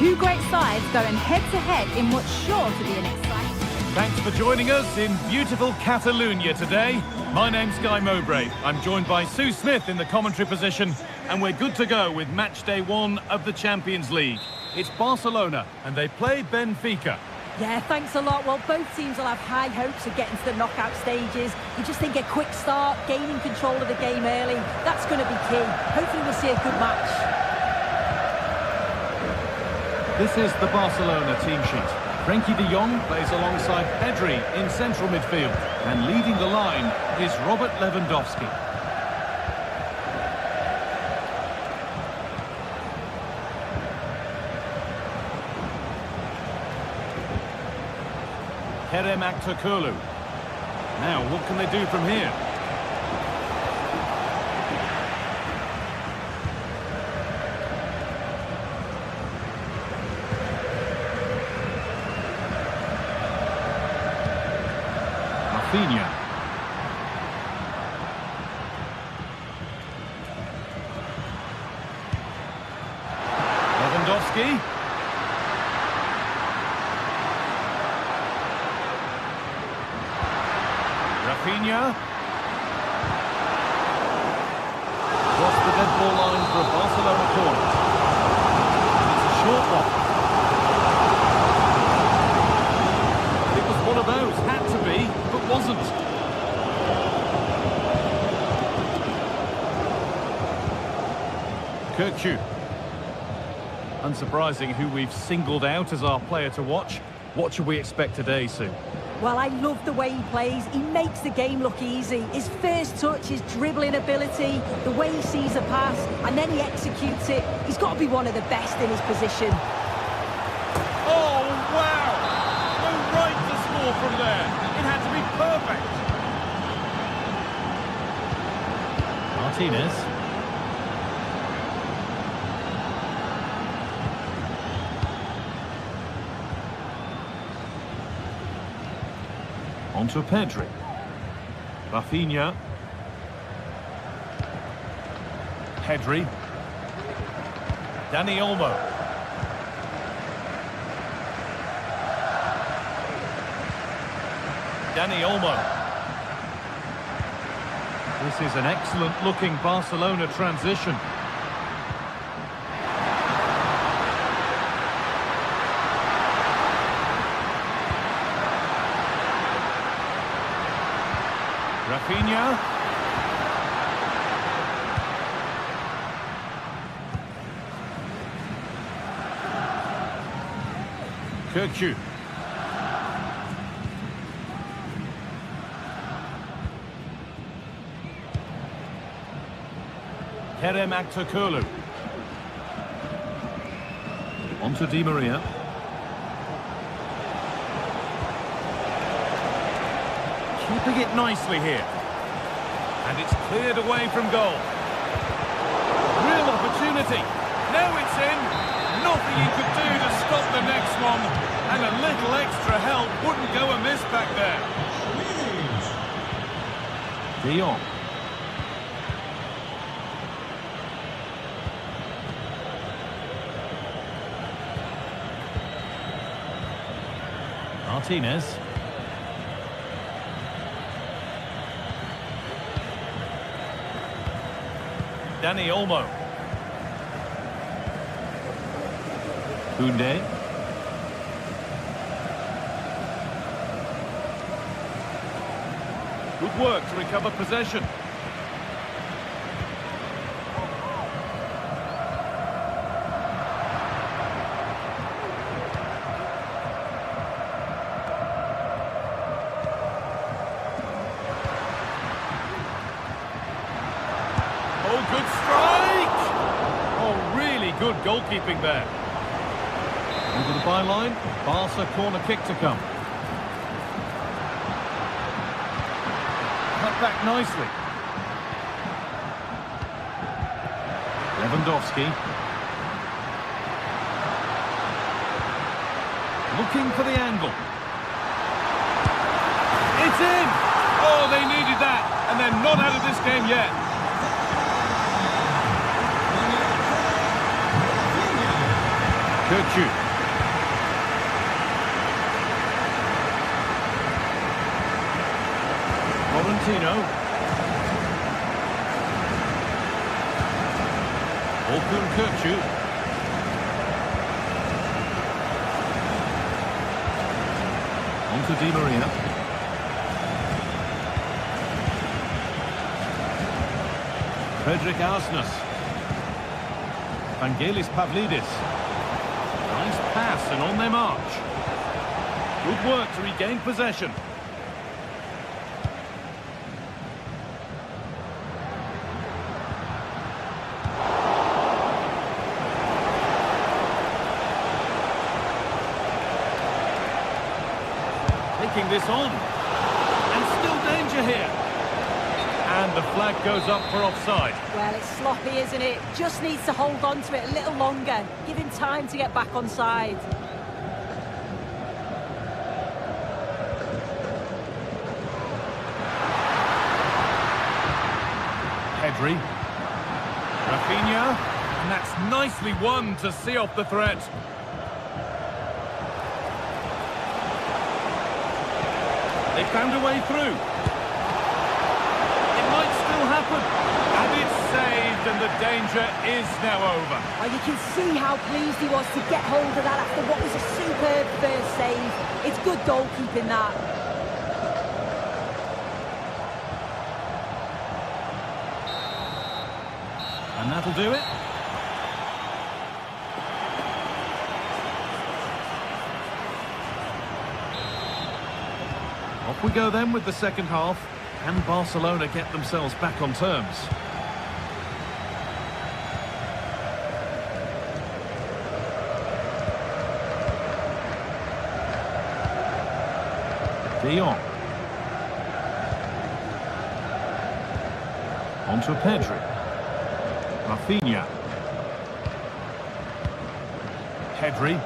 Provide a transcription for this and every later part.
Two great sides going head-to-head in what's sure to be an exciting... Thanks for joining us in beautiful Catalonia today. My name's Guy Mowbray. I'm joined by Sue Smith in the commentary position, and we're good to go with match day 1 of the Champions League. It's Barcelona, and they play Benfica. Yeah, thanks a lot. Well, both teams will have high hopes of getting to the knockout stages. You just think a quick start, gaining control of the game early, that's going to be key. Hopefully we'll see a good match. This is the Barcelona team sheet. Frenkie de Jong plays alongside Pedri in central midfield, and leading the line is Robert Lewandowski. Kerem Aktürkoğlu. Now, what can they do from here? Rafinha. Lewandowski. Rafinha. Across the dead ball line for a Barcelona corner. It's a short one. It was one of those, had to be, but wasn't. Kirkju. Unsurprising who we've singled out as our player to watch. What should we expect today, Sue? Well, I love the way he plays. He makes the game look easy. His first touch, his dribbling ability, the way he sees a pass, and then he executes it. He's got to be one of the best in his position. Oh, wow! No right to score from there. It had to be perfect. Martinez. On to Pedri. Rafinha. Pedri. Dani Olmo. Dani Olmo. This is an excellent looking Barcelona transition. Rafinha. Kirkju. Kerem Aktürkoğlu. On to Di Maria. Keeping it nicely here. And it's cleared away from goal. Real opportunity. Now it's in. Nothing he could do to stop the next one. And a little extra help wouldn't go amiss back there. De Jong. Martinez. Dani Olmo. Koundé. Good work to recover possession. Oh, good strike! Oh, really good goalkeeping there. Over the byline, Barca corner kick to come. Cut back nicely. Lewandowski. Looking for the angle. It's in! Oh, they needed that, and they're not out of this game yet. Kirchu. Florentino. Orkun Kirchu. On to Di Maria. Frederick Arsnus. Vangelis Pavlidis. Nice pass and on their march. Good work to regain possession. Taking this on. And still danger here. And the flag goes up for offside. Well, it's sloppy, isn't it? Just needs to hold on to it a little longer. Give him time to get back on side. Pedri. Rafinha. And that's nicely won to see off the threat. They found a way through. It might still happen. And it's saved, and the danger is now over. Well, you can see how pleased he was to get hold of that after what was a superb first save. It's good goalkeeping, that. And that'll do it. Off we go then with the second half. Can Barcelona get themselves back on terms? De Jong. On to Pedri. Rafinha. Pedri.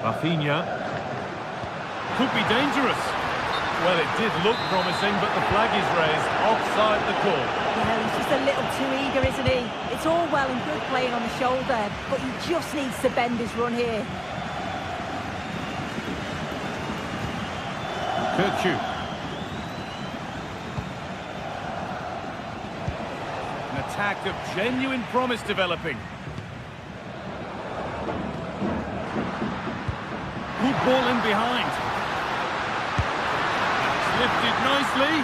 Rafinha. Could be dangerous. Well, it did look promising, but the flag is raised offside the call. Yeah, he's just a little too eager, isn't he? It's all well and good playing on the shoulder, but he just needs to bend his run here. Kirchu. An attack of genuine promise developing. Good ball in behind. It's lifted nicely,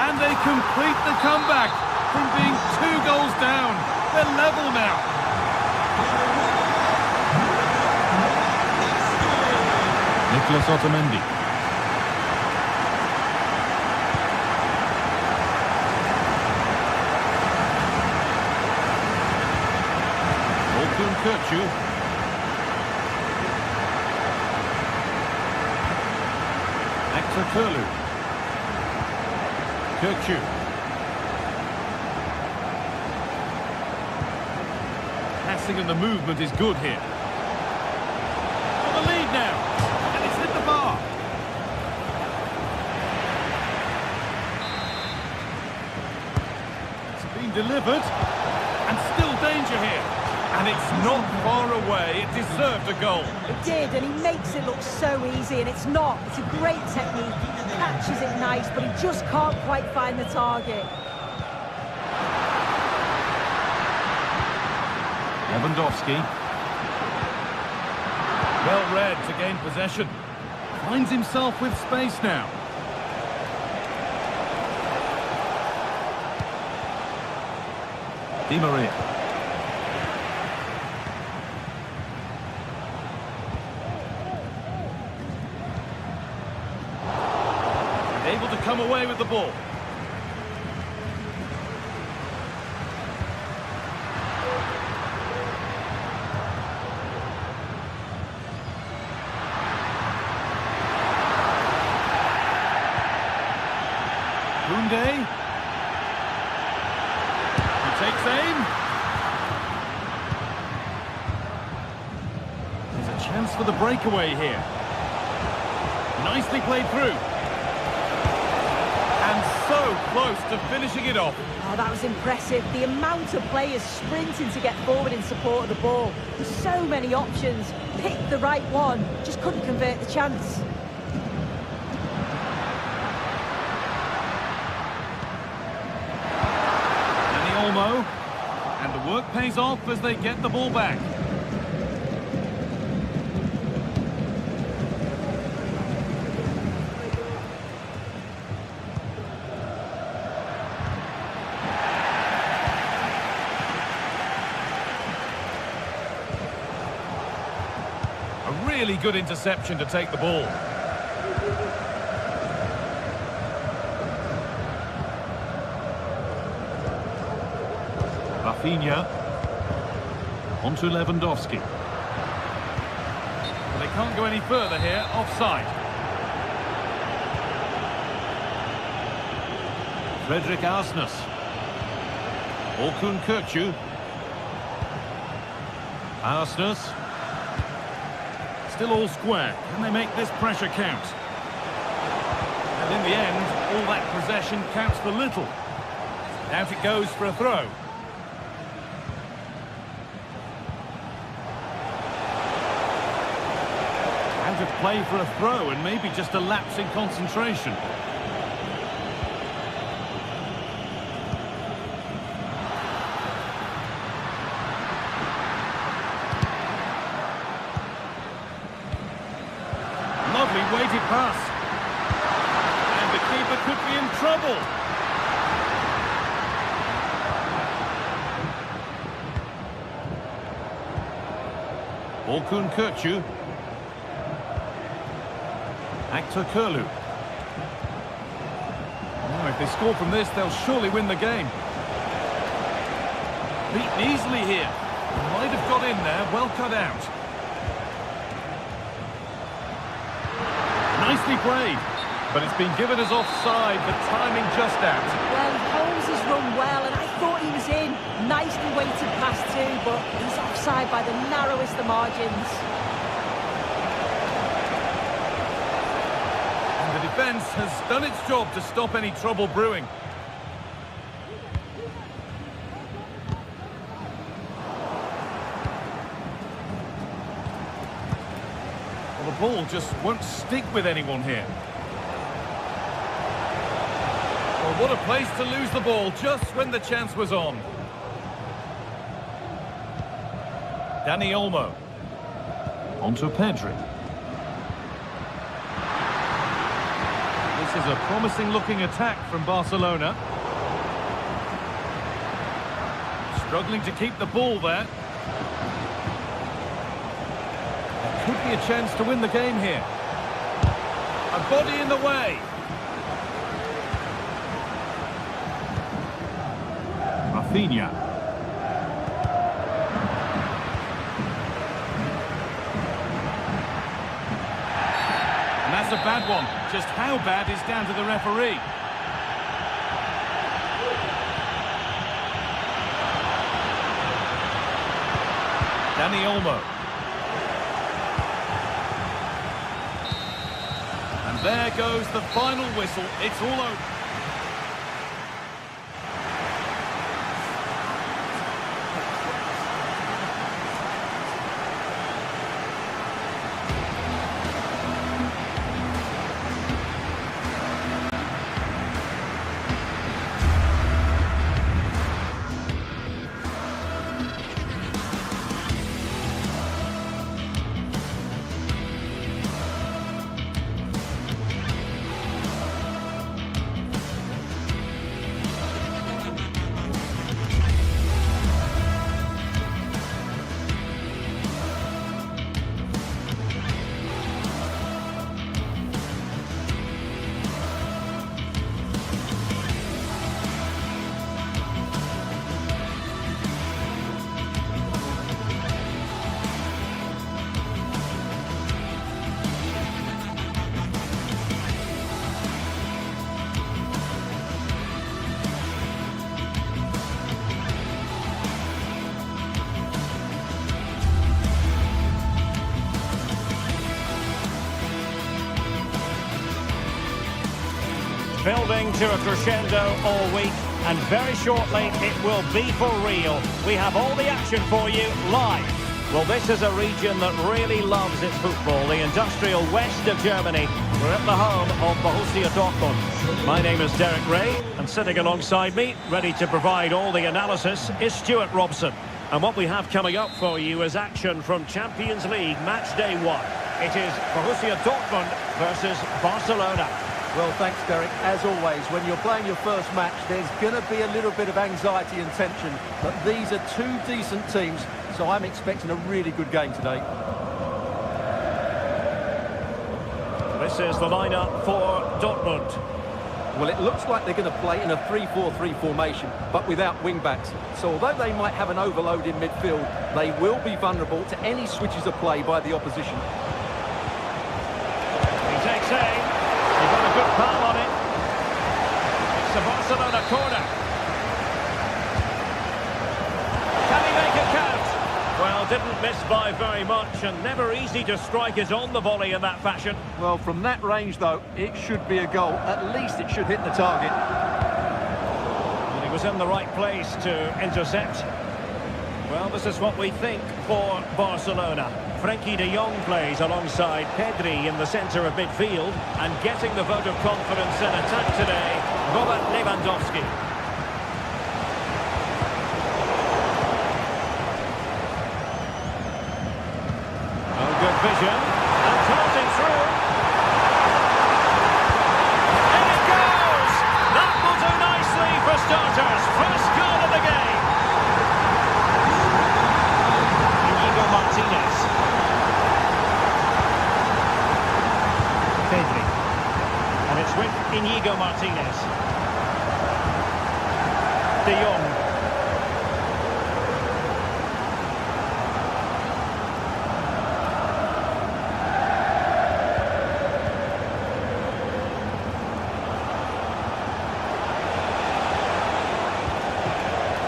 and they complete the comeback from being 2 goals down. They're level now. Nicolas Otamendi. Orkun Kirchu. Turlu. Kirchu. Passing and the movement is good here. For the lead now, and it's hit the bar. It's been delivered, and still danger here. And it's not far away. It deserved a goal. It did, and he makes it look so easy, and it's not. It's a great technique. He catches it nice, but he just can't quite find the target. Lewandowski. Well read to gain possession. Finds himself with space now. Di Maria. Able to come away with the ball. Koundé. He takes aim. There's a chance for the breakaway here. Nicely played through. And so close to finishing it off. Oh, that was impressive. The amount of players sprinting to get forward in support of the ball. So many options. Picked the right one. Just couldn't convert the chance. Dani Olmo. And the work pays off as they get the ball back. A really good interception to take the ball. Rafinha. On to Lewandowski. But they can't go any further here, offside. Frederick Arsnes. Orkun Kökçü. Arsnes. Still all square. Can they make this pressure count? And in the end, all that possession counts for little. Out it goes for a throw. Out of play for a throw and maybe just a lapse in concentration. Lovely weighted pass. And the keeper could be in trouble. Orkun Kökçü. Actor Curlew. Oh, if they score from this, they'll surely win the game. Beaten easily here. Might have got in there, well cut out. Nicely played, but it's been given as offside, the timing just out. Well, Holmes has run well, and I thought he was in. Nicely weighted pass too, but he's offside by the narrowest of margins. And the defence has done its job to stop any trouble brewing. Well, the ball just won't stick with anyone here. Well, what a place to lose the ball just when the chance was on. Dani Olmo. On to Pedri. This is a promising-looking attack from Barcelona. Struggling to keep the ball there. There could be a chance to win the game here. A body in the way. Rafinha. And that's a bad one. Just how bad is down to the referee. Dani Olmo. And there goes the final whistle. It's all over. Building to a crescendo all week, and very shortly it will be for real. We have all the action for you live. Well, this is a region that really loves its football, the industrial west of Germany. We're at the home of Borussia Dortmund. My name is Derek Ray, and sitting alongside me, ready to provide all the analysis, is Stuart Robson. And what we have coming up for you is action from Champions League match day 1. It is Borussia Dortmund versus Barcelona. Well, thanks, Derek. As always, when you're playing your first match, there's going to be a little bit of anxiety and tension. But these are two decent teams, so I'm expecting a really good game today. This is the lineup for Dortmund. Well, it looks like they're going to play in a 3-4-3 formation, but without wing-backs. So although they might have an overload in midfield, they will be vulnerable to any switches of play by the opposition. He takes aim. He got a good foul on it. It's a Barcelona corner. Can he make it count? Well, didn't miss by very much, and never easy to strike it on the volley in that fashion. Well, from that range, though, it should be a goal. At least it should hit the target. And he was in the right place to intercept. Well, this is what we think for Barcelona. Frankie de Jong plays alongside Pedri in the centre of midfield, and getting the vote of confidence in attack today, Robert Lewandowski. Oh, good vision, and throws it through. And it goes! That will do nicely for starters. First goal of the game. Inigo Martinez. Pedri. And it's with Inigo Martinez. De Jong.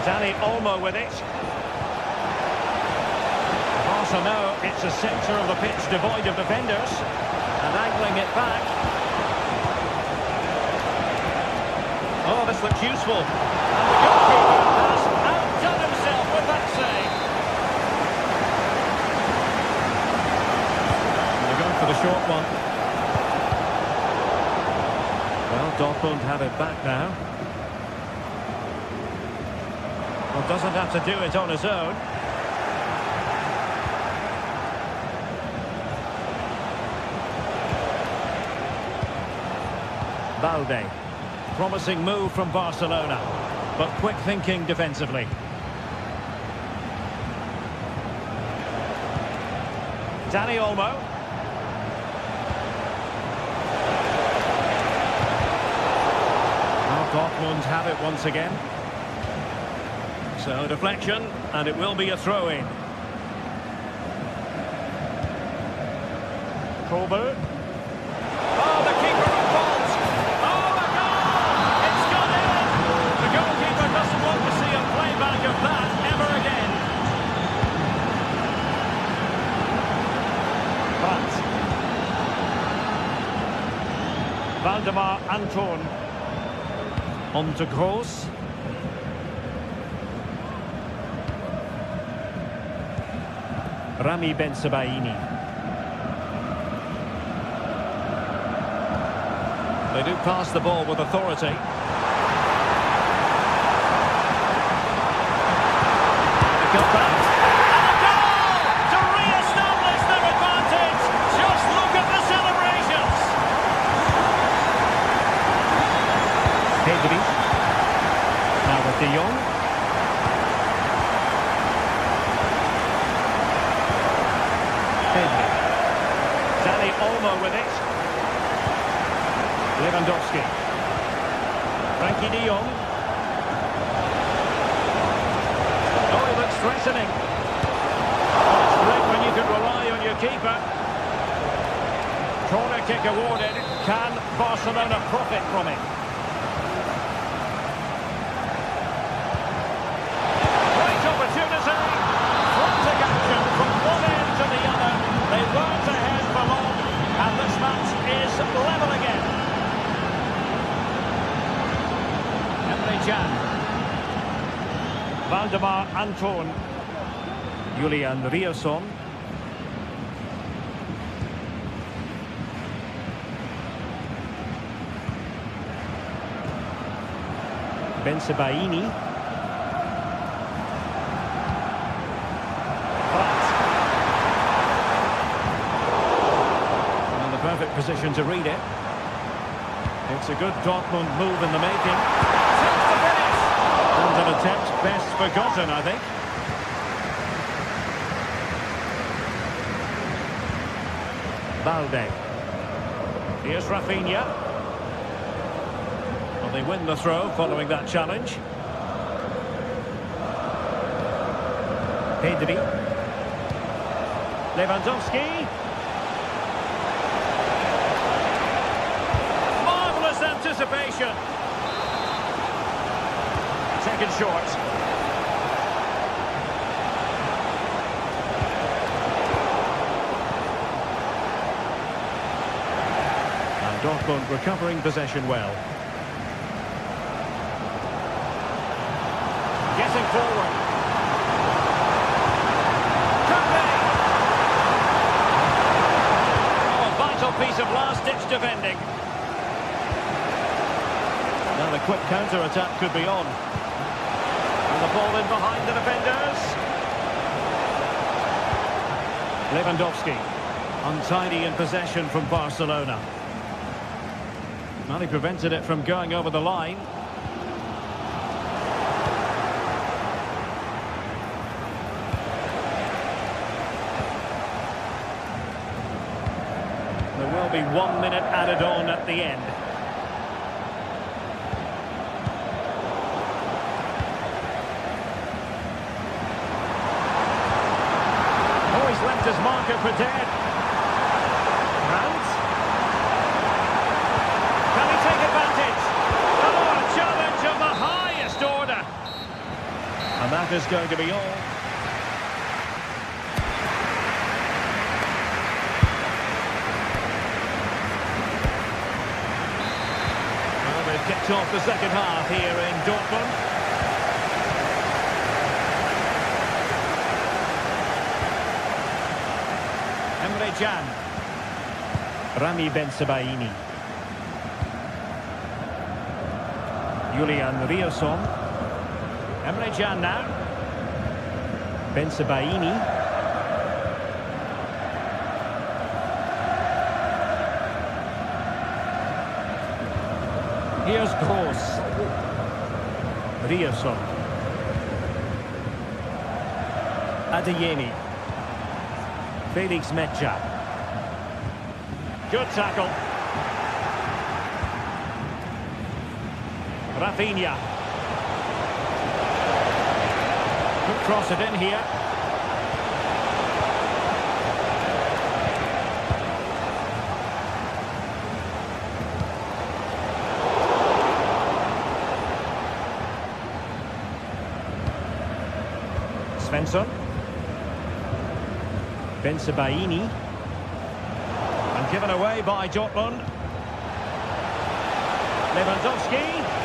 Dani Olmo with it. Barca know it's a centre of the pitch devoid of defenders. And angling it back. Oh, this looks useful. And the goalkeeper has outdone himself with that save. And they're going for the short one. Well, Dortmund have it back now. Well, doesn't have to do it on his own. Balde. Promising move from Barcelona, but quick thinking defensively. Dani Olmo. Now Dortmund have it once again. So deflection, and it will be a throw-in. Kolber. Oh, the keeper of fault. Oh, a goal! It's gone in! The goalkeeper doesn't want to see a playback of that ever again. But Valdemar Anton. On to Gross. Rami Ben-Sebaini. They do pass the ball with authority. They cut back. And a goal to re-establish their advantage. Just look at the celebrations. Pedri. Now with De Jong. Pedri. Dani Olmo with it. Lewandowski. Frankie de Jong. Oh, he looks threatening. Oh, it's great when you can rely on your keeper. Corner kick awarded. Can Barcelona profit from it? Great opportunity. Frantic action from one end to the other. They weren't ahead for long, and this match is level again. Can. Valdemar Anton. Julian Riosson. Bensebaini. And the perfect position to read it. It's a good Dortmund move in the making. Attempts to finish! And an attempt best forgotten, I think. Balde. Here's Rafinha. Well, they win the throw following that challenge. Pedri. Lewandowski. Marvellous anticipation. Taken short. Dortmund recovering possession well. Getting forward. Oh, a vital piece of last-ditch defending. Now the quick counter-attack could be on. And the ball in behind the defenders. Lewandowski. Untidy in possession from Barcelona. Well, he prevented it from going over the line. There will be 1 minute added on at the end. Oh, he's left his marker for dead. And that is going to be all. Well, they've kicked off the second half here in Dortmund. Emre Can. Rami Bensebaini. Julian Riosson. Emre Can now. Bensebaini. Here's Gross. Riosson. Adeyemi. Felix Mecha. Good tackle. Rafinha. Cross it in here. Svensson. Bensebaini. And given away by Dortmund. Lewandowski.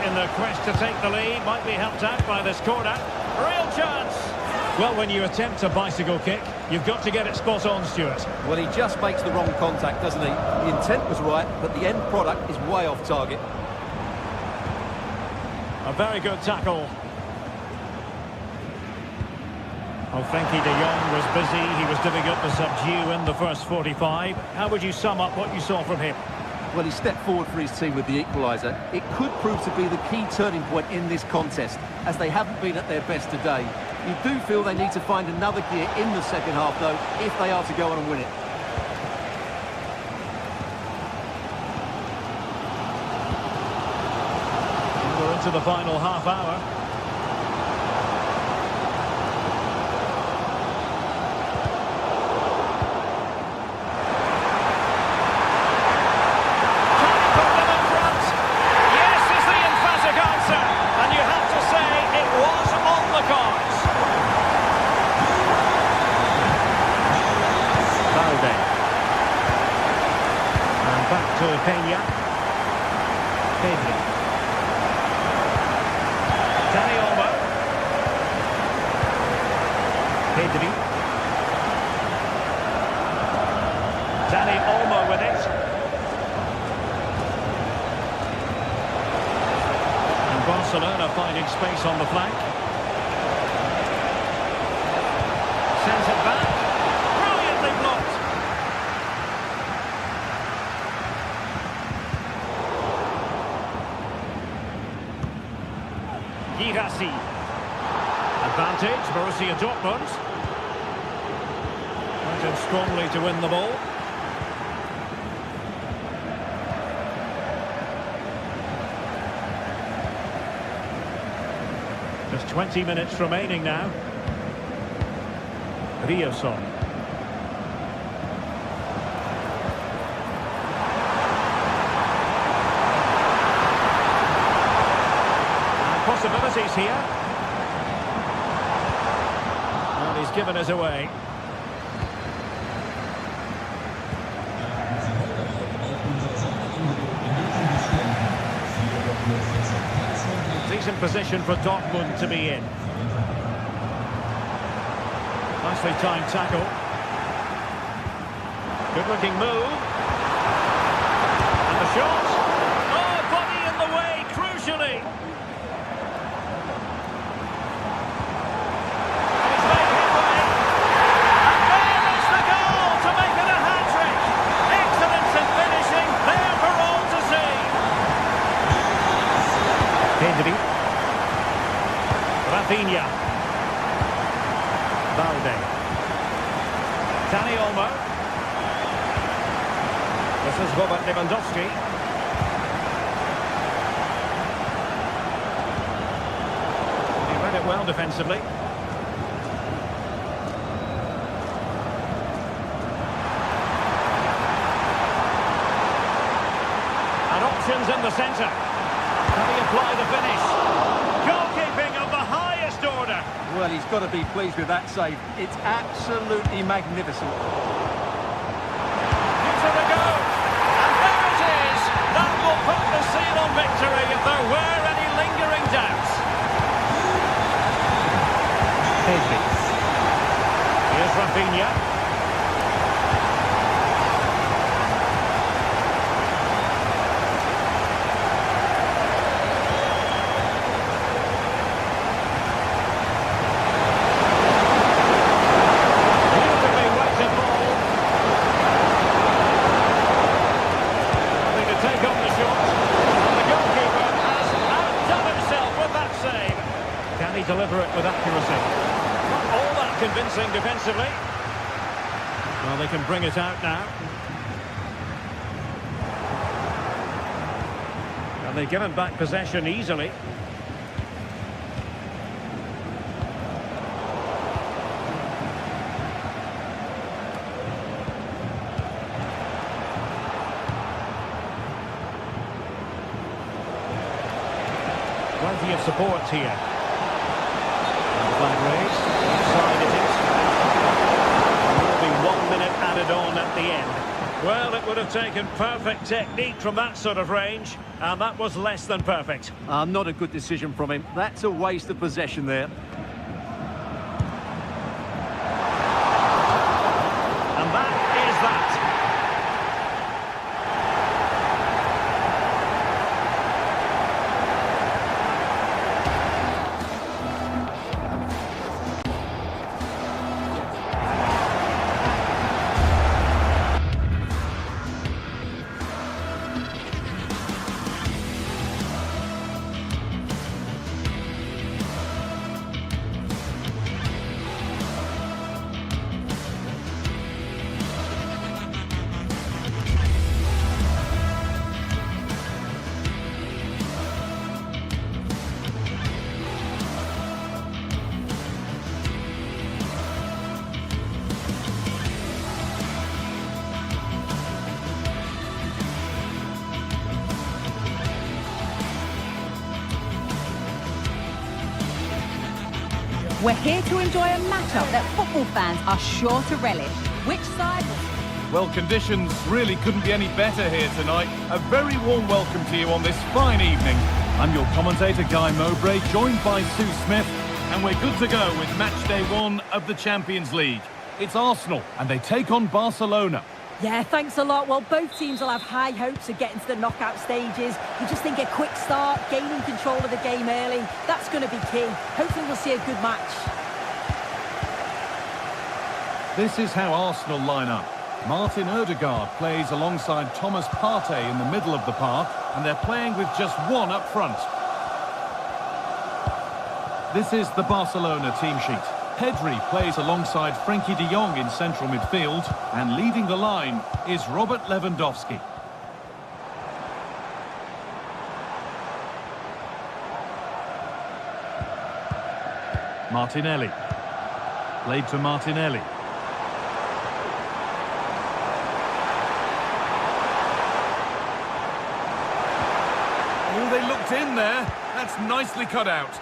In the quest to take the lead, might be helped out by this corner. Real chance. Well, when you attempt a bicycle kick, you've got to get it spot on, Stuart. Well, he just makes the wrong contact, doesn't he? The intent was right, but the end product is way off target. A very good tackle. Oh, Frankie de Jong was busy. He was difficult to subdue in the first 45. How would you sum up what you saw from him? Well, he stepped forward for his team with the equaliser. It could prove to be the key turning point in this contest, as they haven't been at their best today. You do feel they need to find another gear in the second half, though, if they are to go on and win it. We're into the final half hour. Barcelona finding space on the flank. Sends it back. Brilliantly blocked. Girassi. Advantage, Borussia Dortmund. Went in strongly to win the ball. Just 20 minutes remaining now. Rioson. And possibilities here. Well, he's given us away. Decent position for Dortmund to be in. Nicely timed tackle. Good looking move. And the shot. Oh, body in the way, crucially. And he's made headway. And there is the goal to make it a hat-trick. Excellence in finishing, there for all to see. Pedri. Rafinha. Valde. Dani Olmo. This is Robert Lewandowski. He read it well defensively. And options in the centre. Can he apply the finish? Goalkeeping of the highest order. Well, he's got to be pleased with that save. It's absolutely magnificent. Into the goal. And there it is. That will put the seal on victory if there were any lingering doubts. Pedri. Here's Rafinha. Deliver it with accuracy. Not all that convincing defensively. Well, they can bring it out now. And they've given back possession easily. Plenty of support here. Flag raised, offside it is. There will be 1 minute added on at the end. Well, it would have taken perfect technique from that sort of range, and that was less than perfect. Not a good decision from him. That's a waste of possession there. And that is that. We're here to enjoy a matchup that football fans are sure to relish. Which side will... Well, conditions really couldn't be any better here tonight. A very warm welcome to you on this fine evening. I'm your commentator, Guy Mowbray, joined by Sue Smith, and we're good to go with match day 1 of the Champions League. It's Arsenal, and they take on Barcelona. Yeah, thanks a lot. Well, both teams will have high hopes of getting to the knockout stages. You just think a quick start, gaining control of the game early, that's going to be key. Hopefully we'll see a good match. This is how Arsenal line up. Martin Odegaard plays alongside Thomas Partey in the middle of the park, and they're playing with just one up front. This is the Barcelona team sheet. Pedri plays alongside Frenkie de Jong in central midfield, and leading the line is Robert Lewandowski. Martinelli. Played to Martinelli. Oh, they looked in there. That's nicely cut out.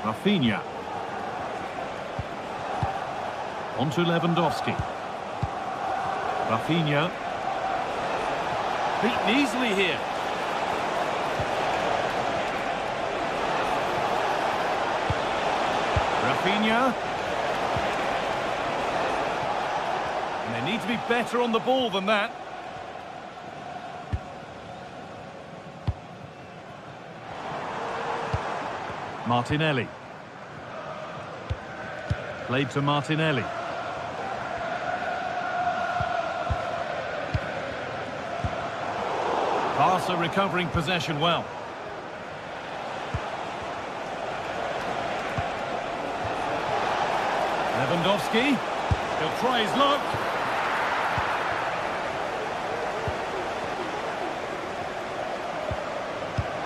Rafinha. On to Lewandowski. Rafinha. Beaten easily here. Rafinha. And they need to be better on the ball than that. Martinelli. Played to Martinelli. Barca recovering possession well. Lewandowski. He'll try his luck.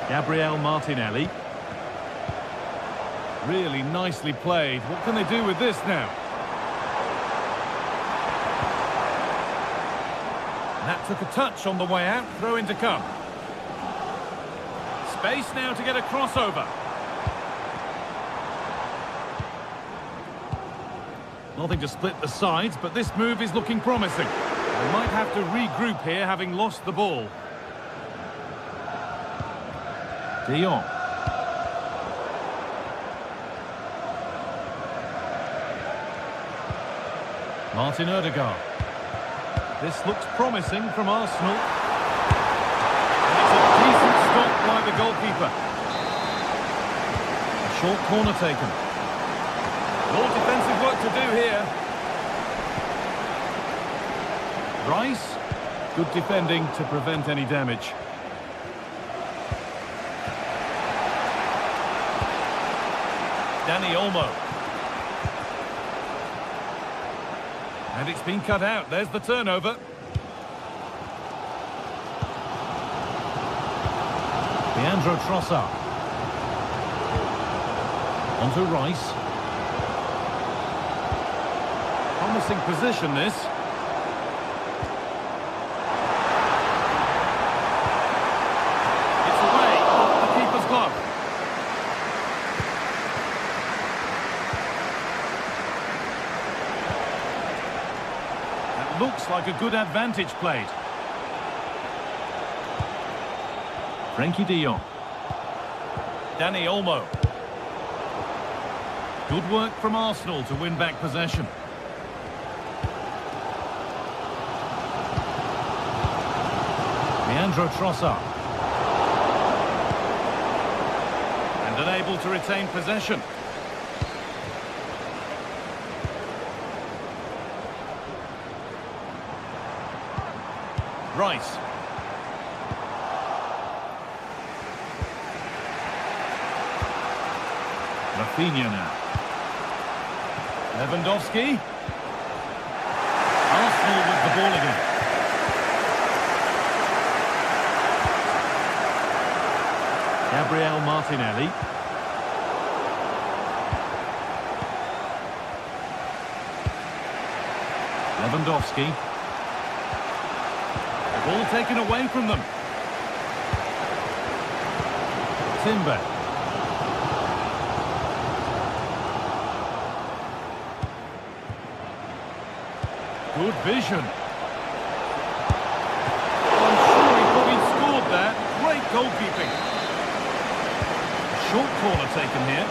Gabriel Martinelli. Really nicely played. What can they do with this now? And that took a touch on the way out. Throw in to come. Space now to get a crossover. Nothing to split the sides, but this move is looking promising. They might have to regroup here, having lost the ball. De Jong. Martin Odegaard. This looks promising from Arsenal. And it's a decent stop by the goalkeeper. A short corner taken. More defensive work to do here. Rice. Good defending to prevent any damage. Dani Olmo. And it's been cut out. There's the turnover. Leandro Trossard. On to Rice. Promising position, this. It's away off the keeper's glove. That looks like a good advantage played. Frenkie de Jong. Dani Olmo. Good work from Arsenal to win back possession. Leandro Trossard. And unable to retain possession. Rice. Rafinha now. Lewandowski. Arsenal with the ball again. Gabriel Martinelli. Lewandowski. The ball taken away from them. Timber. Good vision. I'm sure he thought he'd scored that. Great goalkeeping. Short corner taken here.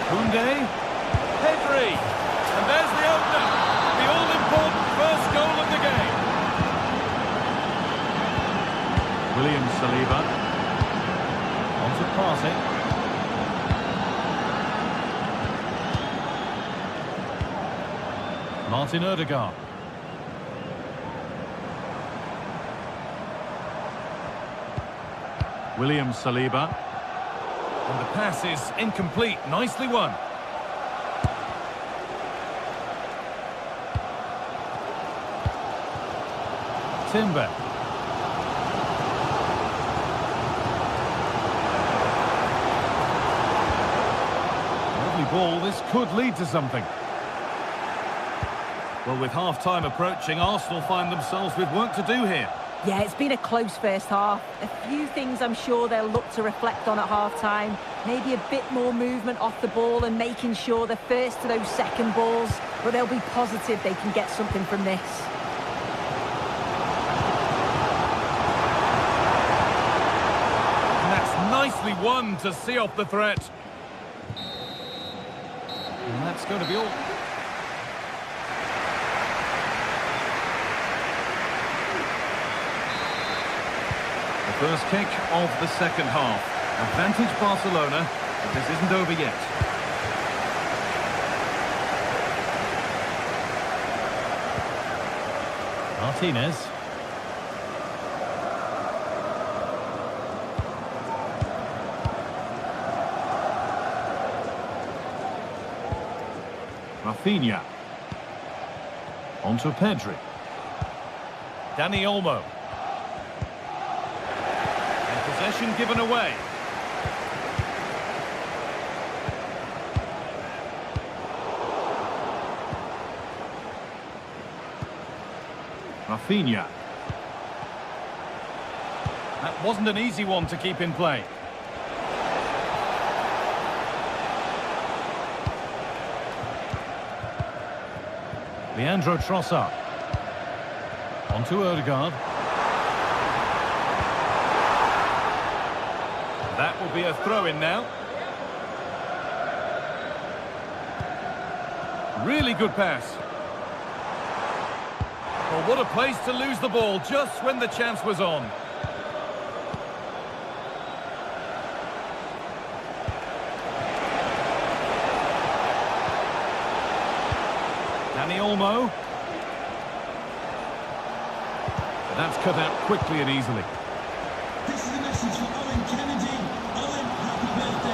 Koundé. Pedri. And there's the opener. The all-important first goal of the game. William Saliba. On to passing. Martin Odegaard. William Saliba. And the pass is incomplete. Nicely won. Timber. Lovely ball. This could lead to something. Well, with half-time approaching, Arsenal find themselves with work to do here. Yeah, it's been a close first half. A few things I'm sure they'll look to reflect on at half-time. Maybe a bit more movement off the ball and making sure they're first to those second balls. But they'll be positive they can get something from this. And that's nicely won to see off the threat. And that's going to be all. First kick of the second half. Advantage Barcelona, but this isn't over yet. Martinez. Rafinha. On to Pedri. Dani Olmo. Possession given away. Rafinha. That wasn't an easy one to keep in play. Leandro Trossard. On to Odegaard. That will be a throw-in now. Really good pass. Well, what a place to lose the ball just when the chance was on. Dani Olmo. That's cut out quickly and easily.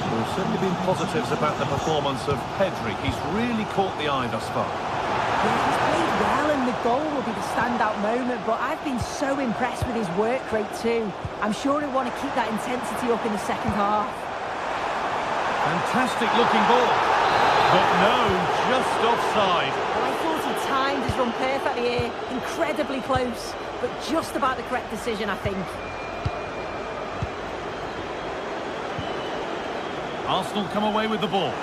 There have certainly been positives about the performance of Pedri. He's really caught the eye thus far. Yeah, he's played well and the goal will be the standout moment, but I've been so impressed with his work rate too. I'm sure he'll want to keep that intensity up in the second half. Fantastic looking ball. But no, just offside. Well, I thought he timed his run perfectly here. Incredibly close, but just about the correct decision, I think. Arsenal come away with the ball.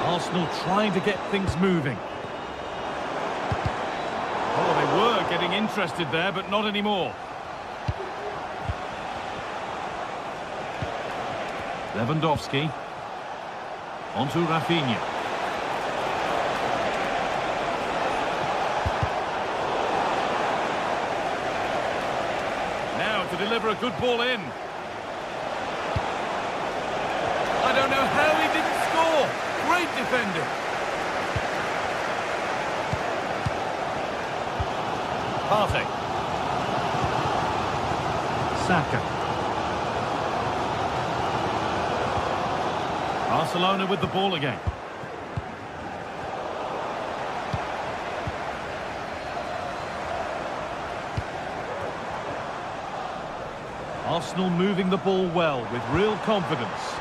Arsenal trying to get things moving. Oh, they were getting interested there, but not anymore. Lewandowski. On to Rafinha. Now to deliver a good ball in. I don't know how he didn't score. Great defending. Partey. Saka. Barcelona with the ball again. Arsenal moving the ball well with real confidence.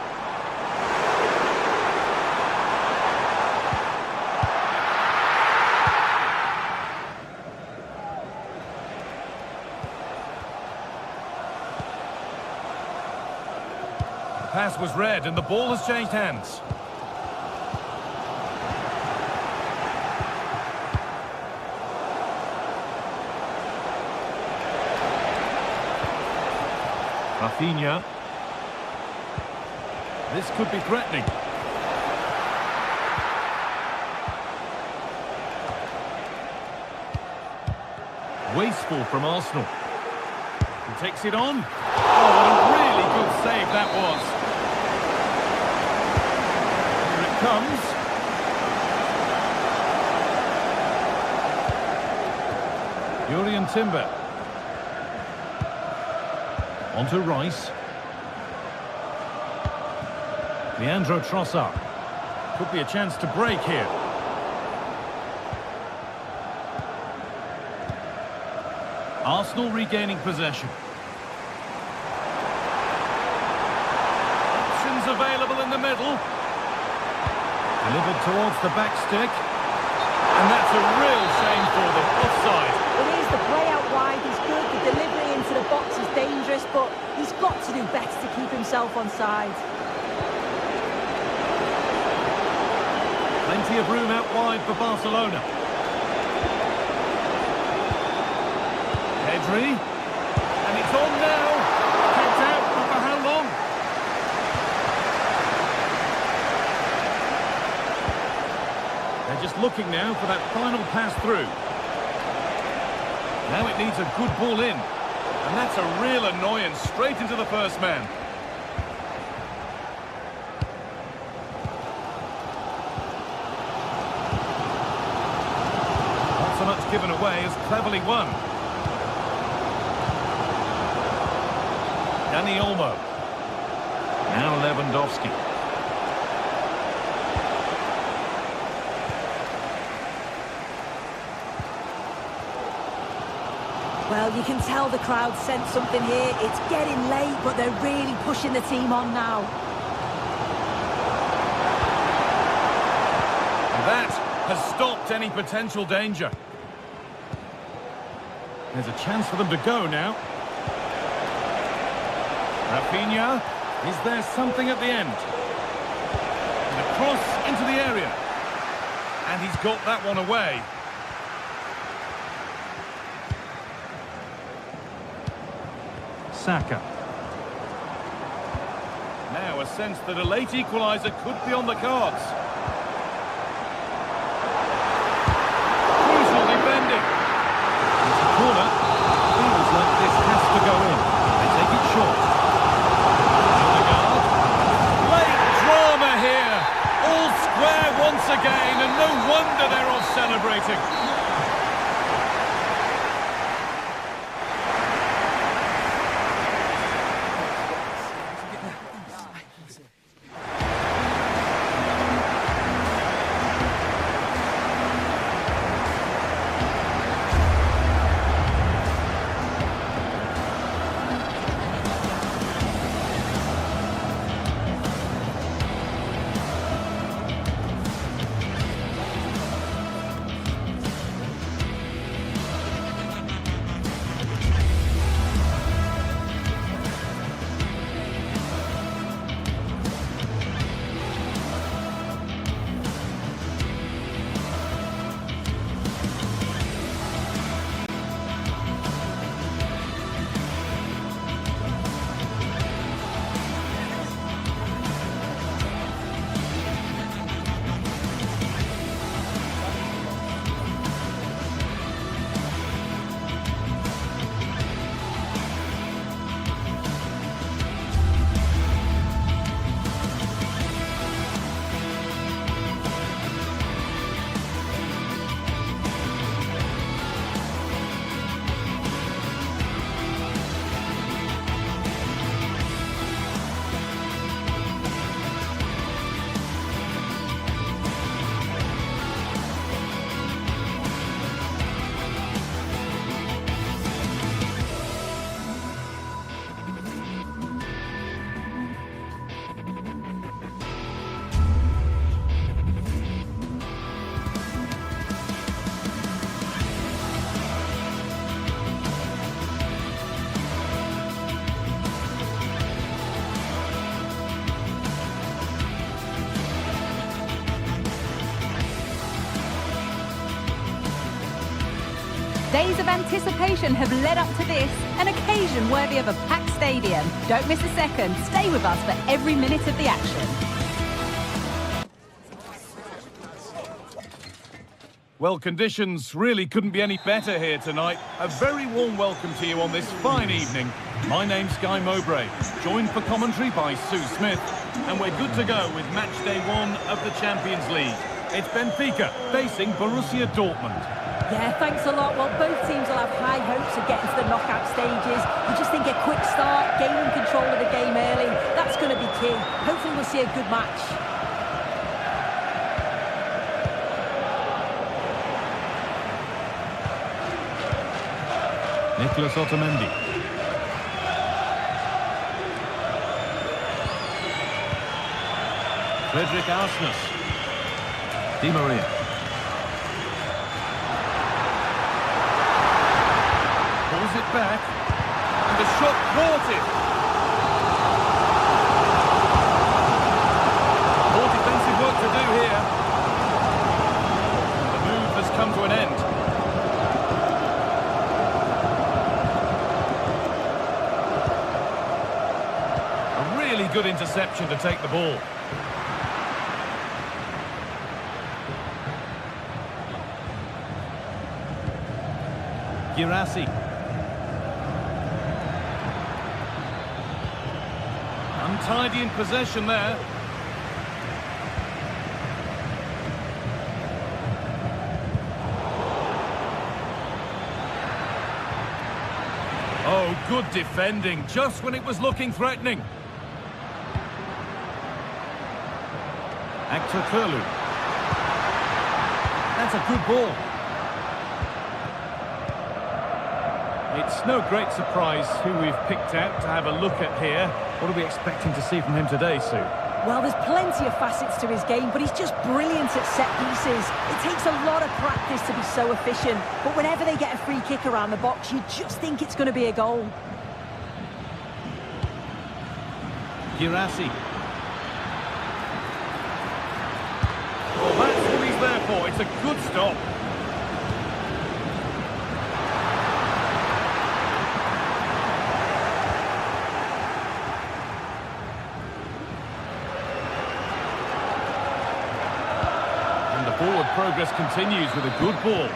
The pass was read and the ball has changed hands. Rafinha. This could be threatening. wasteful from Arsenal. He takes it on. Oh, what a really good save that was. Here it comes. Jurriën Timber. On to Rice. Leandro Trossard. Could be a chance to break here. Arsenal regaining possession. Options available in the middle. Delivered towards the back stick. And that's a real shame for them. Offside. It is. The play out wide is good. The delivery into the box is dangerous, but he's got to do better to keep himself onside. Plenty of room out wide for Barcelona. Pedri. And it's on now. Kicked out, but for how long? They're just looking now for that final pass through. Now it needs a good ball in. And that's a real annoyance straight into the first man. Not so much given away as cleverly won. Dani Olmo. Now Lewandowski. Well, you can tell the crowd sensed something here. It's getting late, but they're really pushing the team on now. That has stopped any potential danger. There's a chance for them to go now. Rafinha, is there something at the end? And a cross into the area. And he's got that one away. Saka. Now a sense that a late equaliser could be on the cards. Crucial defending. It's a corner. Feels like this has to go in. They take it short. Late drama here. All square once again, and no wonder they're off celebrating. Days of anticipation have led up to this, an occasion worthy of a packed stadium. Don't miss a second. Stay with us for every minute of the action. Well, conditions really couldn't be any better here tonight. A very warm welcome to you on this fine evening. My name's Guy Mowbray, joined for commentary by Sue Smith, and we're good to go with match day 1 of the Champions League. It's Benfica facing Borussia Dortmund. Yeah, thanks a lot. Well, both teams will have high hopes of getting to the knockout stages. You just think a quick start, gaining control of the game early, that's going to be key. Hopefully we'll see a good match. Nicolas Otamendi. Frederick Arsnes. Di Maria. Pulls it back. And the shot caught it. More defensive work to do here. The move has come to an end. Really good interception to take the ball. Girassi. Untidy in possession there. Oh, good defending, just when it was looking threatening. Actor Curlew. That's a good ball. It's no great surprise who we've picked out to have a look at here. What are we expecting to see from him today, Sue? Well, there's plenty of facets to his game, but he's just brilliant at set pieces. It takes a lot of practice to be so efficient, but whenever they get a free kick around the box, you just think it's going to be a goal. Girassi. Well, that's what he's there for. It's a good stop. And the forward progress continues with a good ball.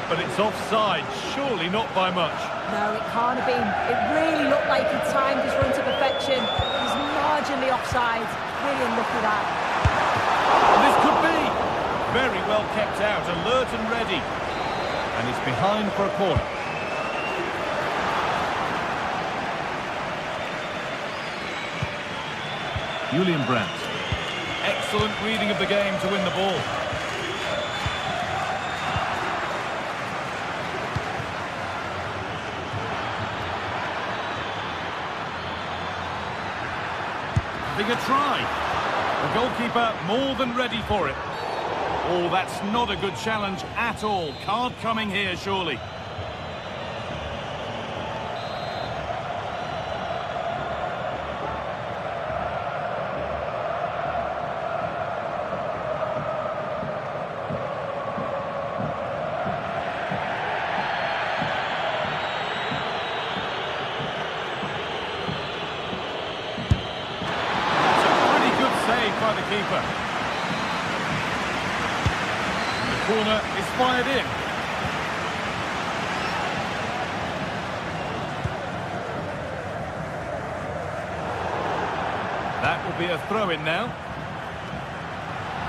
But it's offside, surely not by much. No, it can't have been. It really looked like he timed his run to perfection. He's marginally offside. Really unlucky that. This could be. Very well kept out, alert and ready. And it's behind for a corner. Julian Brandt. Excellent reading of the game to win the ball. Having a try. The goalkeeper more than ready for it. Oh, that's not a good challenge at all. Card coming here, surely. That's a pretty good save by the keeper. Corner is fired in. That will be a throw-in now.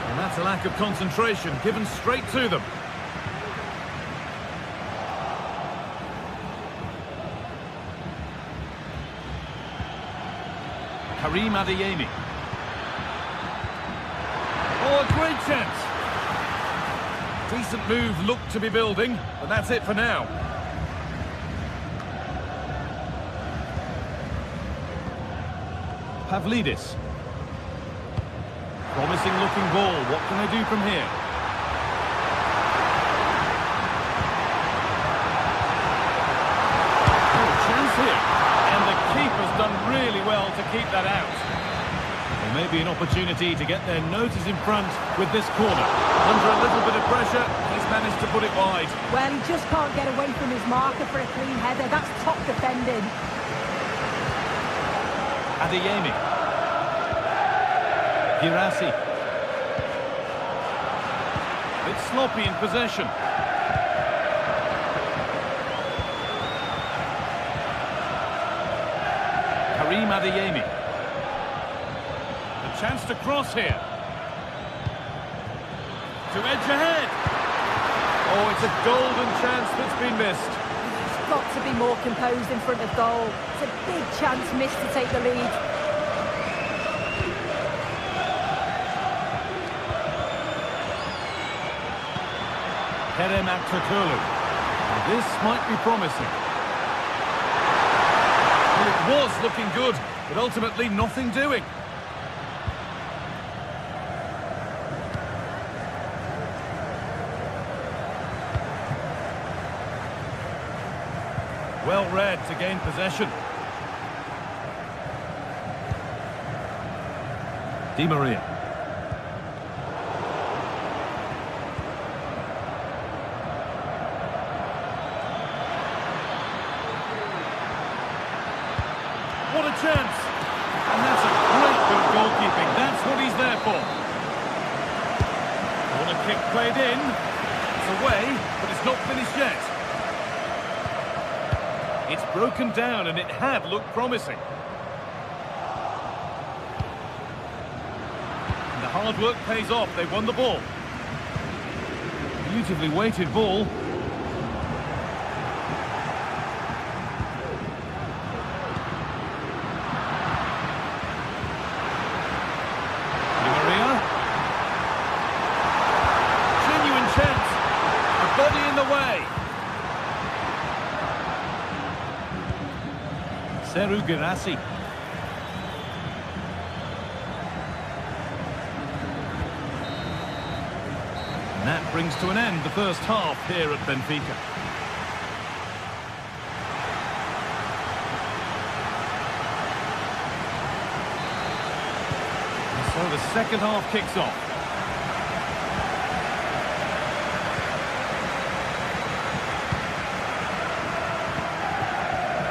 And that's a lack of concentration given straight to them. Karim Adeyemi. Oh, a great chance. Decent move looked to be building, but that's it for now. Pavlidis. Promising looking ball. What can they do from here? Oh, chance here. And the keeper's done really well to keep that out. There may be an opportunity to get their noses in front with this corner. Under a little bit of pressure, he's managed to put it wide. Well, he just can't get away from his marker for a clean header. That's top defending. Adeyemi. Girassi. bit sloppy in possession. Karim Adeyemi. A chance to cross here. To edge ahead. Oh, it's a golden chance that's been missed. He's got to be more composed in front of goal. It's a big chance missed to take the lead. Kerem Aktürkoğlu. This might be promising. Well, it was looking good, but ultimately nothing doing. Well read to gain possession. Di Maria. What a chance! And that's a great bit of goalkeeping. That's what he's there for. What a kick played in. It's away, but it's not finished yet. It's broken down, and it had looked promising. And the hard work pays off. They won the ball. Beautifully weighted ball. Di Maria. Genuine chance. A body in the way. Seru Girassi. And that brings to an end the first half here at Benfica. And so the second half kicks off.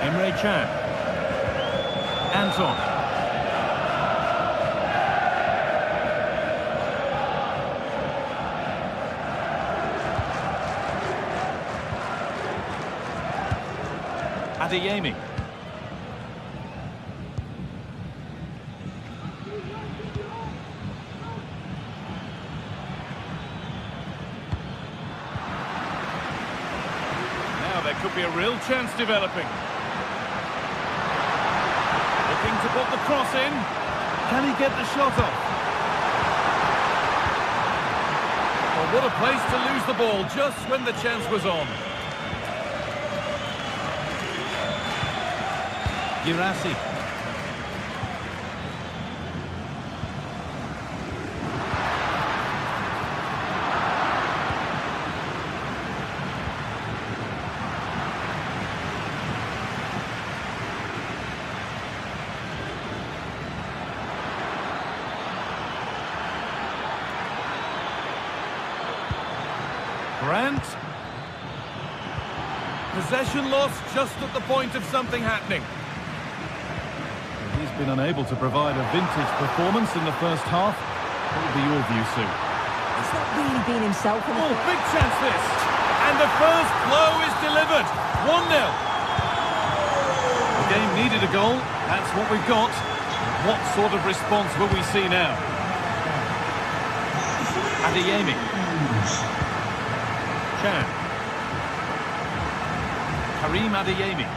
Emre Can. Anton. Adeyemi. Now there could be a real chance developing. Looking to put the cross in. Can he get the shot off? Well, what a place to lose the ball just when the chance was on. Girassi. Grant. Possession lost just at the point of something happening. He's been unable to provide a vintage performance in the first half. What will be your view, Sue? He's not really been himself in Oh, big chance this! And the first blow is delivered. 1-0. The game needed a goal. That's what we've got. What sort of response will we see now? Adeyemi. Can. Karim Adeyemi.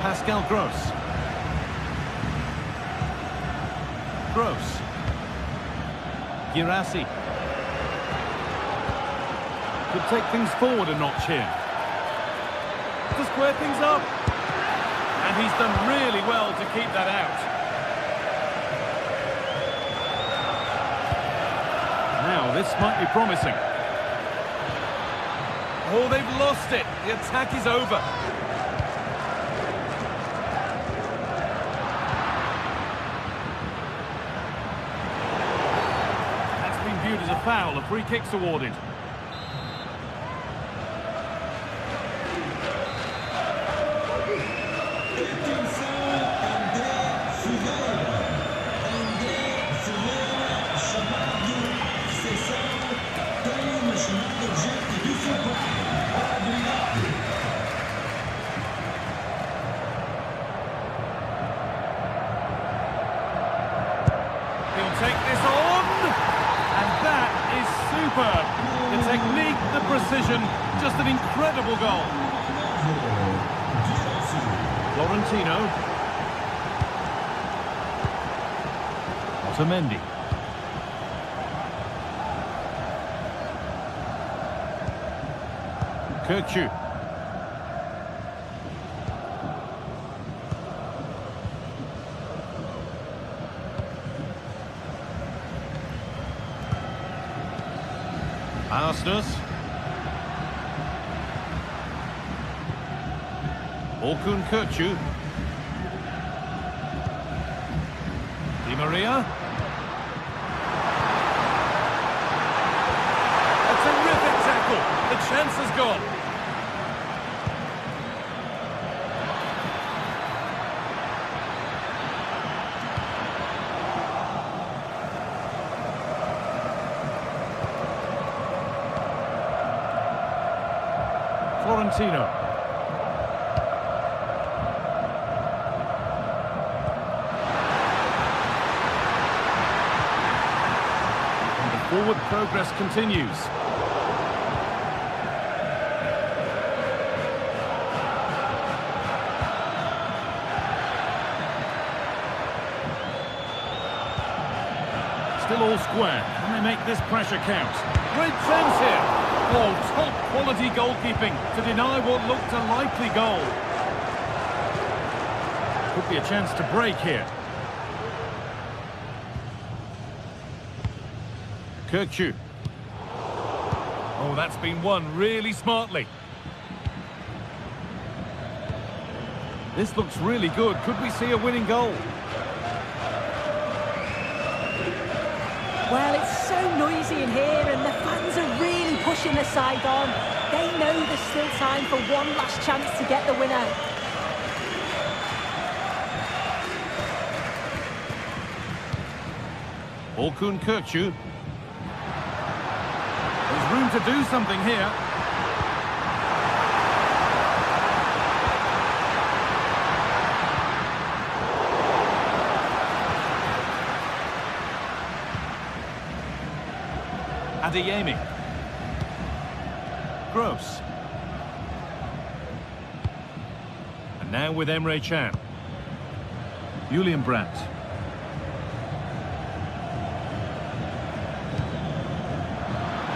Pascal Gross. Gross. Girassi. Could take things forward a notch here. To square things up. And he's done really well to keep that out. Now, this might be promising. Oh, they've lost it. The attack is over. That's been viewed as a foul. A free kick's awarded. precision, just an incredible goal. Florentino. Otamendi. Kirkju. Arsenal. Orkun Kirkju. Di Maria. A terrific tackle. The chance has gone. Florentino. And the forward progress continues. Still all square. Can they make this pressure count? Great chance here. Oh, top quality goalkeeping to deny what looked a likely goal. Could be a chance to break here. Kirkju. Oh, that's been won really smartly. This looks really good. Could we see a winning goal? Well, it's so noisy in here and the fans are really pushing the side on. They know there's still time for one last chance to get the winner. Orkun Kirkju. There's room to do something here. Adeyemi. Gross. And now with Emre Can. Julian Brandt.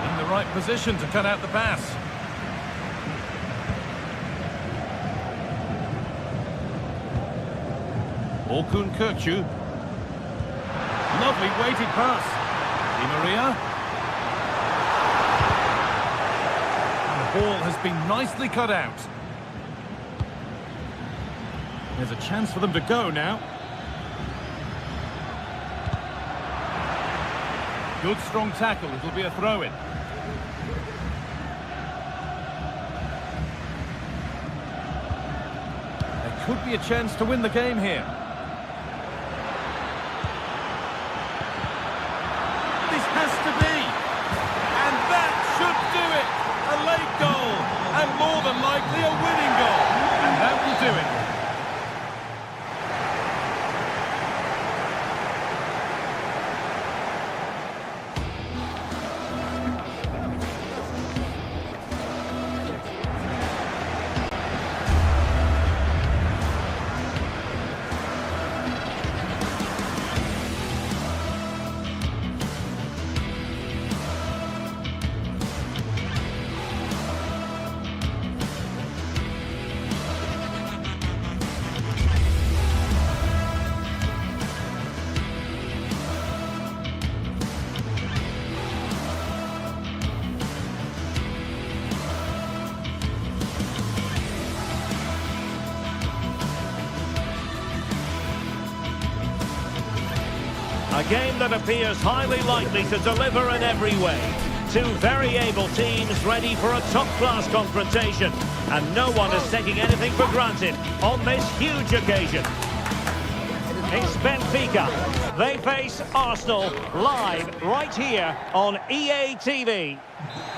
In the right position to cut out the pass. Orkun Kirkju. Lovely weighted pass. Di Maria. Ball has been nicely cut out. There's a chance for them to go now. Good strong tackle, it'll be a throw-in. There could be a chance to win the game here. This has to be! And that should do it! A late goal, and more than likely a winning goal. And that will do it. A game that appears highly likely to deliver in every way. Two very able teams ready for a top-class confrontation. And no one is taking anything for granted on this huge occasion. It's Benfica. They face Arsenal live right here on EA TV.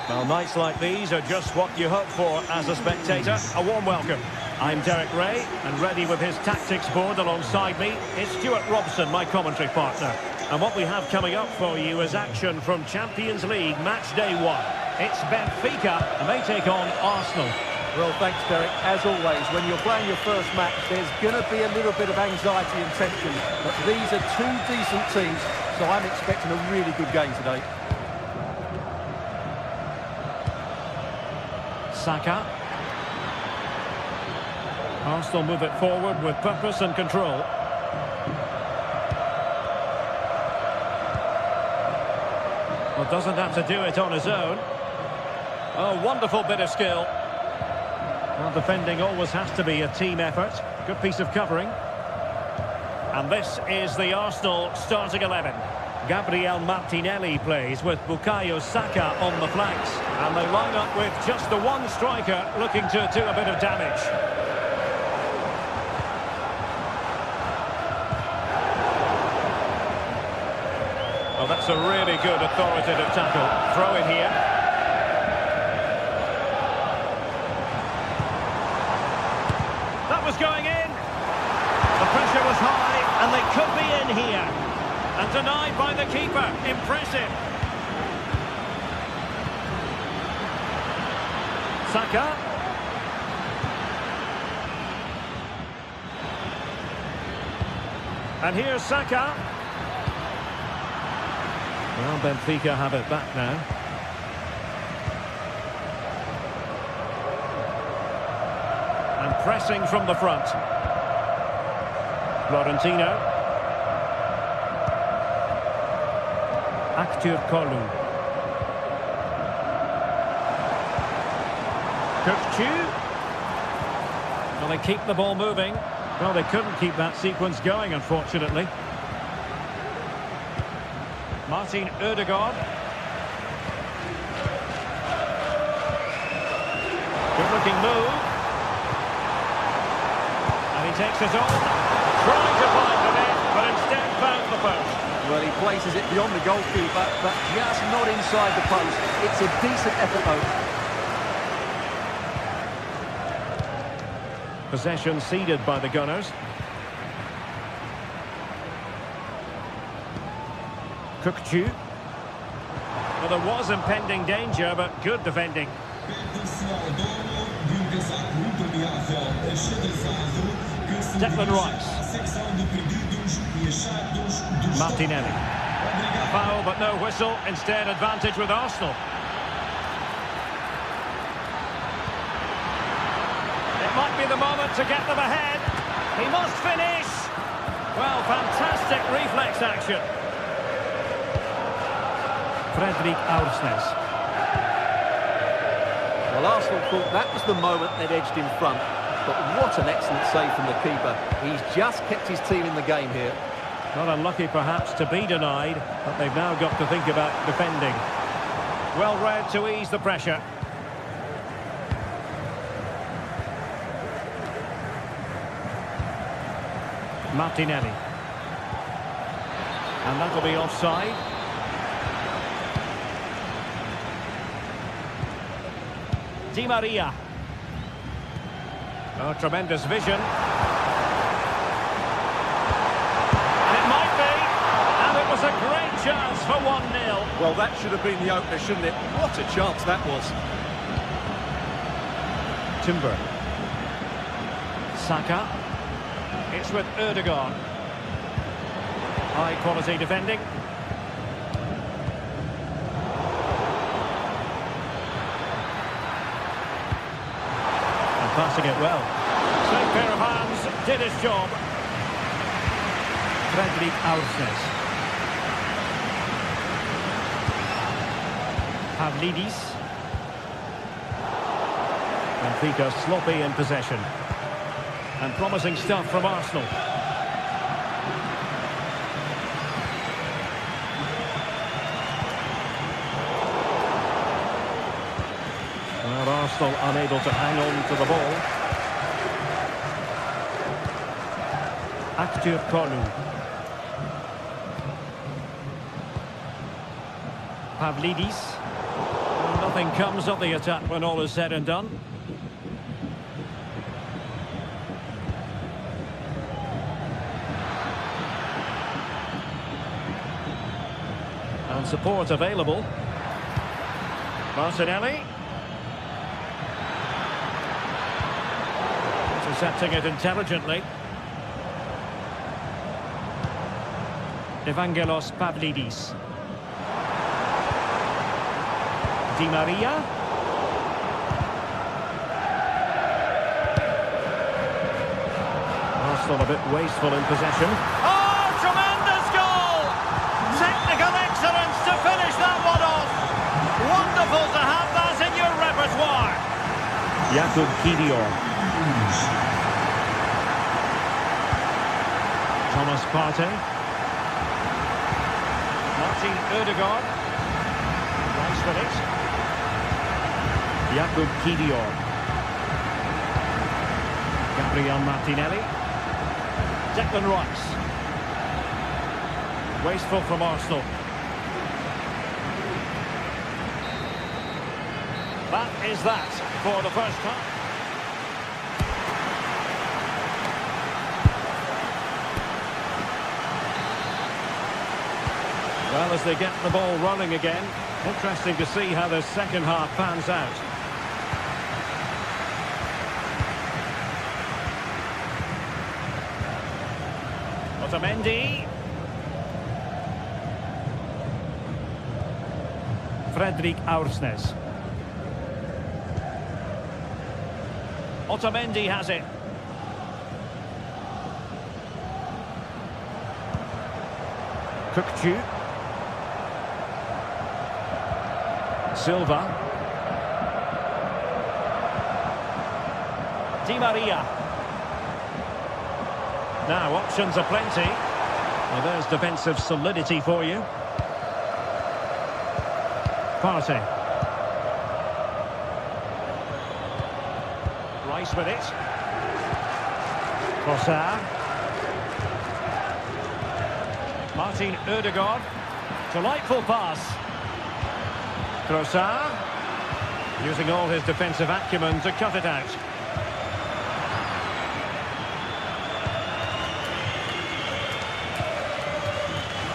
Well, nights like these are just what you hope for as a spectator. A warm welcome. I'm Derek Ray, and ready with his tactics board alongside me, it's Stuart Robson, my commentary partner. And what we have coming up for you is action from Champions League match day 1. It's Benfica, and they take on Arsenal. Well, thanks, Derek. As always, when you're playing your first match, there's going to be a little bit of anxiety and tension. But these are two decent teams, so I'm expecting a really good game today. Saka. Arsenal move it forward with purpose and control. Well, doesn't have to do it on his own. Oh, wonderful bit of skill. Well, defending always has to be a team effort. Good piece of covering. And this is the Arsenal starting 11. Gabriel Martinelli plays with Bukayo Saka on the flanks. And they line up with just the one striker looking to do a bit of damage. Oh, that's a really good authoritative tackle. Throw in here. That was going in. The pressure was high, and they could be in here. And denied by the keeper. Impressive. Saka. And here's Saka. Well, Benfica have it back now. And pressing from the front. Florentino. Acteur Kolu. Kökçü. Well, they keep the ball moving. Well, they couldn't keep that sequence going, unfortunately. Martin Ødegaard. Good-looking move. And he takes his own. Trying to find the net, but instead found the post. Well, he places it beyond the goalkeeper, but just not inside the post. It's a decent effort, though. Possession ceded by the Gunners. Kökçü. Well, there was impending danger, but good defending. Declan Rice. Martinelli. A foul, but no whistle. Instead, advantage with Arsenal. It might be the moment to get them ahead. He must finish. Well, fantastic reflex action. Fredrik Aursnes. Well, Arsenal thought that was the moment they'd edged in front. But what an excellent save from the keeper. He's just kept his team in the game here. Not unlucky, perhaps, to be denied, but they've now got to think about defending. Well read to ease the pressure. Martinelli. And that'll be offside. Di Maria. Oh, tremendous vision. And it might be. And it was a great chance for 1-0. Well, that should have been the opener, shouldn't it? What a chance that was. Timber. Saka. It's with Ødegaard. High quality defending. And passing it well. Same pair of hands, did his job. Fredrik Aursnes. Pavlidis. Benfica sloppy in possession. And promising stuff from Arsenal. Well, Arsenal unable to hang on to the ball. Acteur Kolu. Pavlidis. Well, nothing comes of the attack when all is said and done. And support available. Martinelli. Intercepting it intelligently. Evangelos Pavlidis. Di Maria. Arsenal a bit wasteful in possession. Oh, tremendous goal! Technical excellence to finish that one off. Wonderful to have that in your repertoire. Jakub Kiwior. Thomas Partey. Martin Ødegaard. Rice with it. Jakub Kiwior. Gabriel Martinelli. Declan Rice. Wasteful from Arsenal. That is that for the first time. Well, as they get the ball running again, interesting to see how the second half pans out. Otamendi. Fredrik Aursnes. Otamendi has it. Kukçu. Silva. Di Maria. Now, options are plenty. Well, there's defensive solidity for you. Partey. Rice with it. Trossard. Martin Ødegaard. Delightful pass. Trossard. Using all his defensive acumen to cut it out.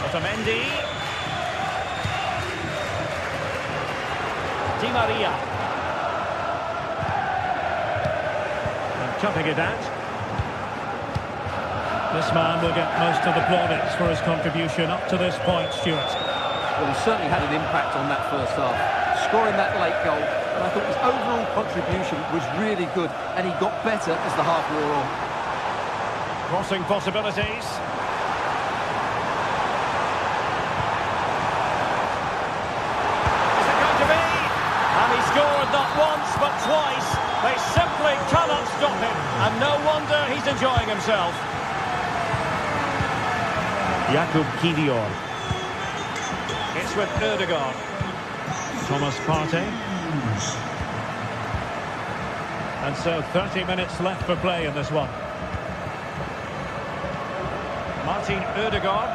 Otamendi. Di Maria. And cutting it out. This man will get most of the plaudits for his contribution up to this point, Stuart. Well, he certainly had an impact on that first half, scoring that late goal, and I thought his overall contribution was really good, and he got better as the half wore on. Crossing possibilities. Is it going to be? And he scored not once but twice. They simply cannot stop him, and no wonder he's enjoying himself. Jakub Kiwior. It's with Ødegaard. Thomas Partey. And so 30 minutes left for play in this one. Martin Ødegaard.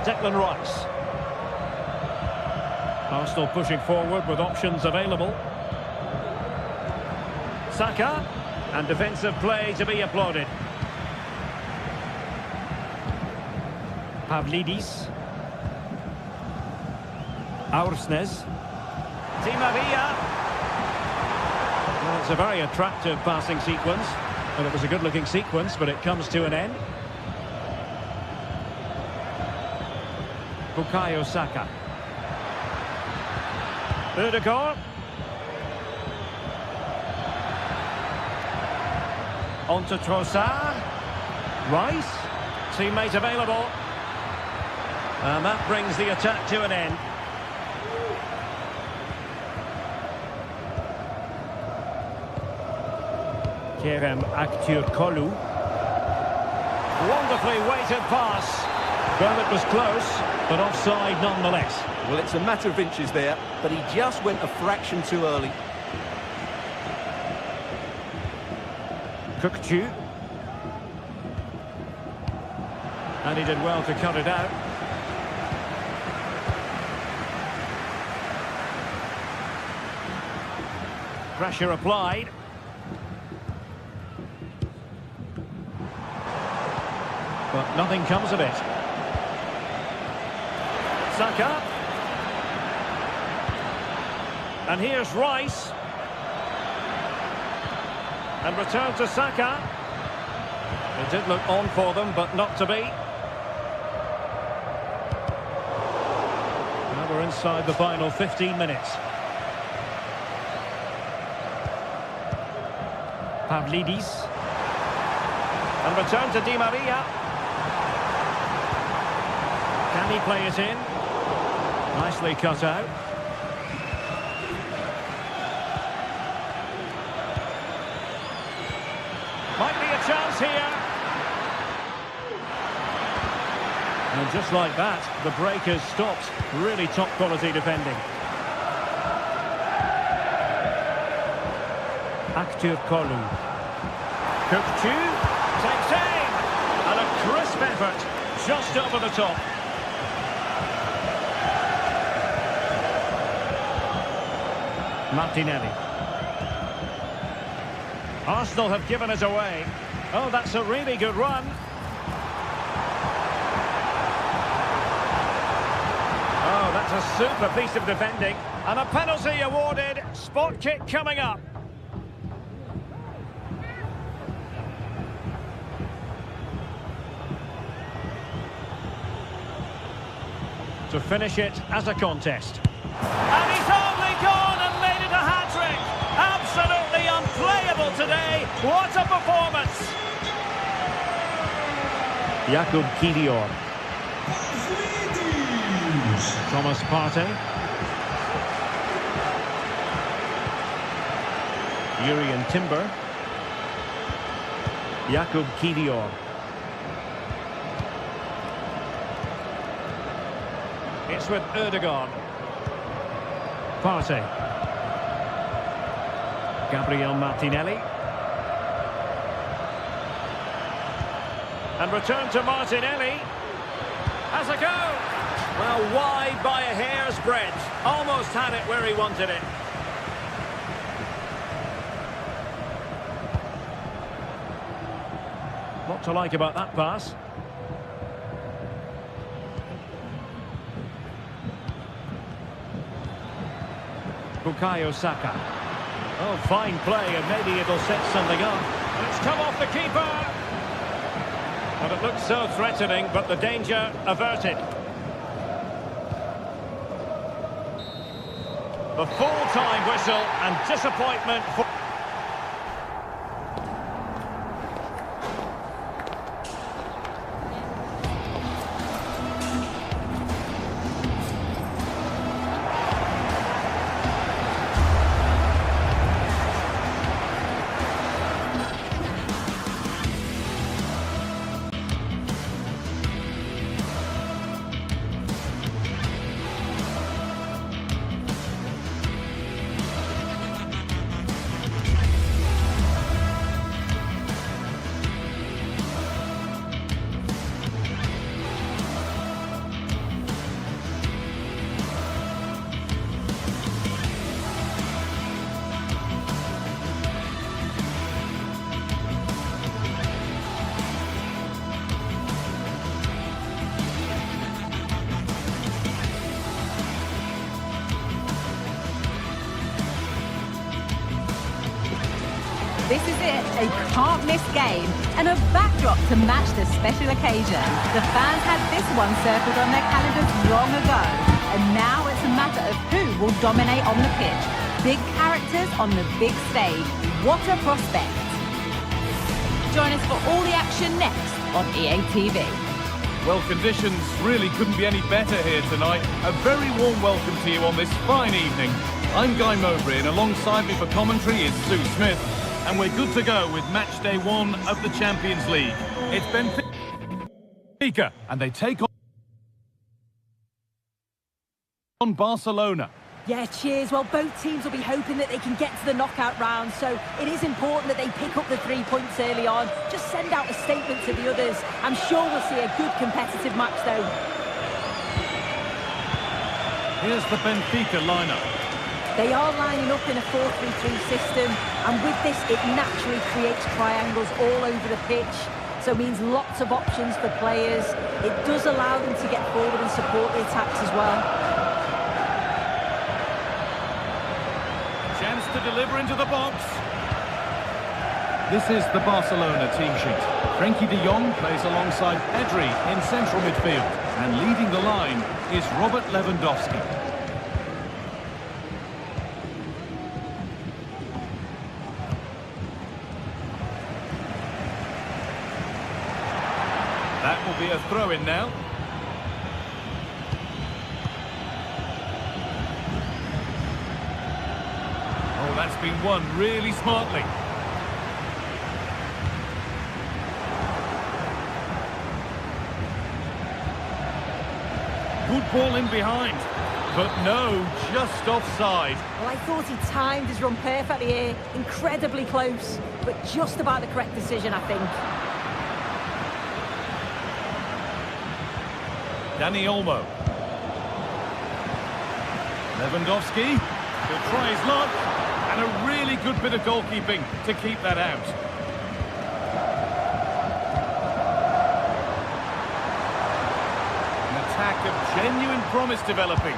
Declan Rice. Arsenal pushing forward with options available. Saka, and defensive play to be applauded. Pavlidis. Aursnes. Di Maria. Well, it's a very attractive passing sequence, and it was a good-looking sequence, but it comes to an end. Bukayo Saka. Ødegaard. On to Trossard. Rice. Teammate available. And that brings the attack to an end. Kerem Aktürkoğlu. Wonderfully weighted pass. Well, it was close, but offside nonetheless. Well, it's a matter of inches there, but he just went a fraction too early. Kukçu. And he did well to cut it out. Pressure applied. but nothing comes of it. Saka. And here's Rice. And return to Saka. It did look on for them, but not to be. Now we're inside the final 15 minutes. Pavlidis. And return to Di Maria. Can he play it in? Nicely cut out. Might be a chance here. And just like that, the break has stopped. Really top quality defending. Aktur Kolu. Kukçu takes aim. And a crisp effort just over the top. Martinelli. Arsenal have given it away. Oh, that's a really good run. Oh, that's a super piece of defending. And a penalty awarded. Spot kick coming up. To finish it as a contest. And he's only gone and made it a hat-trick. Absolutely unplayable today. What a performance. Jakub Kiwior. Thomas Partey. Jurriën Timber. Jakub Kiwior. It's with Erdogan. Partey. Gabriel Martinelli. And return to Martinelli. Has a go. Well, wide by a hair's breadth. Almost had it where he wanted it. What to like about that pass? Bukayo Saka. Oh, fine play, and maybe it'll set something up. And it's come off the keeper. And it looks so threatening, but the danger averted. The full-time whistle and disappointment for... This is it, a can't-miss game and a backdrop to match the special occasion. The fans had this one circled on their calendars long ago, and now it's a matter of who will dominate on the pitch. Big characters on the big stage. What a prospect. Join us for all the action next on EA TV. Well, conditions really couldn't be any better here tonight. A very warm welcome to you on this fine evening. I'm Guy Mowbray, and alongside me for commentary is Sue Smith. And we're good to go with match day 1 of the Champions League. It's Benfica, and they take on Barcelona. Yeah, cheers. Well, both teams will be hoping that they can get to the knockout round, so it is important that they pick up the 3 points early on. Just send out a statement to the others. I'm sure we'll see a good competitive match, though. Here's the Benfica lineup. They are lining up in a 4-3-3 system, and with this, it naturally creates triangles all over the pitch. so it means lots of options for players. It does allow them to get forward and support the attacks as well. Chance to deliver into the box. This is the Barcelona team sheet. Frenkie de Jong plays alongside Pedri in central midfield. And leading the line is Robert Lewandowski. That will be a throw-in now. Oh, that's been won really smartly. Good ball in behind, but no, just offside. Well, I thought he timed his run perfectly here. Incredibly close, but just about the correct decision, I think. Dani Olmo. Lewandowski will try his luck, and a really good bit of goalkeeping to keep that out. An attack of genuine promise developing.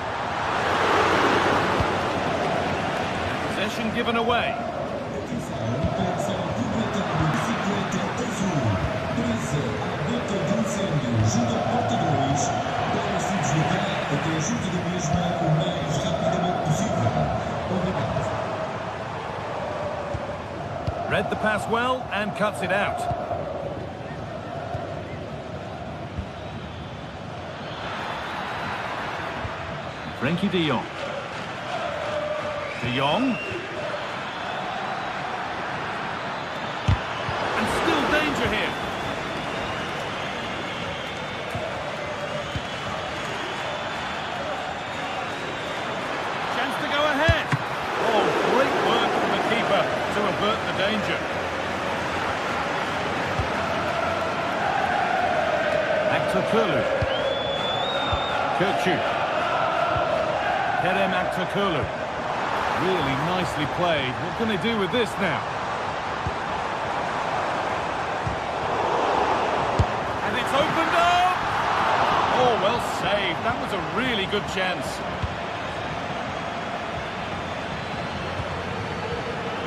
Possession given away. Read the pass well and cuts it out. Frenkie de Jong. De Jong. And still danger here. Chance to go ahead. Oh, great work from the keeper to avert the danger. Aktürkoğlu. Kirchu. Kerem Aktürkoğlu. Really nicely played. What can they do with this now? And it's opened up! Oh, well saved. That was a really good chance.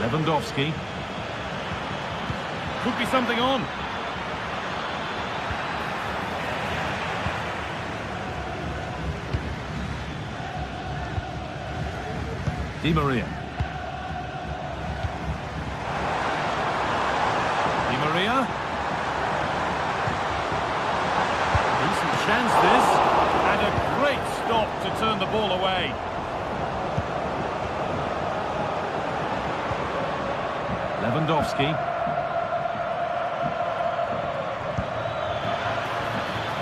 Lewandowski. Could be something on. Di Maria. Di Maria. Decent chance this. And a great stop to turn the ball away. Lewandowski.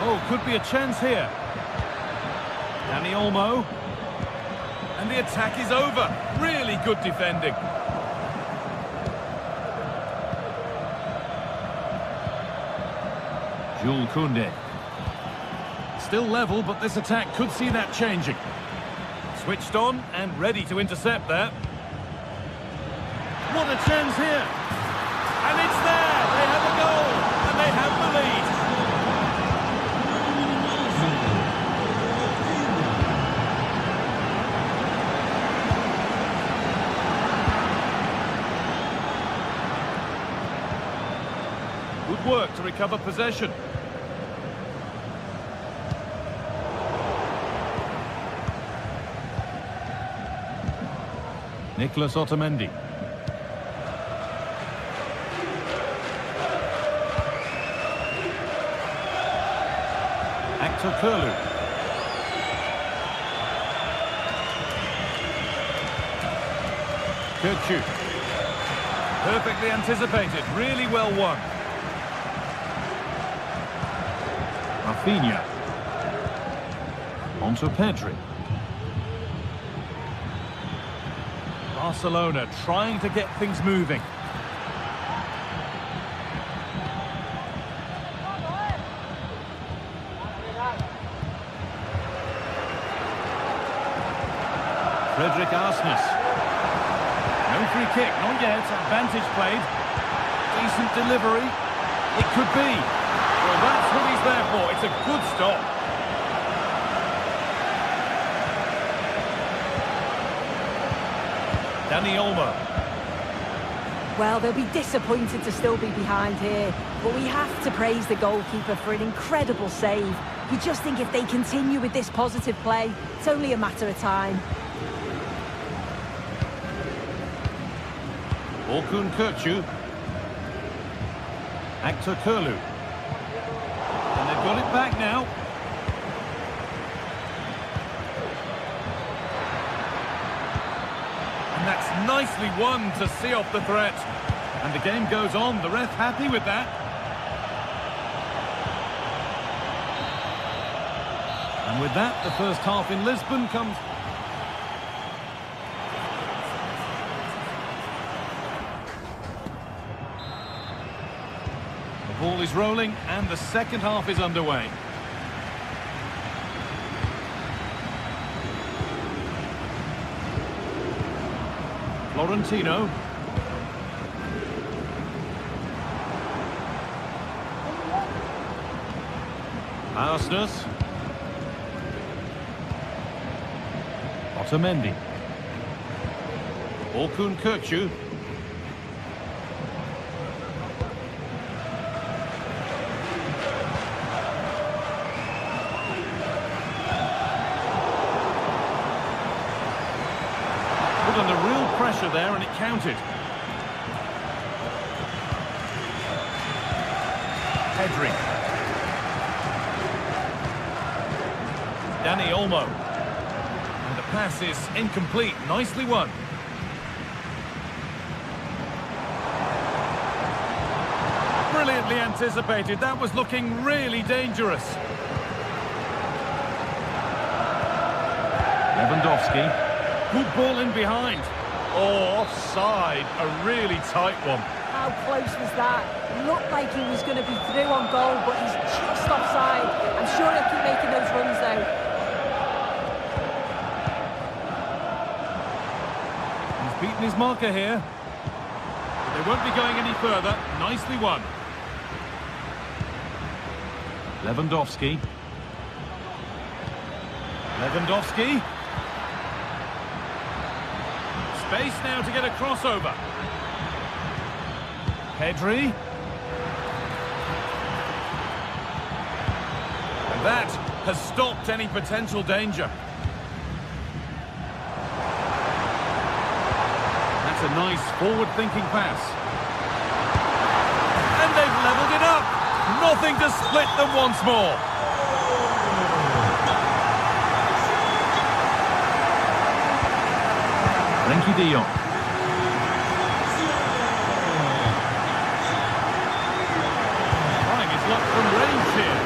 Oh, could be a chance here. Dani Olmo. And the attack is over. Really good defending. Jules Koundé. Still level, but this attack could see that changing. Switched on and ready to intercept that. What a chance here. And it's there. They have a goal. And they have the lead. Good work to recover possession. Nicolas Otamendi. Aktürkoğlu. Kirchu. Perfectly anticipated, really well won. Rafinha. Onto Pedri. Barcelona trying to get things moving. Frederick Arsnes. No free kick, not yet. Advantage played. Decent delivery. It could be. Well, that's what he's there for. It's a good stop. Dani Olmo. Well, they'll be disappointed to still be behind here, but we have to praise the goalkeeper for an incredible save. You just think if they continue with this positive play, it's only a matter of time. Orkun Kökçü. Actor Kurlu. And they've got it back now. And that's nicely won to see off the threat. And the game goes on. The ref happy with that. And with that, the first half in Lisbon comes... The ball is rolling and the second half is underway. Florentino. Arsenal. Otamendi. Orkun Kökçü. Put under real pressure there and it counted. Pedri. Dani Olmo. And the pass is incomplete. Nicely won. Brilliantly anticipated. That was looking really dangerous. Lewandowski. Good ball in behind. Oh, offside. A really tight one. How close was that? Looked like he was going to be through on goal, but he's just offside. I'm sure he'll keep making those runs, though. He's beaten his marker here. But they won't be going any further. Nicely won. Lewandowski. Lewandowski. Space now to get a crossover. Pedri. And that has stopped any potential danger. That's a nice forward-thinking pass. And they've levelled it up. Nothing to split them once more. Frenkie de Jong. Trying his luck from range here.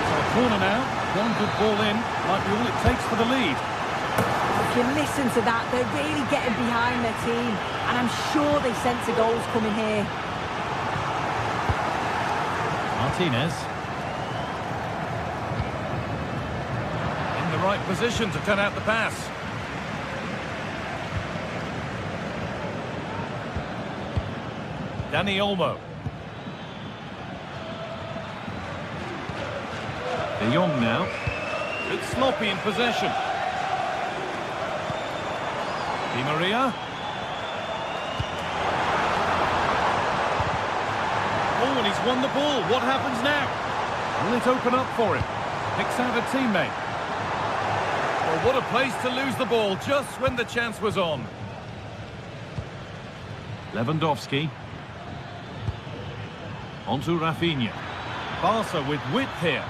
So a corner now. One good ball in. Might be all it takes for the lead. If you listen to that, they're really getting behind their team. And I'm sure they sense the goals coming here. Martinez. In the right position to turn out the pass. Dani Olmo. De Jong now. Bit sloppy in possession. Di Maria. Oh, and he's won the ball. What happens now? Will it open up for him? Picks out a teammate. Well, what a place to lose the ball just when the chance was on. Lewandowski. Onto Rafinha. Barca with width here.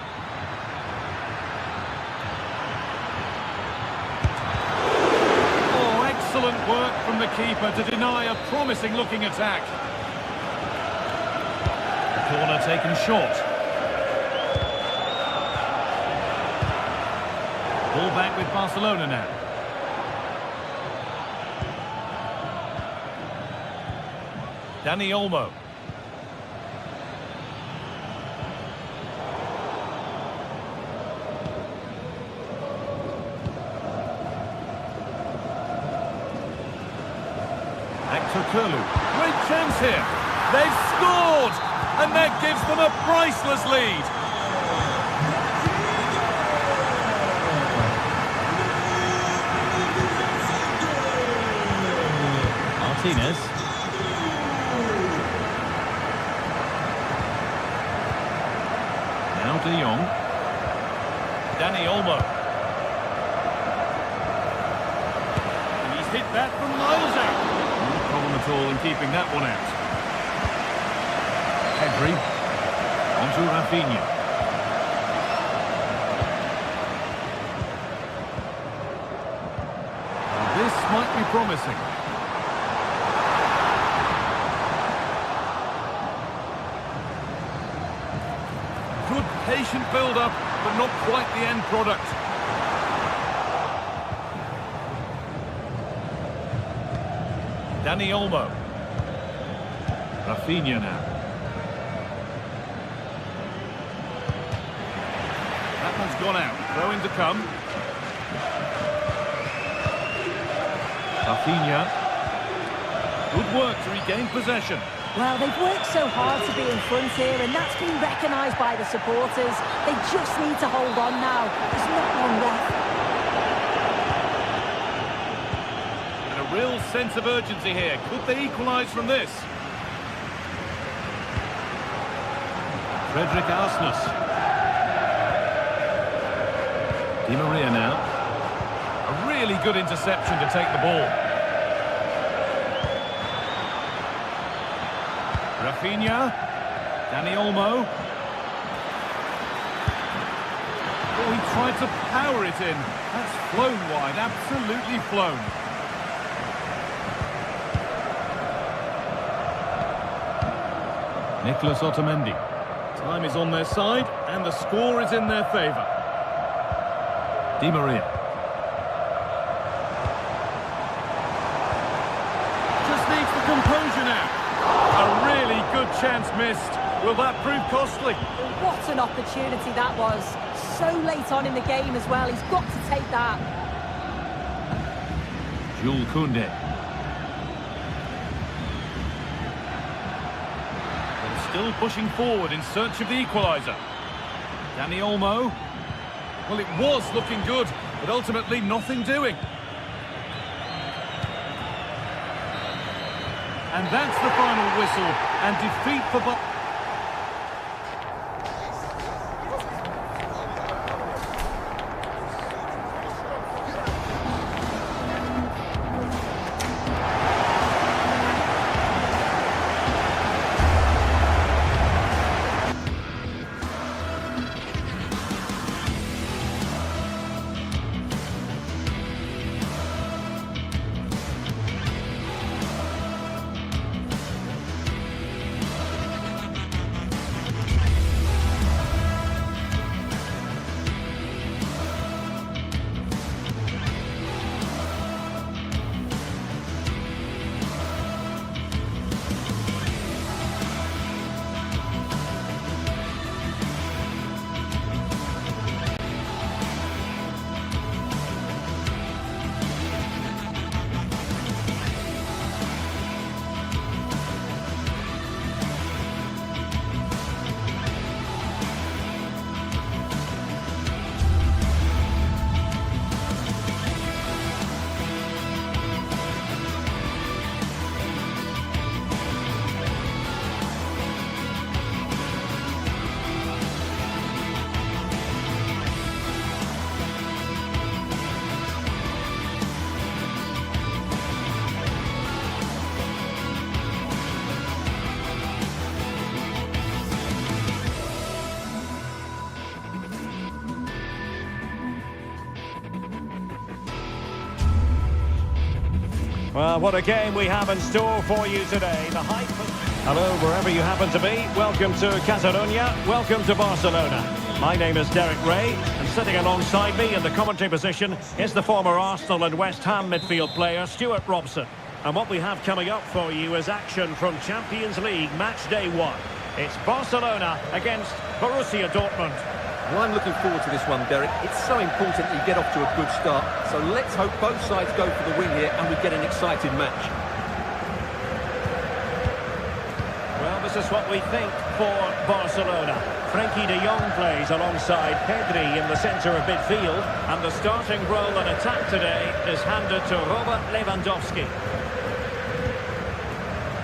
Oh, excellent work from the keeper to deny a promising looking attack. The corner taken short. Ball back with Barcelona now. Dani Olmo. Actor Kurlu. Great chance here. They've scored! and that gives them a priceless lead. Martinez. Now De Jong. Danny Olmo. And he's hit that from miles out. No problem at all in keeping that one out. Pedri. Onto Rafinha. This might be promising. Good patient build-up, but not quite the end product. Danny Olmo. Rafinha now. That one's gone out. Throw-in to come. Rafinha. Good work to regain possession. Well, they've worked so hard to be in front here, and that's been recognised by the supporters. They just need to hold on now. There's not long left. And a real sense of urgency here. Could they equalise from this? Frederick Arsness. Di Maria now. A really good interception to take the ball. Rafinha. Danny Olmo. Oh, he tried to power it in. That's flown wide, absolutely flown. Nicolas Otamendi. Time is on their side, and the score is in their favour. Di Maria. Just needs the composure now. A really good chance missed. Will that prove costly? What an opportunity that was. So late on in the game as well. He's got to take that. Jules Koundé. But still pushing forward in search of the equaliser. Danny Olmo. Well, it was looking good, but ultimately nothing doing. And that's the final whistle, and defeat for... Well, what a game we have in store for you today. The hype. Hello, wherever you happen to be. Welcome to Catalonia. Welcome to Barcelona. My name is Derek Ray, and sitting alongside me in the commentary position is the former Arsenal and West Ham midfield player, Stuart Robson. And what we have coming up for you is action from Champions League match day 1. It's Barcelona against Borussia Dortmund. Well, I'm looking forward to this one, Derek. It's so important that you get off to a good start. So let's hope both sides go for the win here and we get an exciting match. Well, the this is what we think for Barcelona. Frenkie de Jong plays alongside Pedri in the centre of midfield, and the starting role in attack today is handed to Robert Lewandowski.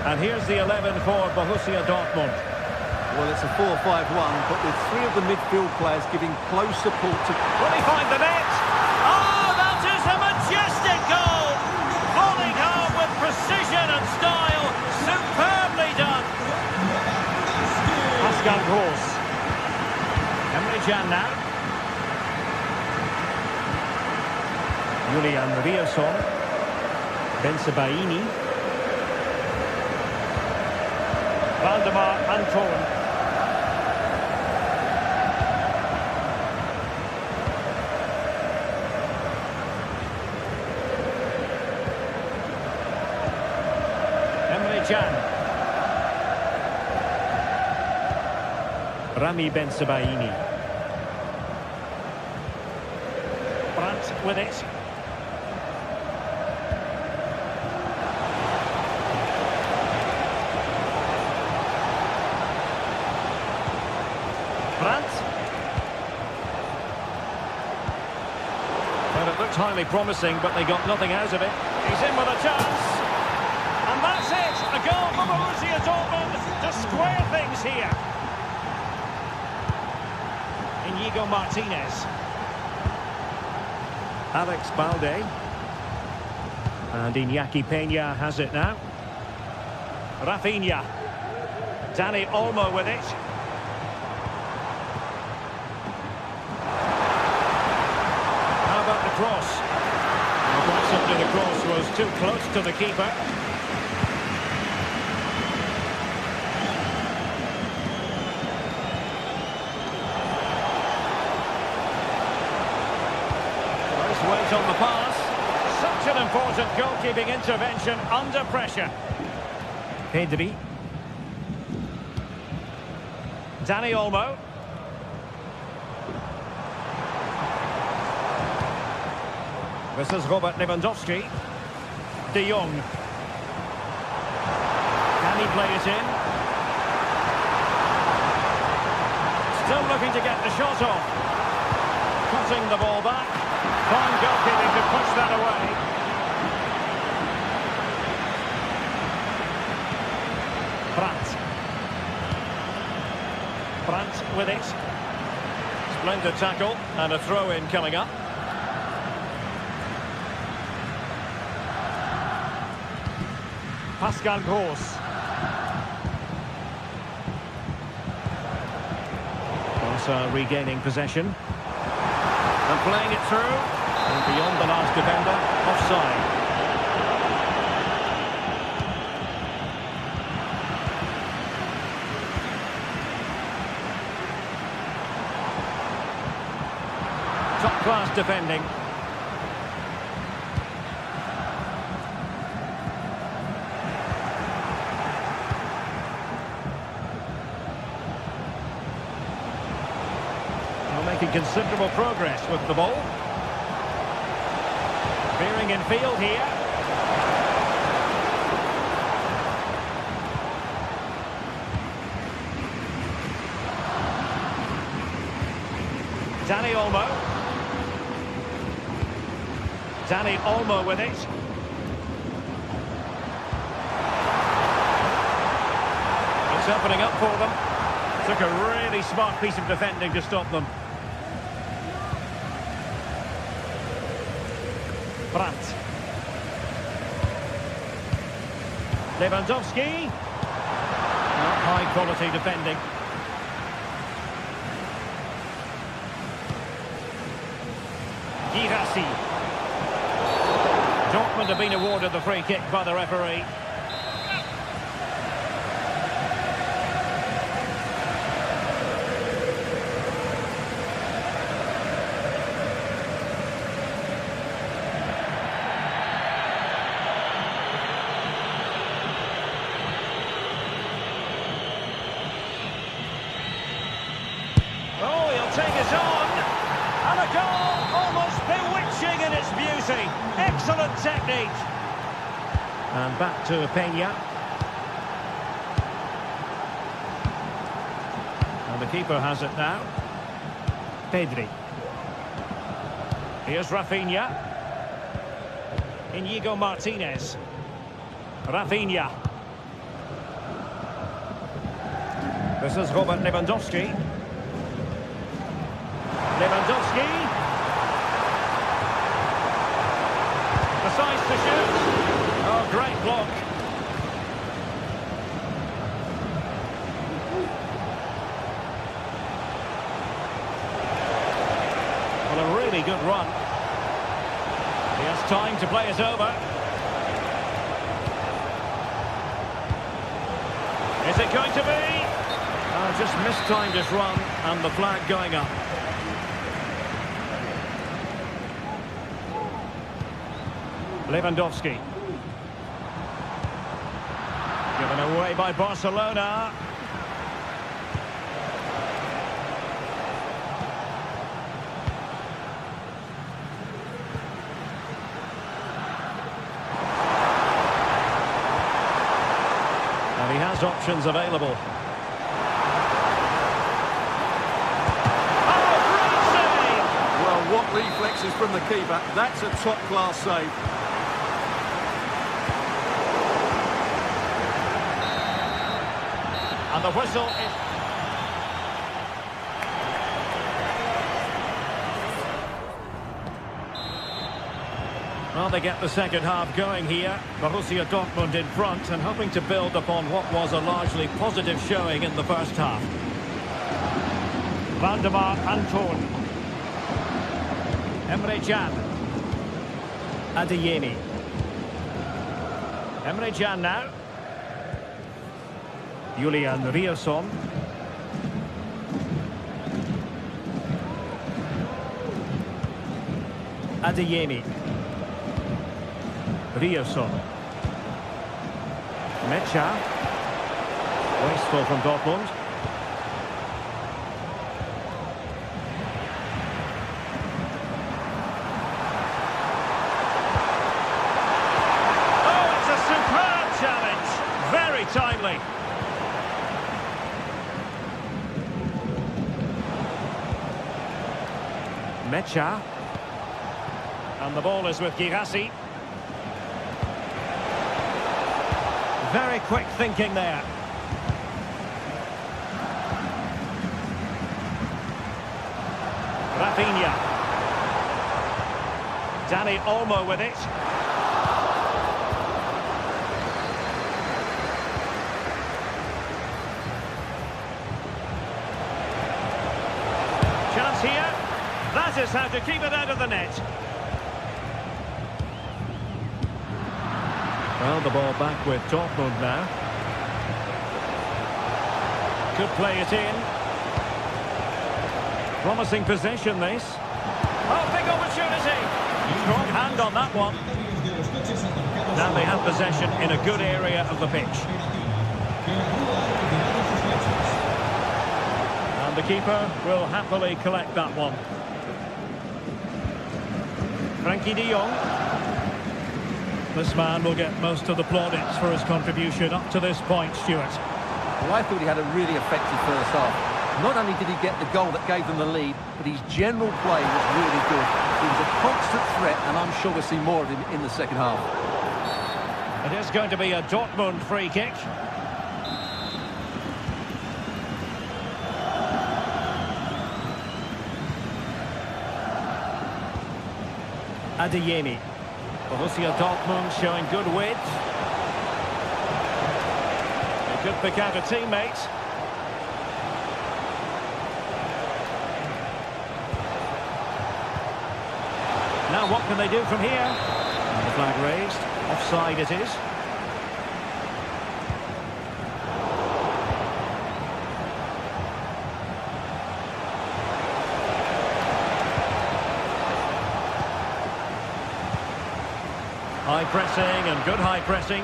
And here's the 11 for Borussia Dortmund. Well, it's a 4-5-1, but with three of the midfield players giving close support to... Will he find the net? Oh, that is a majestic goal! Volleyed home with precision and style. Superbly done. Pascal Gross. Emre Can now. Julian Rierson. Bensebaini. Valdemar Anton. Can. Rami Bensebaini. Brandt with it. Brandt. Well, it looked highly promising, but they got nothing out of it. He's in with a chance. And that's it! A goal for Borussia Dortmund to square things here. Inigo Martinez. Alex Balde. And Iñaki Peña has it now. Rafinha. Dani Olmo with it. How about the cross? Well, quite simply the cross was too close to the keeper. Weight on the pass. Such an important goalkeeping intervention under pressure. Pedri. Dani Olmo. This is Robert Lewandowski. De Jong. Can he play it in? Still looking to get the shot off. Cutting the ball back. Fine goalkeeping to push that away. Brandt with it. Splendid tackle and a throw-in coming up. Pascal Gross. Barca regaining possession. And playing it through, and beyond the last defender, offside. Top-class defending. Making considerable progress with the ball. Veering in field here. Dani Olmo. Dani Olmo with it. It's opening up for them. Took a really smart piece of defending to stop them. Brandt. Lewandowski. Not high quality defending. Girassi. Dortmund have been awarded the free kick by the referee. Take it on, and a goal almost bewitching in its beauty. Excellent technique. And back to Peña. keeper has it now. Pedri. Here's Rafinha. Inigo Martinez. Rafinha. This is Robert Lewandowski. Lewandowski. Decides to shoot. Oh, great block. Well, a really good run. He has time to play it over. Is it going to be? Just mistimed his run and the flag going up. Lewandowski. Given away by Barcelona. And he has options available. What reflexes from the keeper. That's a top-class save. And the whistle is... Well, they get the second half going here. Borussia Dortmund in front and hoping to build upon what was a largely positive showing in the first half. Valdemar Anton. Emre Can. Adeyemi. Emre Can now. Julian Rierson. Adeyemi. Rierson. Mecha. Wasteful from Dortmund. Timely. Mecha. And the ball is with Girassi. Very quick thinking there. Rafinha. Dani Olmo with it. Chance here. That is how to keep it out of the net. Well, the ball back with Dortmund now. Could play it in. Promising possession, this. Oh, big opportunity. Strong hand on that one. Now they have possession in a good area of the pitch. And the keeper will happily collect that one. Frankie de Jong. This man will get most of the plaudits for his contribution up to this point, Stuart. Well, I thought he had a really effective first half. Not only did he get the goal that gave them the lead, but his general play was really good. He was a constant threat, and I'm sure we'll see more of him in the second half. It is going to be a Dortmund free kick. Adeyemi. Borussia Dortmund showing good width. He could pick out a teammate. Now what can they do from here? And the flag raised. Offside it is. High pressing and good high pressing.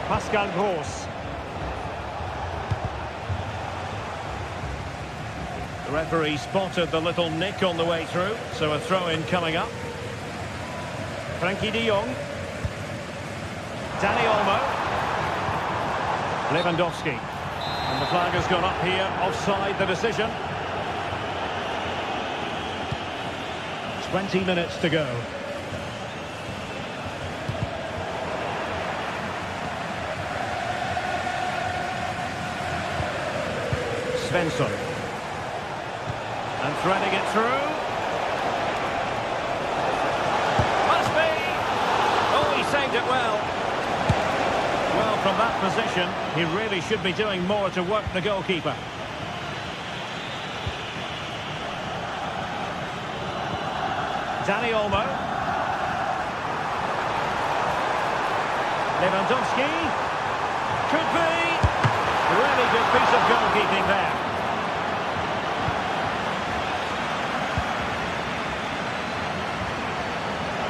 Pascal Gross. The referee spotted the little nick on the way through, so a throw-in coming up. Frankie de Jong. Dani Olmo. Lewandowski. And the flag has gone up here, offside the decision. 20 minutes to go. Svensson. And threading it through. Must be! Oh, he saved it well. Well, from that position, he really should be doing more to work the goalkeeper. Dani Olmo. Lewandowski. Could be. Really good piece of goalkeeping there.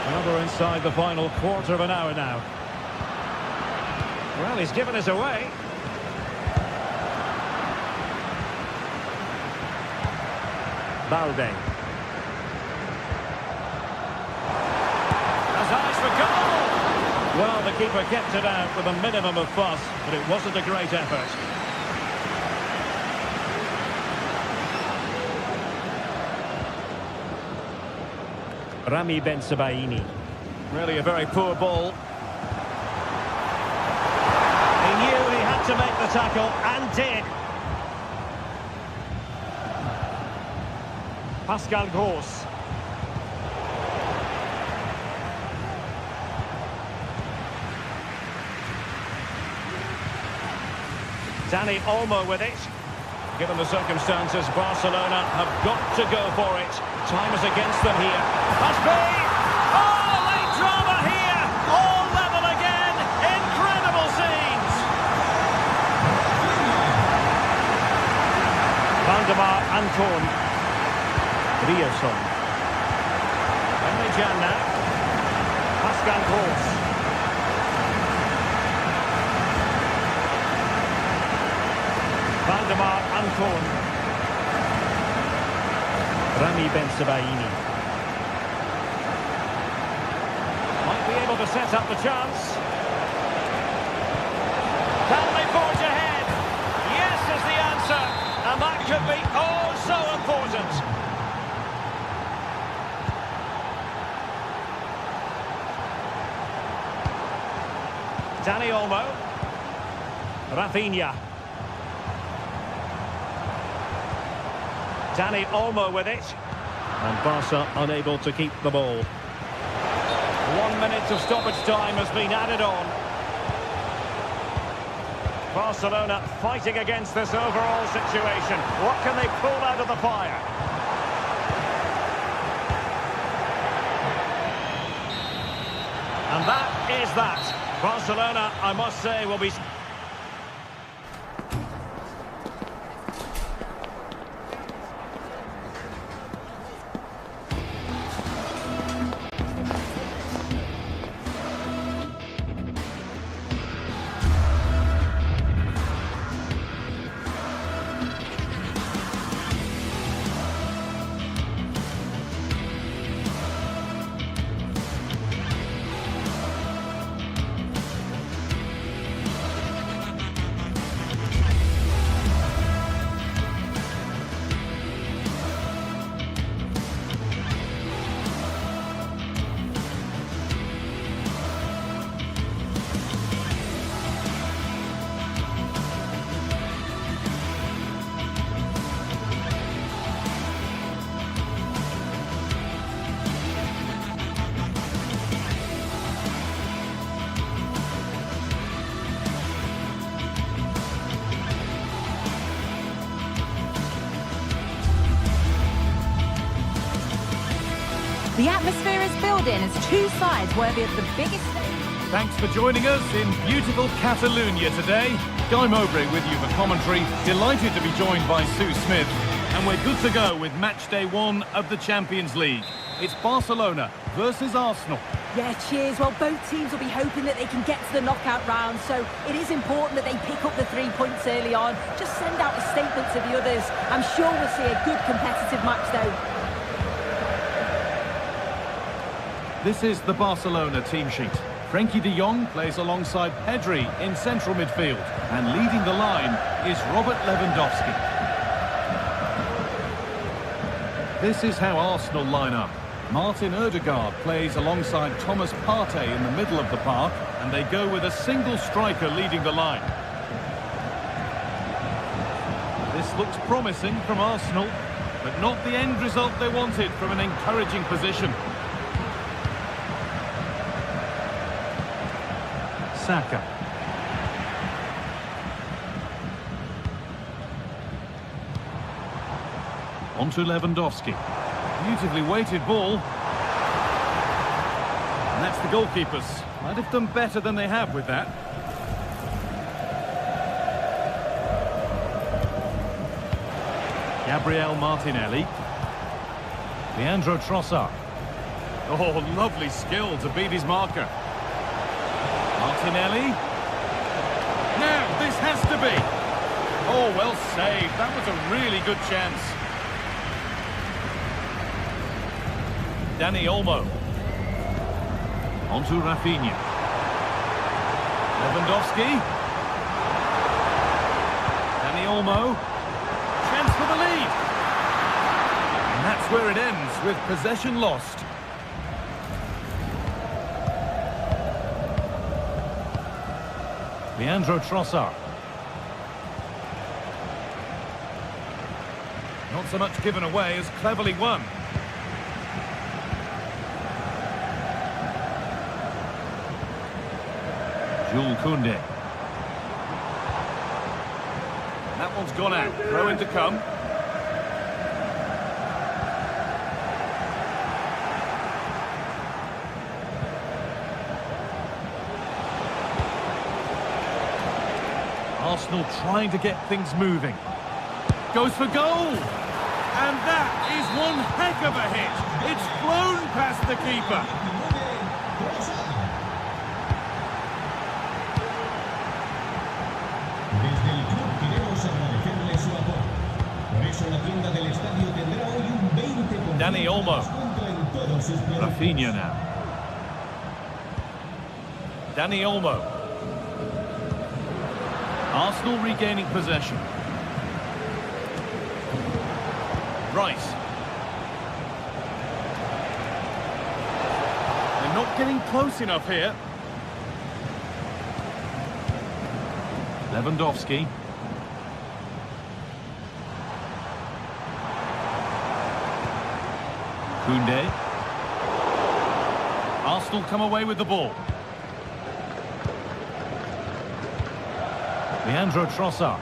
Well, we're inside the final quarter of an hour now. Well, he's given us away. Balde. Has eyes for goal! Well, the keeper kept it out with a minimum of fuss, but it wasn't a great effort. Rami Ben-Sebaini. Really a very poor ball. He knew he had to make the tackle, and did. Pascal Gross. Dani Olmo with it. Given the circumstances, Barcelona have got to go for it. Time is against them here. Must be! Oh, late drama here! All level again! Incredible scenes! Valdemar Anton. Rioson. Emre Can now. Pascal Gross. Valdemar Anton. Rami Ben-Sebaini. Might be able to set up the chance. Can they forge ahead? Yes is the answer. And that could be oh so important. Dani Olmo. Rafinha. Dani Olmo with it. And Barca unable to keep the ball. 1 minute of stoppage time has been added on. Barcelona fighting against this overall situation. What can they pull out of the fire? And that is that. Barcelona, I must say, will be... The atmosphere is building as two sides worthy of the biggest... Thanks for joining us in beautiful Catalonia today. Guy Mowbray with you for commentary. Delighted to be joined by Sue Smith. And we're good to go with match day 1 of the Champions League. It's Barcelona versus Arsenal. Yeah, cheers. Well, both teams will be hoping that they can get to the knockout round, so it is important that they pick up the 3 points early on. Just send out a statement to the others. I'm sure we'll see a good competitive match, though. This is the Barcelona team sheet. Frenkie de Jong plays alongside Pedri in central midfield. And leading the line is Robert Lewandowski. This is how Arsenal line up. Martin Odegaard plays alongside Thomas Partey in the middle of the park, and they go with a single striker leading the line. This looks promising from Arsenal, but not the end result they wanted from an encouraging position. Saka. On to Lewandowski. Beautifully weighted ball. And that's the goalkeepers. Might have done better than they have with that. Gabriel Martinelli. Leandro Trossard. Oh, lovely skill to beat his marker. Martinelli. Now, this has to be. Oh, well saved. That was a really good chance. Dani Olmo. On to Rafinha. Lewandowski. Dani Olmo. Chance for the lead. And that's where it ends, with possession lost. Leandro Trossard. Not so much given away as cleverly won. Jules Koundé. That one's gone out. Throw in to come. Arsenal trying to get things moving. Goes for goal! And that is one heck of a hit. It's flown past the keeper. Desde el club queremos agradecerle su apoyo. Por eso la tienda del estadio tendrá hoy un 20% Dani Olmo. de descuento en todos sus productos. Rafinha now. Dani Olmo. Arsenal regaining possession. Rice. They're not getting close enough here. Lewandowski. Koundé. Arsenal come away with the ball. Leandro Trossard.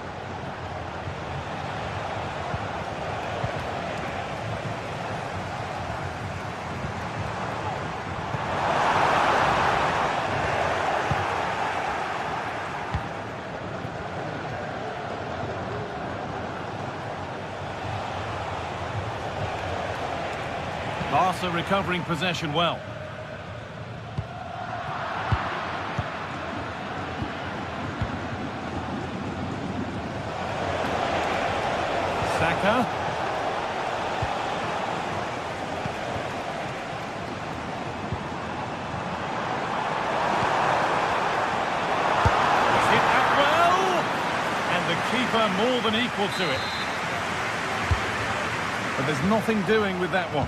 Barca recovering possession well. Saka. He's hit that well. And the keeper more than equal to it. But there's nothing doing with that one.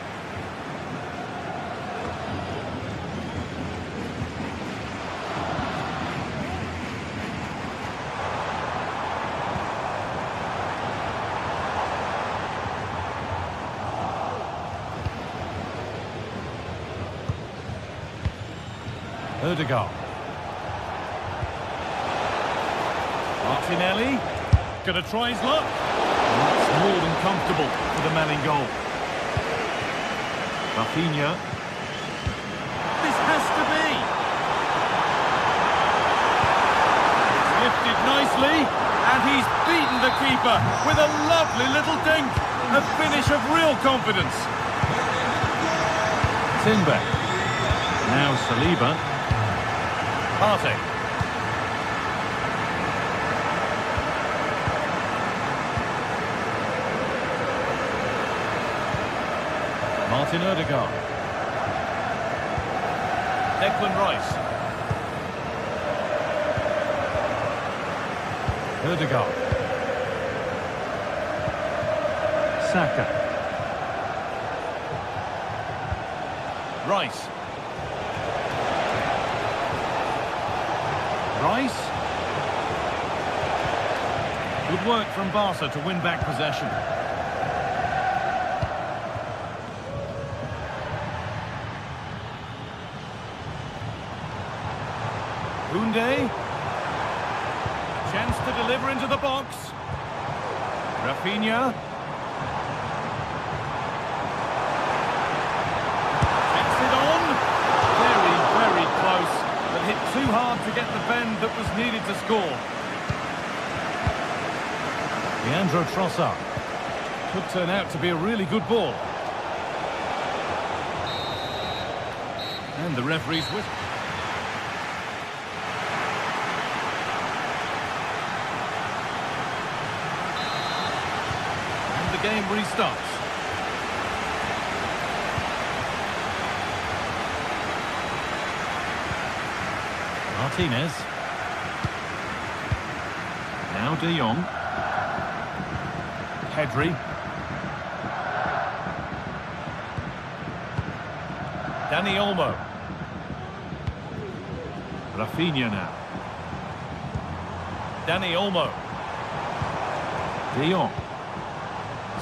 Odegaard. Martinelli. Gonna try his luck. And that's more than comfortable for the man in goal. Rafinha. This has to be. It's lifted nicely. And he's beaten the keeper with a lovely little dink. A finish of real confidence. Timber. Now Saliba. Partey. Martin Odegaard. Declan Rice. Ødegaard. Saka. Rice. Rice. Good work from Barca to win back possession. Koundé. Chance to deliver into the box. Rafinha. Takes it on. Very, very close. But hit too hard to get the bend that was needed to score. Leandro Trossard. Could turn out to be a really good ball. And the referee's with. The game restarts. Martinez. Now De Jong. Pedri. Dani Olmo. Rafinha now. Dani Olmo. De Jong.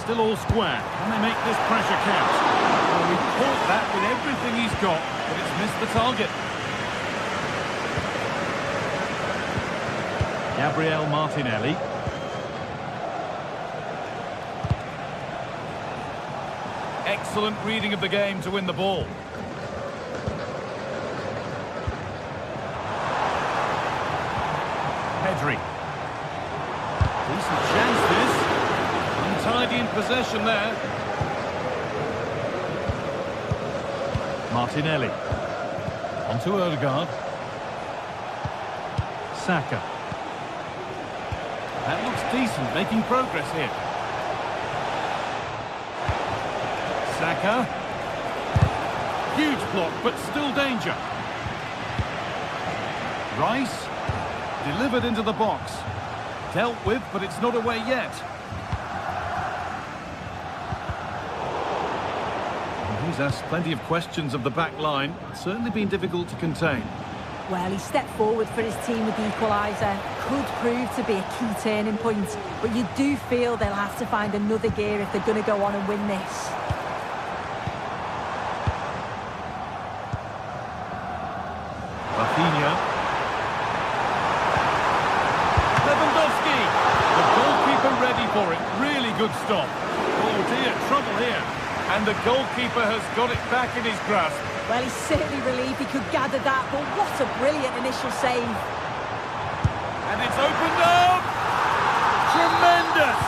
Still all square. Can they make this pressure count? Well, he caught that with everything he's got, but it's missed the target. Gabriel Martinelli. Excellent reading of the game to win the ball. Pedri. Decent chance this. Untidy in possession there. Martinelli. Onto Ødegaard. Saka. That looks decent, making progress here. Saka. Huge block, but still danger. Rice. Delivered into the box. Dealt with, but it's not away yet. He's asked plenty of questions of the back line. It's certainly been difficult to contain. Well, he stepped forward for his team with the equaliser. Could prove to be a key turning point, but you do feel they'll have to find another gear if they're going to go on and win this. Rafinha. Lewandowski. The goalkeeper ready for it. Really good stop. Oh dear, trouble here. And the goalkeeper has got it back in his grasp. Well, he's certainly relieved he could gather that, but what a brilliant initial save. And it's opened up! Tremendous!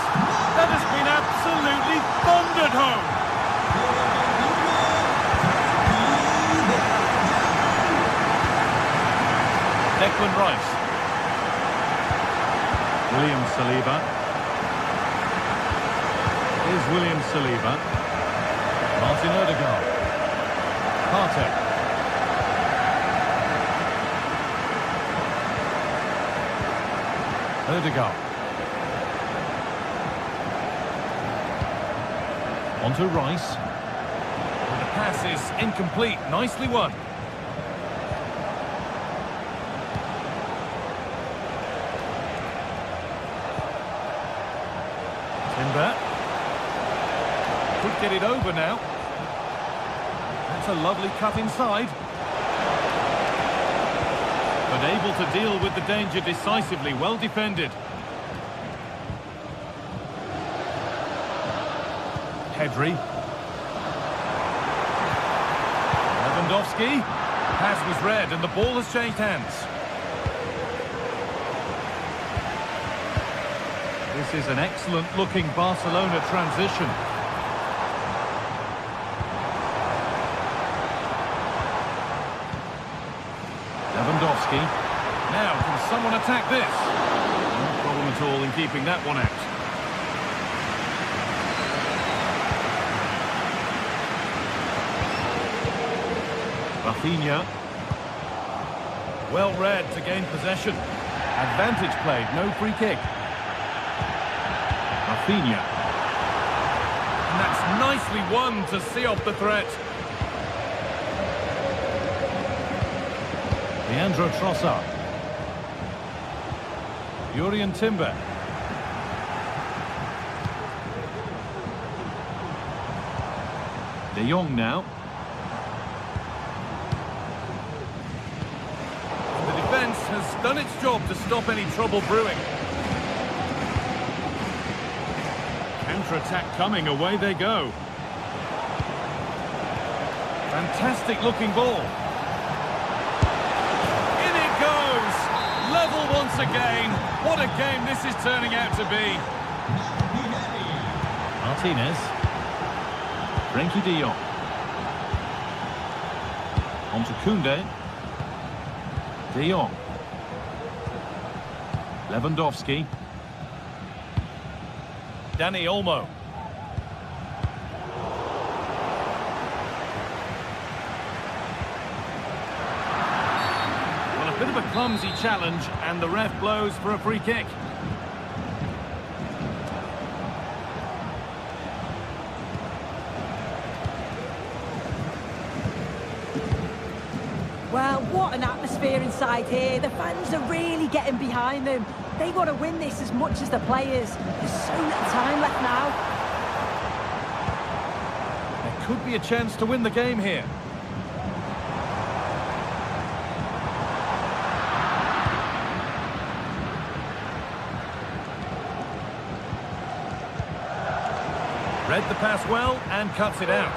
That has been absolutely thundered home! Declan Rice. William Saliba. Here's William Saliba. Martin Ødegaard. Partey. Ødegaard. Onto Rice. And the pass is incomplete. Nicely won. Timber. Could get it over now. That's a lovely cut inside. But able to deal with the danger decisively. Well defended. Pedri. Lewandowski. Pass was read and the ball has changed hands. This is an excellent looking Barcelona transition. Lewandowski. Now, can someone attack this? No problem at all in keeping that one out. Rafinha. Well read to gain possession. Advantage played, no free kick. Rafinha. And that's nicely won to see off the threat. Leandro Trossard. Jurriën Timber. De Jong now. The defence has done its job to stop any trouble brewing. Counter-attack coming, away they go. Fantastic looking ball. In it goes! Level once again. What a game this is turning out to be. Martinez. Frenkie de Jong. On to Koundé. De Jong. Lewandowski. Dani Olmo. Well, a bit of a clumsy challenge, and the ref blows for a free kick. Well, what an atmosphere inside here. The fans are really getting behind them. They want to win this as much as the players. There's so little time left now. There could be a chance to win the game here. Read the pass well and cuts it out.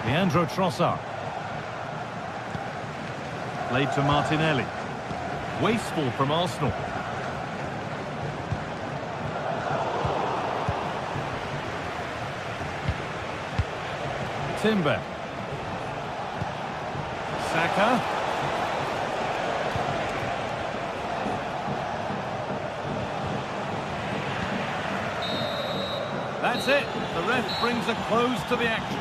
Leandro Trossard. Played to Martinelli. Wasteful from Arsenal. Timber. Saka. That's it. The ref brings a close to the action.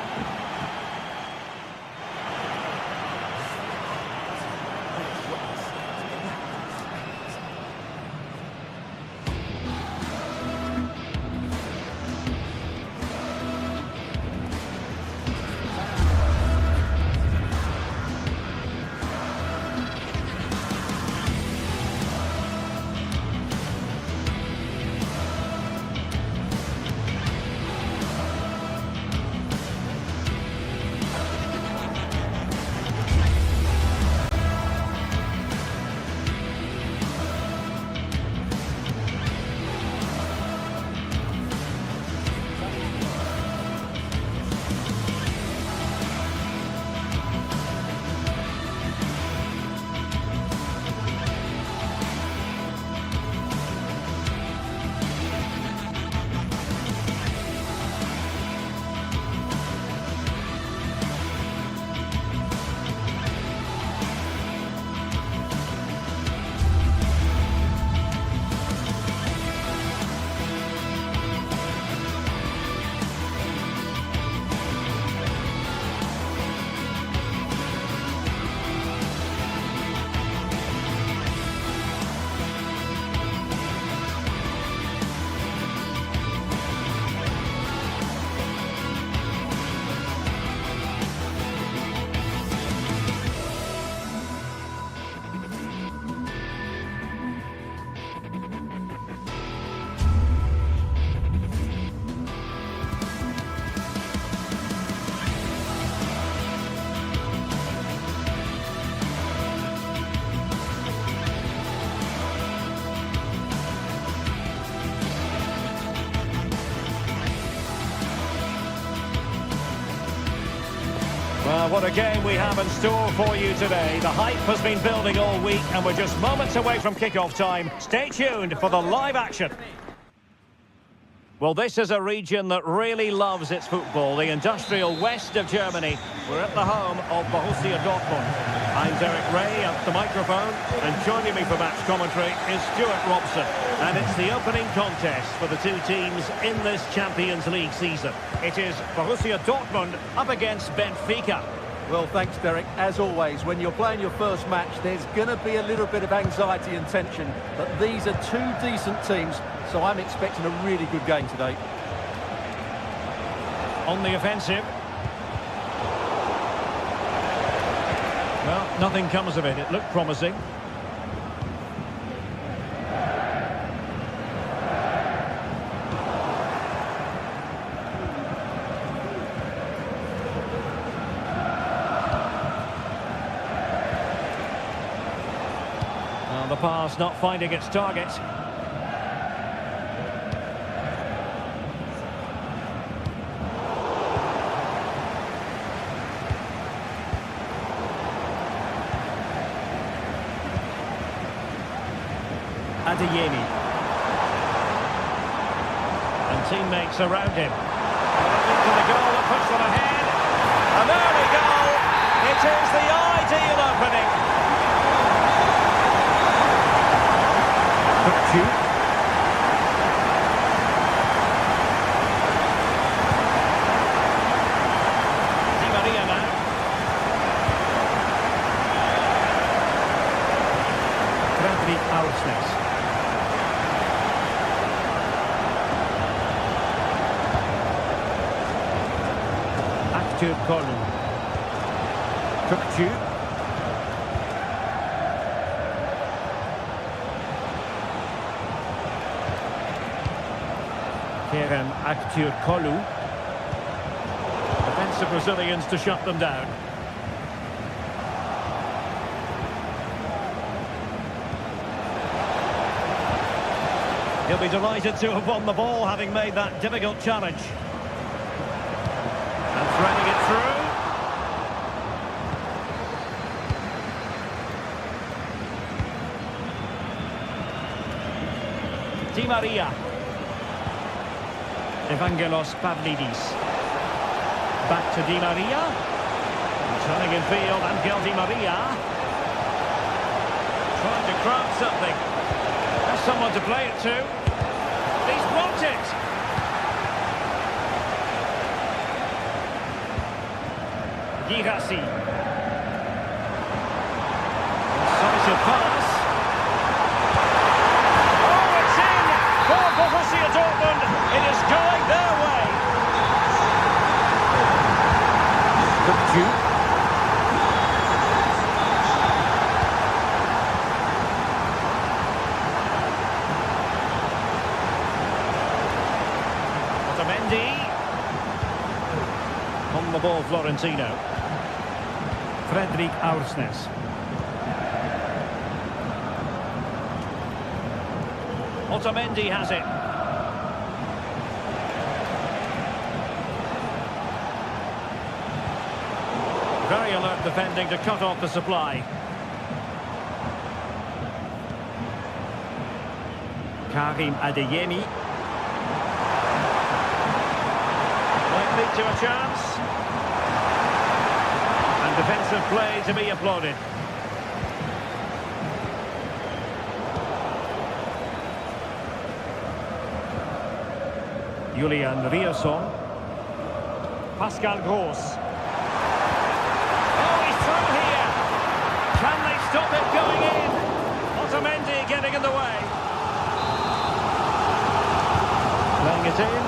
Well, what a game we have in store for you today. The hype has been building all week and we're just moments away from kick-off time. Stay tuned for the live action. Well, this is a region that really loves its football, the industrial west of Germany. We're at the home of Borussia Dortmund. I'm Derek Ray at the microphone, and joining me for match commentary is Stuart Robson. And it's the opening contest for the two teams in this Champions League season. It is Borussia Dortmund up against Benfica. Well, thanks, Derek. As always, when you're playing your first match, there's going to be a little bit of anxiety and tension. But these are two decent teams, so I'm expecting a really good game today. On the offensive. Well, nothing comes of it. It looked promising. Well, the pass not finding its target. Adeyemi. And teammates around him. Into the goal that puts them ahead. And there we go. It is the ideal opening. Shoot. Di Maria now. Fredrik Aursnes. Kolu. Kökçü. Kerem Aktürkoğlu. Defensive Brazilians to shut them down. He'll be delighted to have won the ball, having made that difficult challenge. And threading it through. Di Maria. Evangelos Pavlidis. Back to Di Maria. Turning in field, Angel Di Maria. Trying to craft something. There's someone to play it to. He's blocked it. Girassi. Decisive pass. Oh, it's in! For Borussia Dortmund, it is going their way. Kökçü. Otamendi. On the ball, Florentino. Fredrik Aursnes. Otamendi has it. Very alert defending to cut off the supply. Karim Adeyemi. Might lead to a chance. And defensive play to be applauded. Julian Rierson. Pascal Gross. Oh, he's through here. Can they stop it going in? Otamendi getting in the way. Playing it in.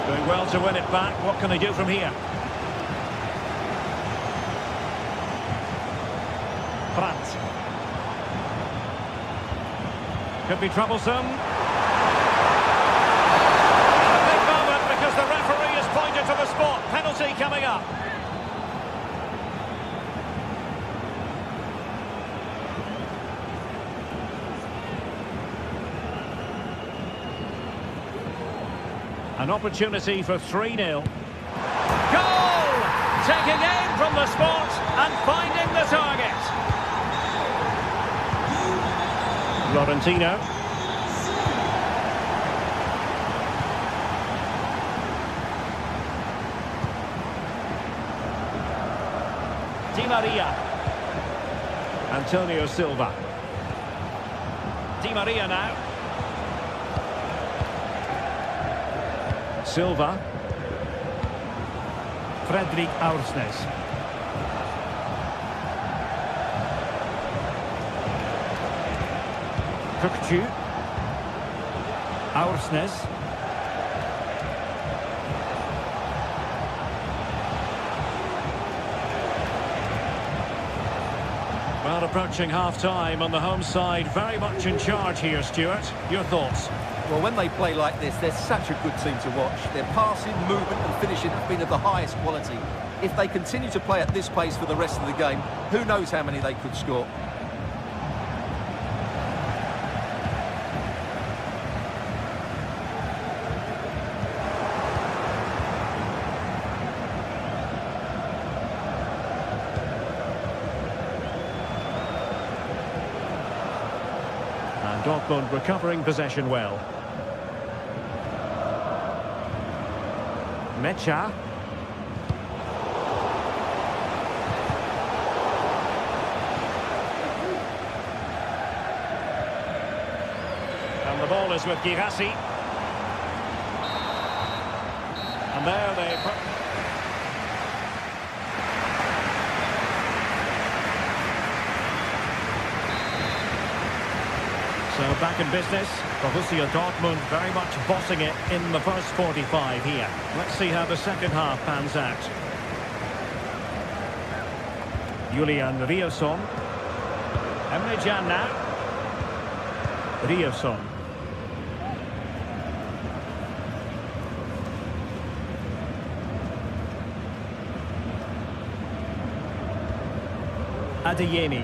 Doing well to win it back. What can they do from here? Brandt. Could be troublesome. A big moment because the referee has pointed to the spot. Penalty coming up. An opportunity for 3-0. Goal! Taking aim from the spot and finding the target. Florentino. Di Maria. Antonio Silva. Di Maria now. Silva. Fredrik Aursnes. Kukçu. Aursnes. Well, approaching half-time on the home side, very much in charge here, Stuart. Your thoughts? Well, when they play like this, they're such a good team to watch. Their passing, movement and finishing have been of the highest quality. If they continue to play at this pace for the rest of the game, who knows how many they could score. And Dortmund recovering possession well. Mecha. And the ball is with Girassi. And there they... So back in business, Borussia Dortmund very much bossing it in the first 45 here. Let's see how the second half pans out. Julian Riosson. Emre Can now. Riosson. Adeyemi.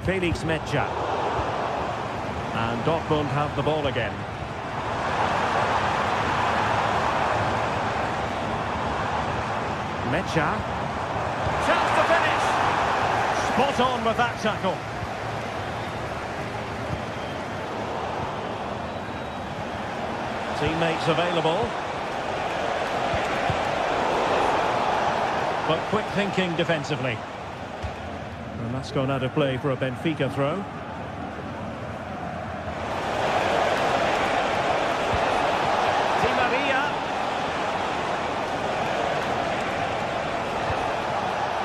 Felix Mecha. And Dortmund have the ball again. Mecha. Chance to finish. Spot on with that tackle. Teammates available. But quick thinking defensively. And that's gone out of play for a Benfica throw. Di Maria.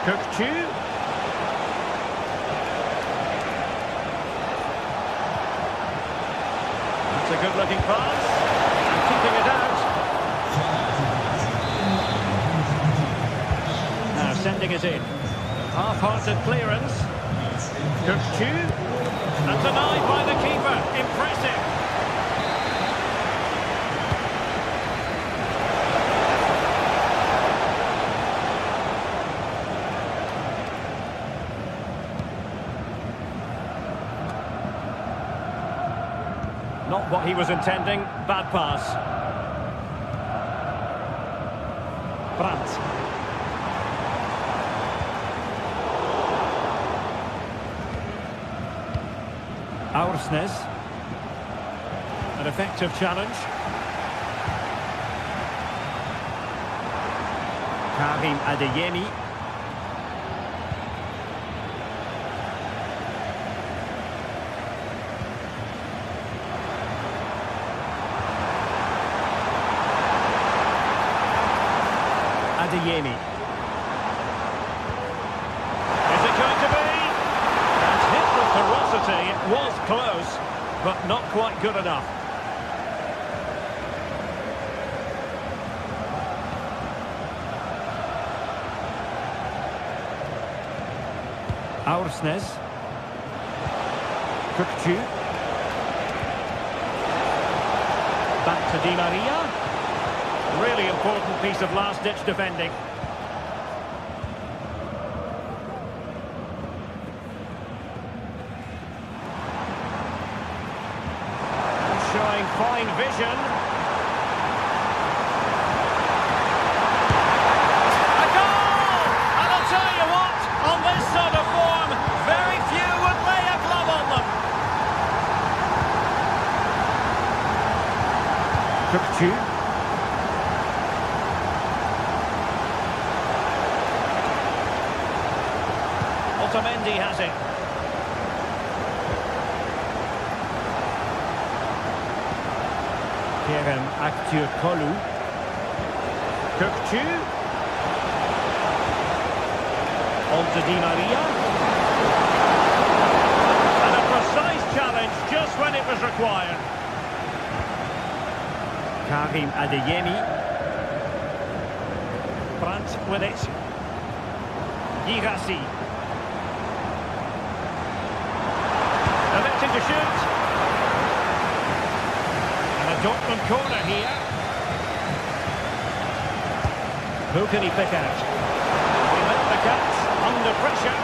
Kukçu. That's a good-looking pass. And keeping it out. Now sending it in. Half-hearted clearance. Kukçu. And denied by the keeper. Impressive. Not what he was intending. Bad pass. Brandt. Aursnes. An effective challenge. Karim Adeyemi. Adeyemi. Is it going to be? And hit with ferocity. It was close, but not quite good enough. Aursnes. Kukçu. Back to Di Maria. Really important piece of last-ditch defending. And showing fine vision. A goal! And I'll tell you what, on this sort of form, very few would lay a glove on them. Kukçu. Otamendi has it. Kerem Aktürkoğlu. Kökçü. On to Di Maria. And a precise challenge just when it was required. Karim Adeyemi. Brandt with it. Girassi. Electing to shoot. And a Dortmund corner here. Who can he pick out? He let the Cats under pressure.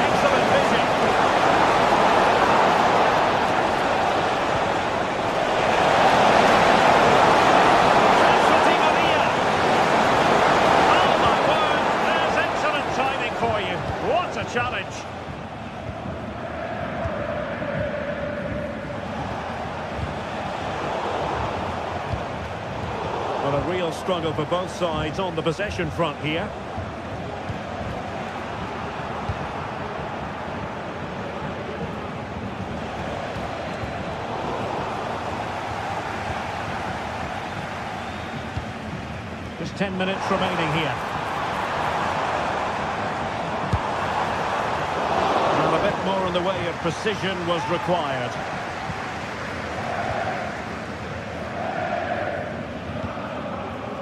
Excellent vision. That's for Di Maria. Oh my word, there's excellent timing for you. What a challenge. Well, a real struggle for both sides on the possession front here. Just 10 minutes remaining here. Well, a bit more in the way of precision was required.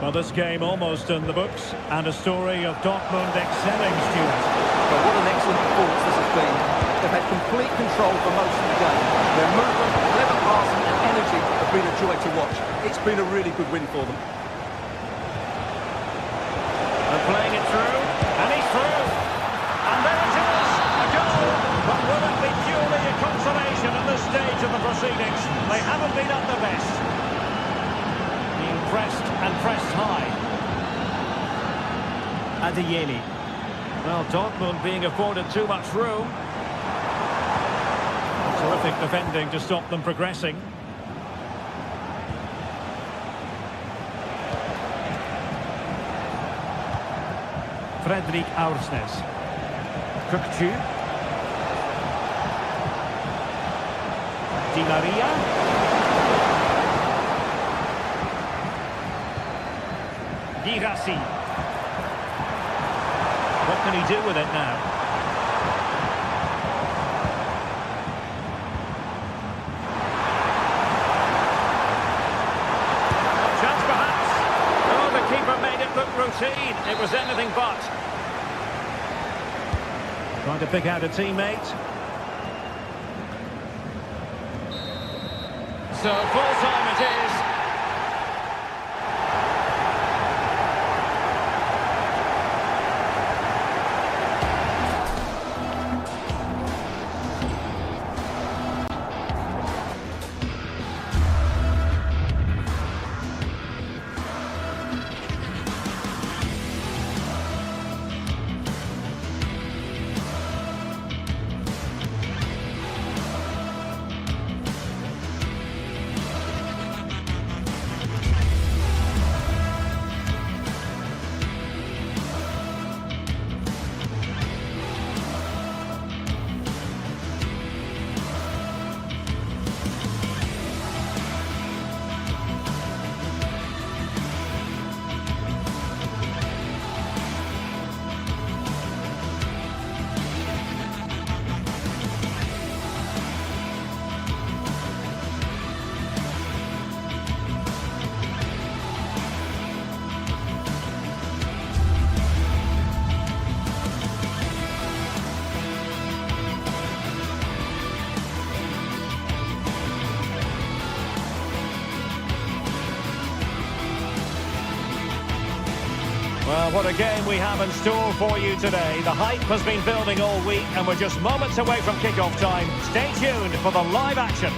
Well, this game almost in the books, and a story of Dortmund excelling, Stuart. Well, what an excellent performance this has been. They've had complete control for most of the game. Their movement, clever passing and energy have been a joy to watch. It's been a really good win for them. And playing it through, and he's through. And there it is, a goal. But will it be purely a consolation at this stage of the proceedings? They haven't been at their best. Being pressed and pressed high. Adeyemi. Well, Dortmund being afforded too much room. Terrific defending to stop them progressing. Fredrik Aursnes. Kökçü. Di Maria. Girassi. What can he do with it now? Chance perhaps. Oh, the keeper made it look routine. It was anything but. Trying to pick out a teammate. So full time it is. Well, what a game we have in store for you today. The hype has been building all week and we're just moments away from kick-off time. Stay tuned for the live action.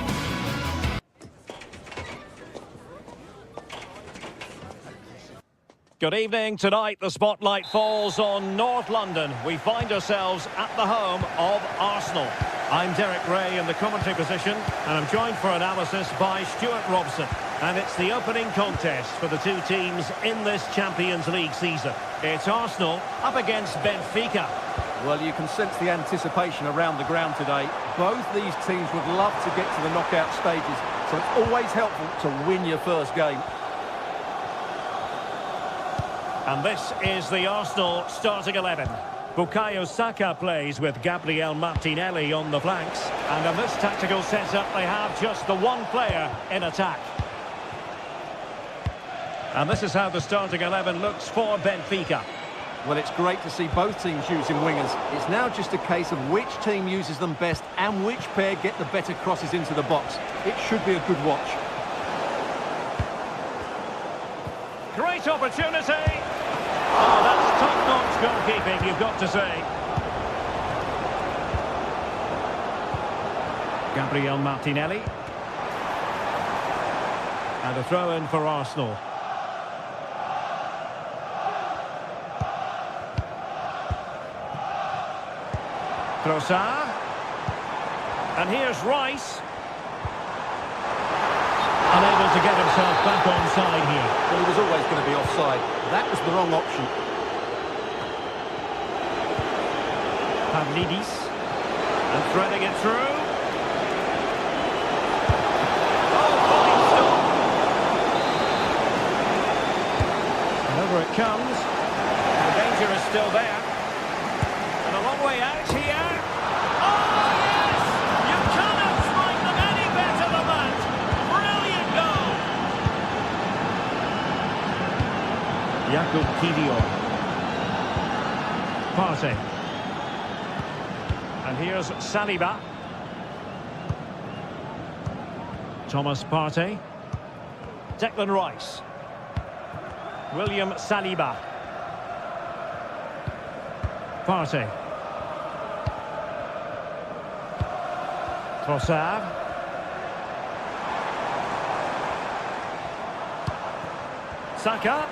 Good evening. Tonight the spotlight falls on North London. We find ourselves at the home of Arsenal. I'm Derek Ray in the commentary position and I'm joined for analysis by Stuart Robson. And it's the opening contest for the two teams in this Champions League season. It's Arsenal up against Benfica. Well, you can sense the anticipation around the ground today. Both these teams would love to get to the knockout stages, so it's always helpful to win your first game. And this is the Arsenal starting 11. Bukayo Saka plays with Gabriel Martinelli on the flanks. And in this tactical setup, they have just the one player in attack. And this is how the starting 11 looks for Benfica. Well, it's great to see both teams using wingers. It's now just a case of which team uses them best and which pair get the better crosses into the box. It should be a good watch. Great opportunity. Oh, that's top-notch goalkeeping, you've got to say. Gabriel Martinelli. And a throw-in for Arsenal. Trossard. And here's Rice. Unable to get himself back onside here. Well, he was always going to be offside. That was the wrong option. Pavlidis. And threading it through. Oh, fine stop. And over it comes. The danger is still there. And a long way out here. Oh, yes! You cannot strike them any better than that. Brilliant goal. Jakub Kiwior. Partey. And here's Saliba. Thomas Partey. Declan Rice. William Saliba. Partey. Trossard. Saka.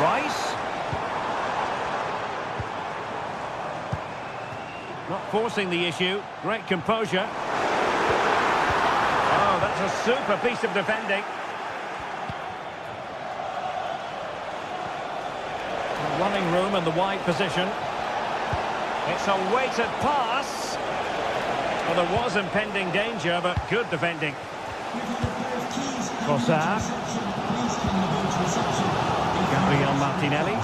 Rice. Not forcing the issue. Great composure. Oh, that's a super piece of defending. Running room in the wide position. It's a weighted pass. Well, there was impending danger, but good defending. Trossard. Gabriel Martinelli.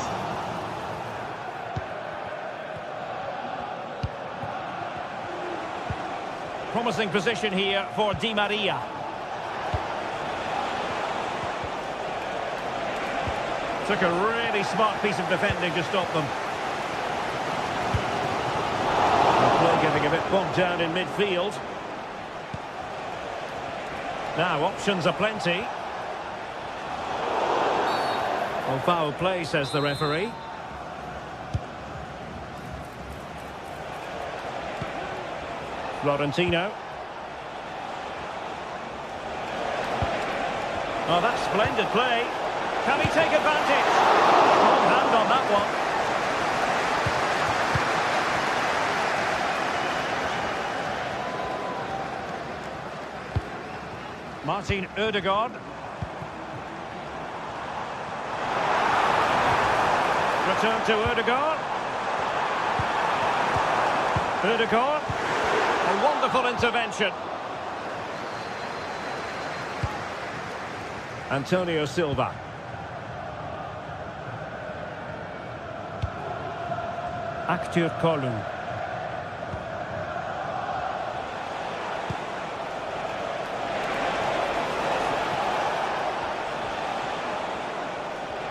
Promising position here for Di Maria. Took a really smart piece of defending to stop them. The play getting a bit bogged down in midfield. Now, options are plenty. Well, foul play, says the referee. Florentino. Oh, that's splendid play. Can he take advantage? Strong hand on that one. Martin Ødegaard. Return to Ødegaard. Ødegaard. A wonderful intervention. Antonio Silva. Aktür Kolu.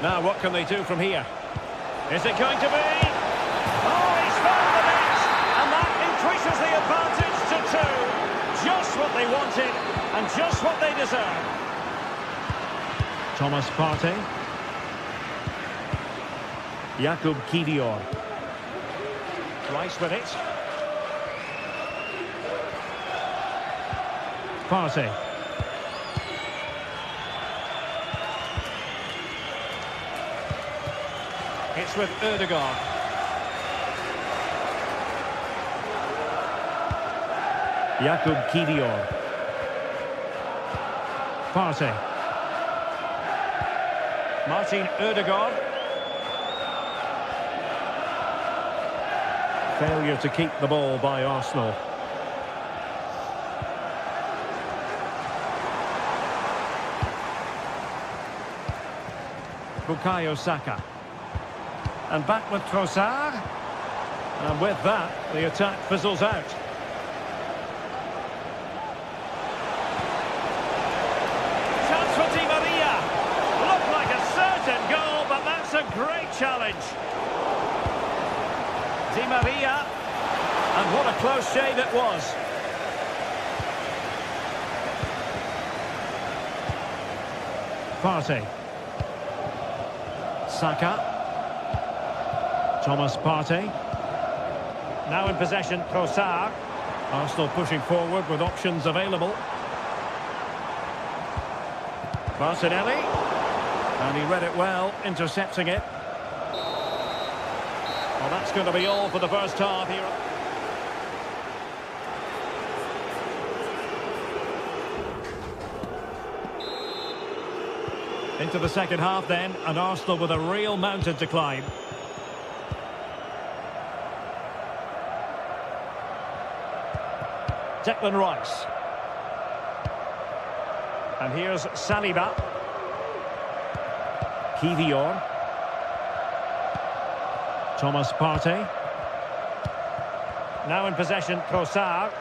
Now what can they do from here? Is it going to be? Oh, he's found the net! And that increases the advantage to 2. Just what they wanted and just what they deserve. Thomas Partey. Jakub Kiwior. Rice with it. Partey. It's with Ødegaard. Jakub Kiwior. Partey. Martin Ødegaard. Failure to keep the ball by Arsenal. Bukayo Saka. And back with Trossard. And with that, the attack fizzles out. Chance for Di Maria. Looked like a certain goal, but that's a great challenge. Di Maria. And what a close shave it was. Partey. Saka. Thomas Partey. Now in possession, Trossard. Arsenal pushing forward with options available. Martinelli. And he read it well, intercepting it. Well, that's going to be all for the first half here. Into the second half then, and Arsenal with a real mountain to climb. Declan Rice. And here's Saliba. Kivior. Thomas Partey. Now in possession, Trossard.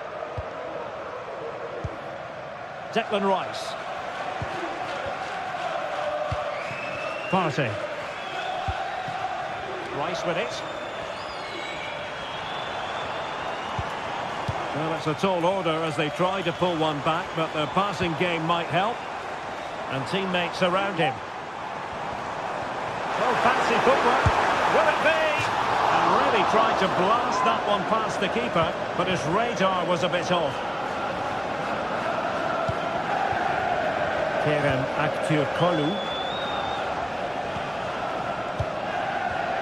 Declan Rice. Partey. Rice with it. Well, that's a tall order as they try to pull one back, but their passing game might help. And teammates around him. Oh, fancy footwork. Will it be? And really tried to blast that one past the keeper, but his radar was a bit off. Kerem Aktürkoğlu.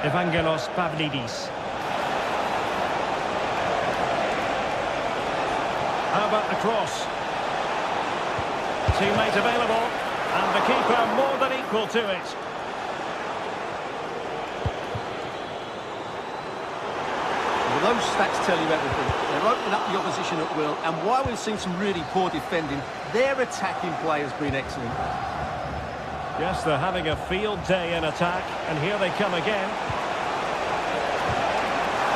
Evangelos Pavlidis. How about the cross? Teammate available, and the keeper more than equal to it. Well, those stats tell you everything. They're opening up the opposition at will, and while we've seen some really poor defending, their attacking play has been excellent. Yes, they're having a field day in attack, and here they come again.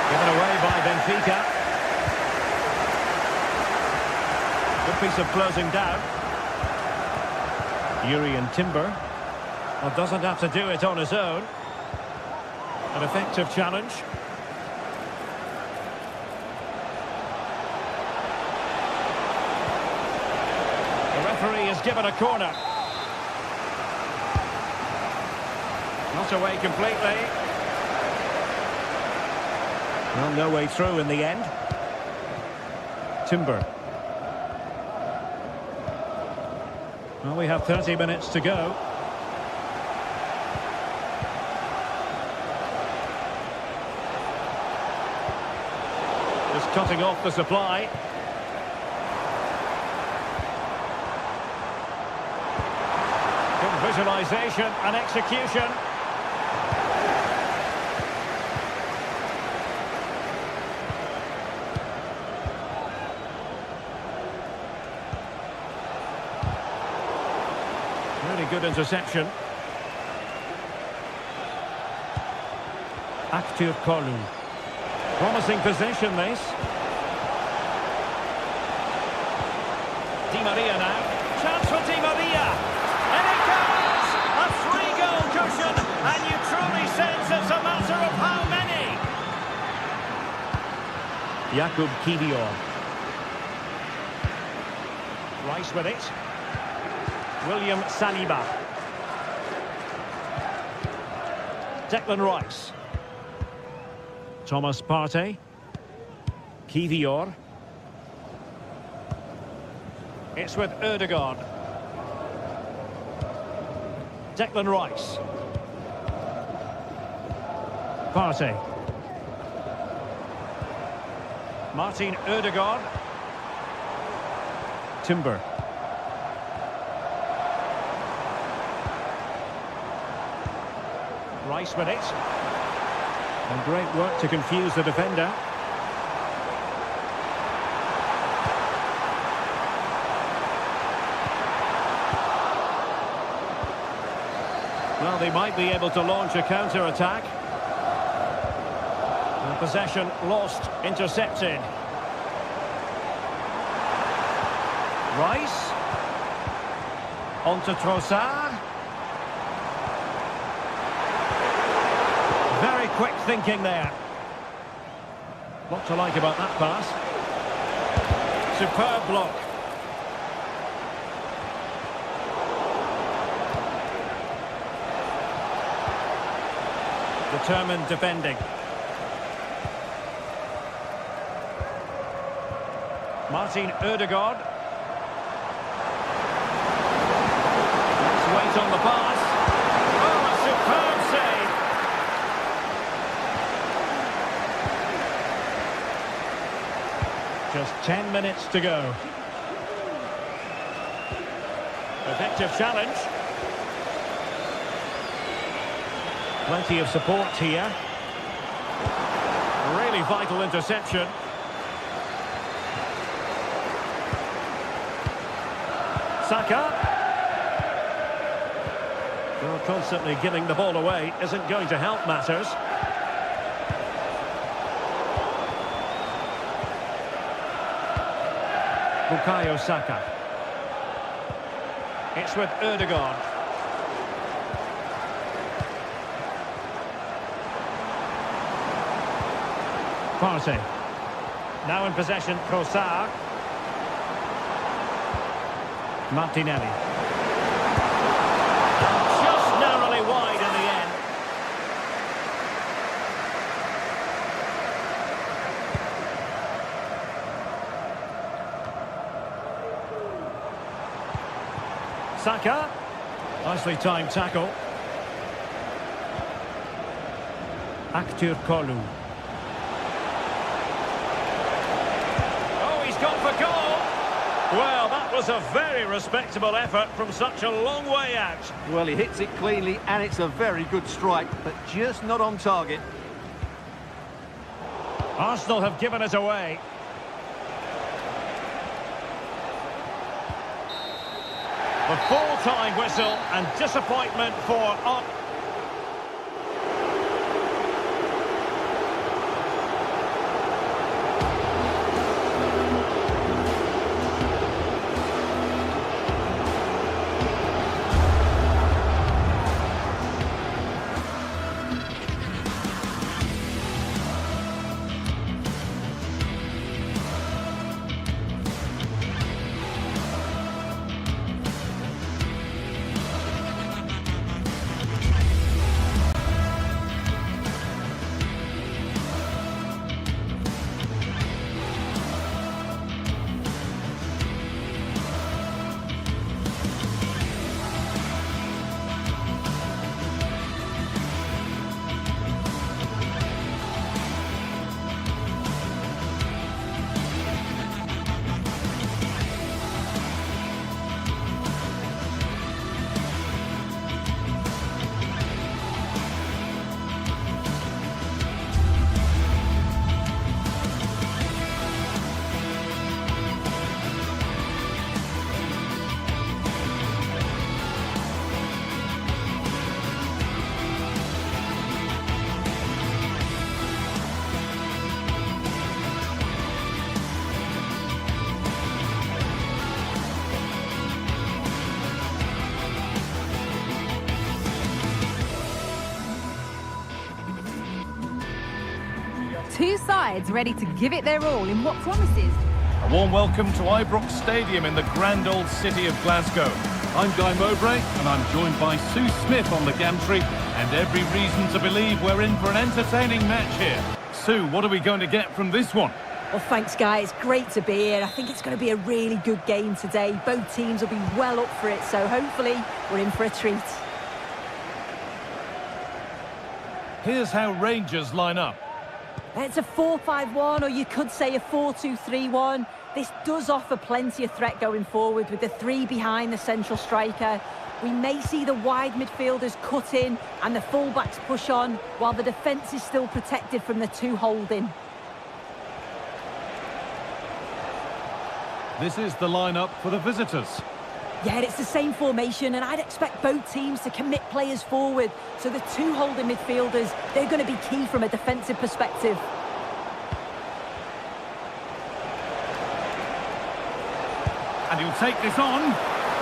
Given away by Benfica. Good piece of closing down. Urian Timber. Well, doesn't have to do it on his own. An effective challenge. The referee is given a corner. Not away completely. Well, no way through in the end. Timber. Well, we have 30 minutes to go. Just cutting off the supply. Good visualization and execution. Really good interception. Aktürkoğlu. Promising position, this. Di Maria now. Chance for Di Maria. And it goes! A 3-goal cushion. And you truly sense it's a matter of how many. Jakub Kivior. Rice with it. William Saliba. Declan Rice. Thomas Partey. Kivior. It's with Ødegaard. Declan Rice. Partey. Martin Ødegaard. Timber. Rice with it. And great work to confuse the defender. Well, they might be able to launch a counter-attack. Possession lost, intercepted. Rice. On to Trossard. Very quick thinking there. Lot to like about that pass. Superb block. Determined defending. Martin Ødegaard. Let's wait on the pass. Oh, a superb save. Just 10 minutes to go. Effective challenge. Plenty of support here. Really vital interception. Saka. Well, constantly giving the ball away isn't going to help matters. Bukayo Saka. It's with Ødegaard. Partey. Now in possession, Trossard. Martinelli. Just narrowly wide in the end. Saka. Nicely timed tackle. Aktür Kolu. Oh, he's gone for goal. Well, that was a very respectable effort from such a long way out. Well, he hits it cleanly, and it's a very good strike, but just not on target. Arsenal have given it away. The full-time whistle and disappointment for... Two sides ready to give it their all in what promises. A warm welcome to Ibrox Stadium in the grand old city of Glasgow. I'm Guy Mowbray, and I'm joined by Sue Smith on the gantry, and every reason to believe we're in for an entertaining match here. Sue, what are we going to get from this one? Well, thanks, Guy. It's great to be here. I think it's going to be a really good game today. Both teams will be well up for it, so hopefully we're in for a treat. Here's how Rangers line up. It's a 4-5-1, or you could say a 4-2-3-1. This does offer plenty of threat going forward with the three behind the central striker. We may see the wide midfielders cut in and the fullbacks push on, while the defence is still protected from the two holding. This is the lineup for the visitors. Yeah, it's the same formation, and I'd expect both teams to commit players forward. So the two holding midfielders, they're going to be key from a defensive perspective. And he'll take this on,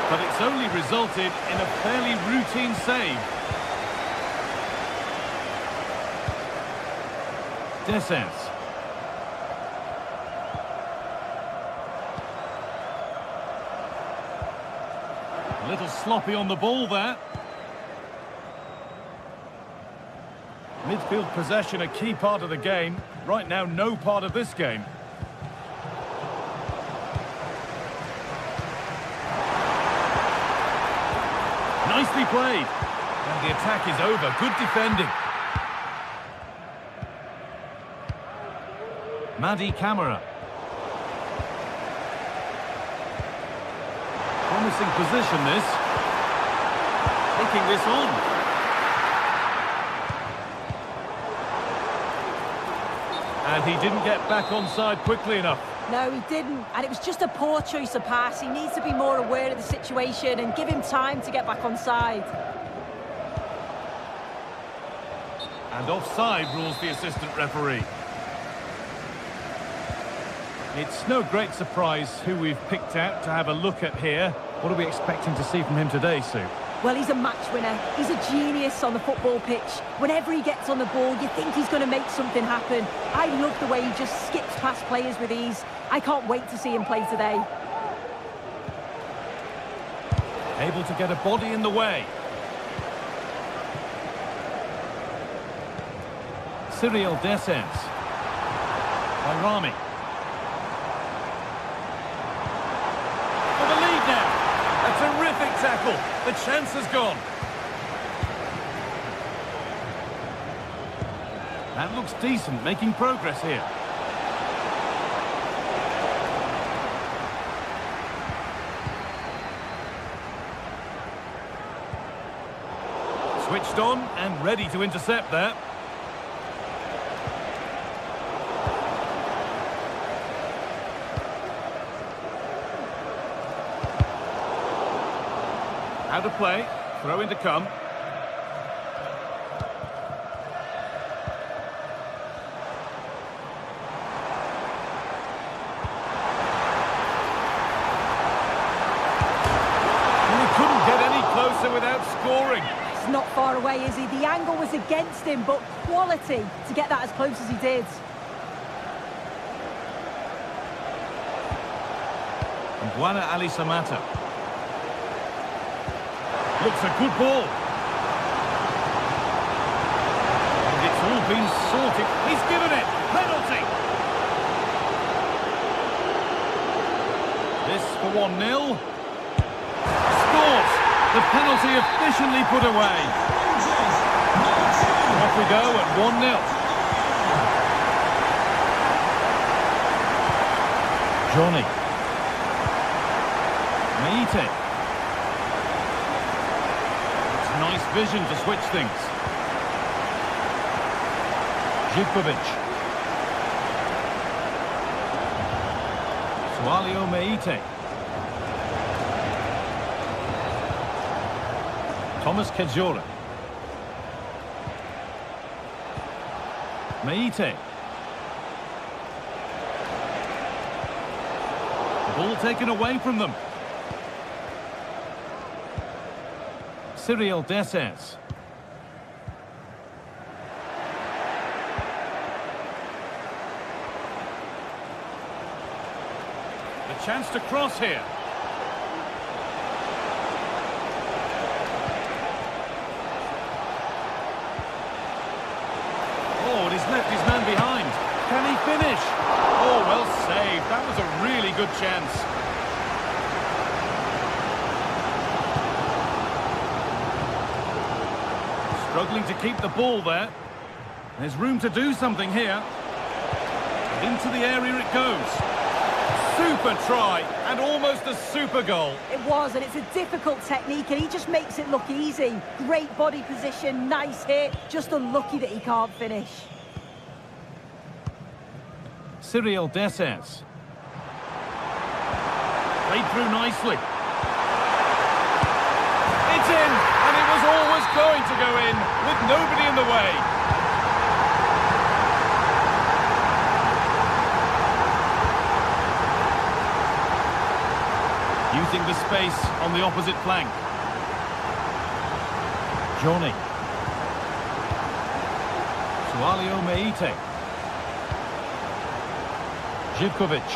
but it's only resulted in a fairly routine save. Descens. A little sloppy on the ball there. Midfield possession a key part of the game. Right now, no part of this game. Nicely played. And the attack is over. Good defending. Madi Camara. Promising position, this. Taking this on. And he didn't get back onside quickly enough. No, he didn't, and it was just a poor choice of pass. He needs to be more aware of the situation and give him time to get back onside. And offside rules the assistant referee. It's no great surprise who we've picked out to have a look at here. What are we expecting to see from him today, Sue? Well, he's a match winner. He's a genius on the football pitch. Whenever he gets on the ball, you think he's going to make something happen. I love the way he just skips past players with ease. I can't wait to see him play today. Able to get a body in the way. Cyril Descens. By Rami. For the lead now. A terrific tackle. The chance has gone. That looks decent, making progress here. Switched on and ready to intercept there. Out of play, throw in to come. Couldn't get any closer without scoring. He's not far away, is he? The angle was against him, but quality to get that as close as he did. Buana Ali Samata. Looks a good ball. And it's all been sorted. He's given it. Penalty. This for 1-0. Scores! The penalty efficiently put away. Off we go at 1-0. Johnny. Meite. It's nice vision to switch things. Zivkovic. Sualio Meite. Thomas Kedzora. Meite. Ball taken away from them. Cyril Descens. The chance to cross here. Oh, and he's left his man behind. Can he finish? Oh, well saved. That was a really good chance. Struggling to keep the ball there. There's room to do something here. Into the area it goes. Super try and almost a super goal. It was, and it's a difficult technique, and he just makes it look easy. Great body position, nice hit, just unlucky that he can't finish. Cyril Dessers. Played through nicely. It's in, and it was always going to go in, with nobody in the way. Using the space on the opposite flank. Johnny. Sualio Meite. Živković.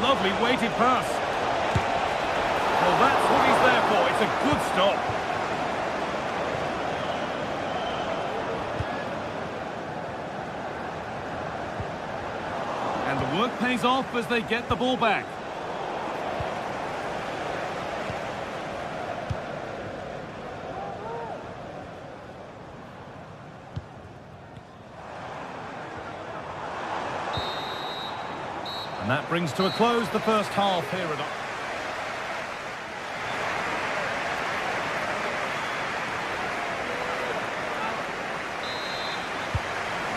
Lovely weighted pass. Well, that's what he's there for. It's a good stop. And the work pays off as they get the ball back. And that brings to a close the first half here at...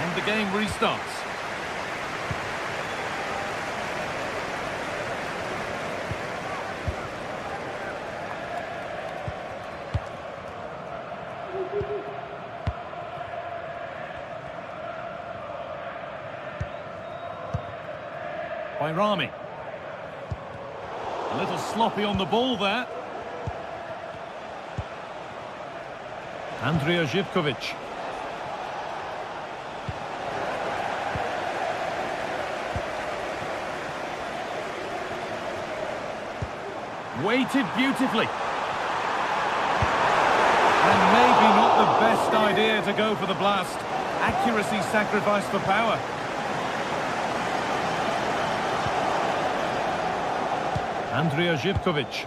And the game restarts. By Rami. A little sloppy on the ball there. Andrija Živković. Weighted beautifully. And maybe not the best idea to go for the blast. Accuracy sacrificed for power. Andrija Živković.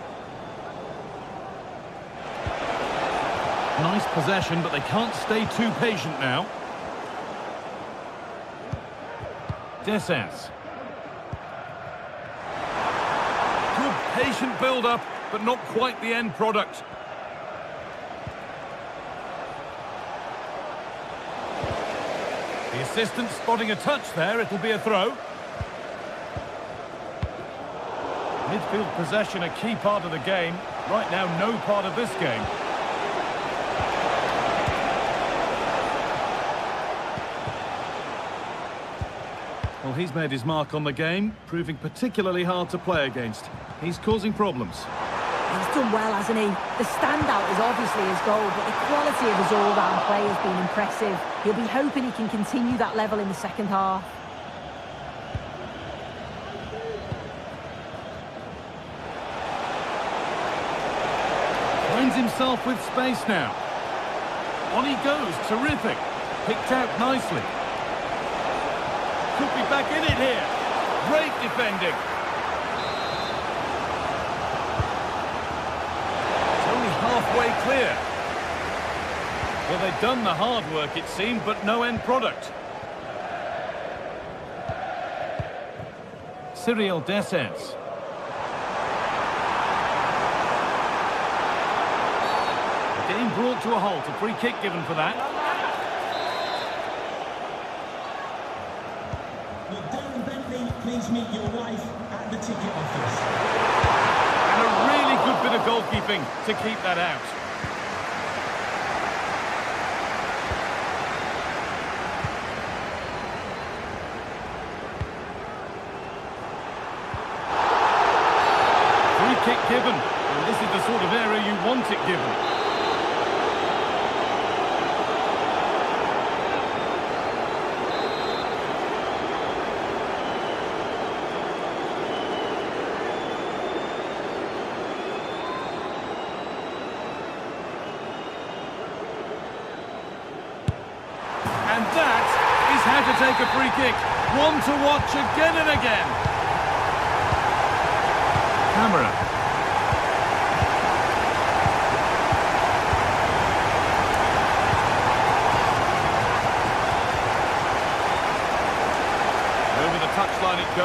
Nice possession, but they can't stay too patient now. Dessers. Good patient build-up, but not quite the end product. The assistant spotting a touch there, it'll be a throw. Midfield possession a key part of the game. Right now, no part of this game. Well, he's made his mark on the game, proving particularly hard to play against. He's causing problems. He's done well, hasn't he? The standout is obviously his goal, but the quality of his all-round play has been impressive. He'll be hoping he can continue that level in the second half. Finds himself with space now. On he goes, terrific. Picked out nicely. Could be back in it here. Great defending. It's only halfway clear. Well, they've done the hard work, it seemed, but no end product. Cyril Dessers. Game brought to a halt, a free kick given for that. Look, Darren Bentley, please meet your wife at the ticket office. And a really good bit of goalkeeping to keep that out. Free kick given. And this is the sort of area you want it given. And that is how to take a free kick. One to watch again and again. Camera.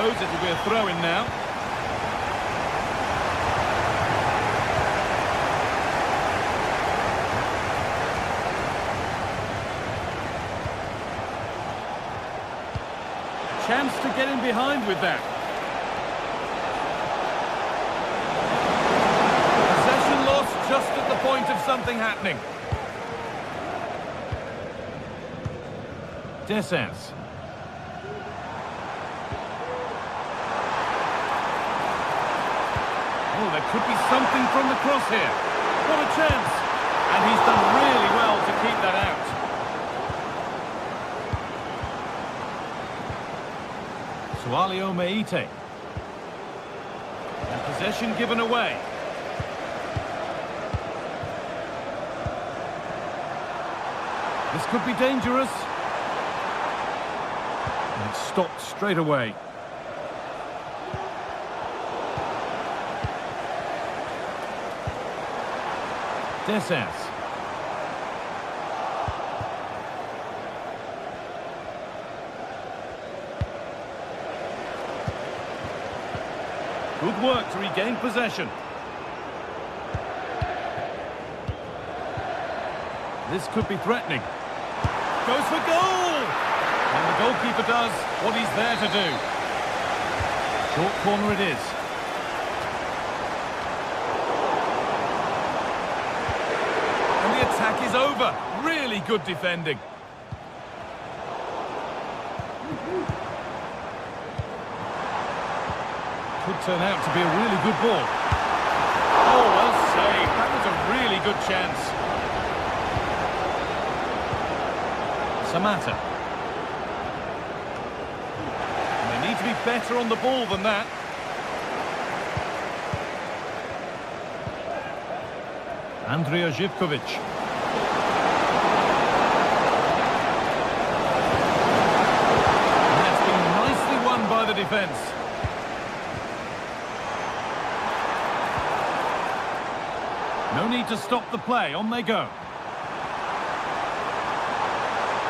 goes, it'll be a throw-in now. Chance to get in behind with that. Possession lost just at the point of something happening. Descents. Oh, there could be something from the cross here. What a chance! And he's done really well to keep that out. Sualio Meite. And possession given away. This could be dangerous. And it's stopped straight away. Descents. Good work to regain possession. This could be threatening. Goes for goal! And the goalkeeper does what he's there to do. Short corner it is. And the attack is over. Really good defending. Could turn out to be a really good ball. Oh, well saved. That was a really good chance. Samata. And they need to be better on the ball than that. Andrija Živković. And that's been nicely won by the defence. No need to stop the play, on they go.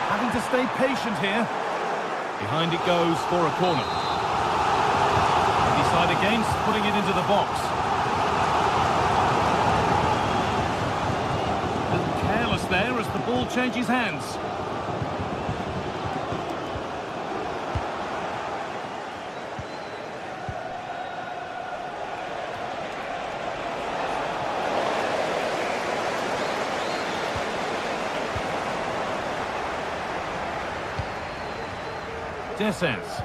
Having to stay patient here. Behind it goes for a corner. They decide against putting it into the box. A little careless there as the ball changes hands. Descents.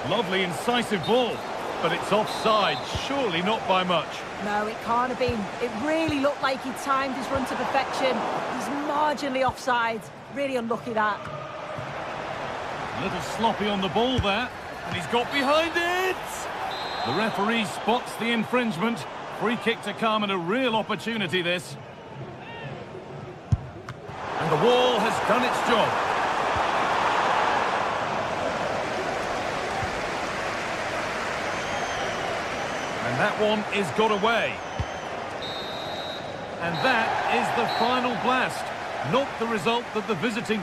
Lovely incisive ball, but it's offside, surely not by much. No, it can't have been. It really looked like he timed his run to perfection. He's marginally offside. Really unlucky that. A little sloppy on the ball there, and he's got behind it! The referee spots the infringement. Free kick to come and a real opportunity this. And the wall has done its job. And that one is got away. And that is the final blast. Not the result that the visiting...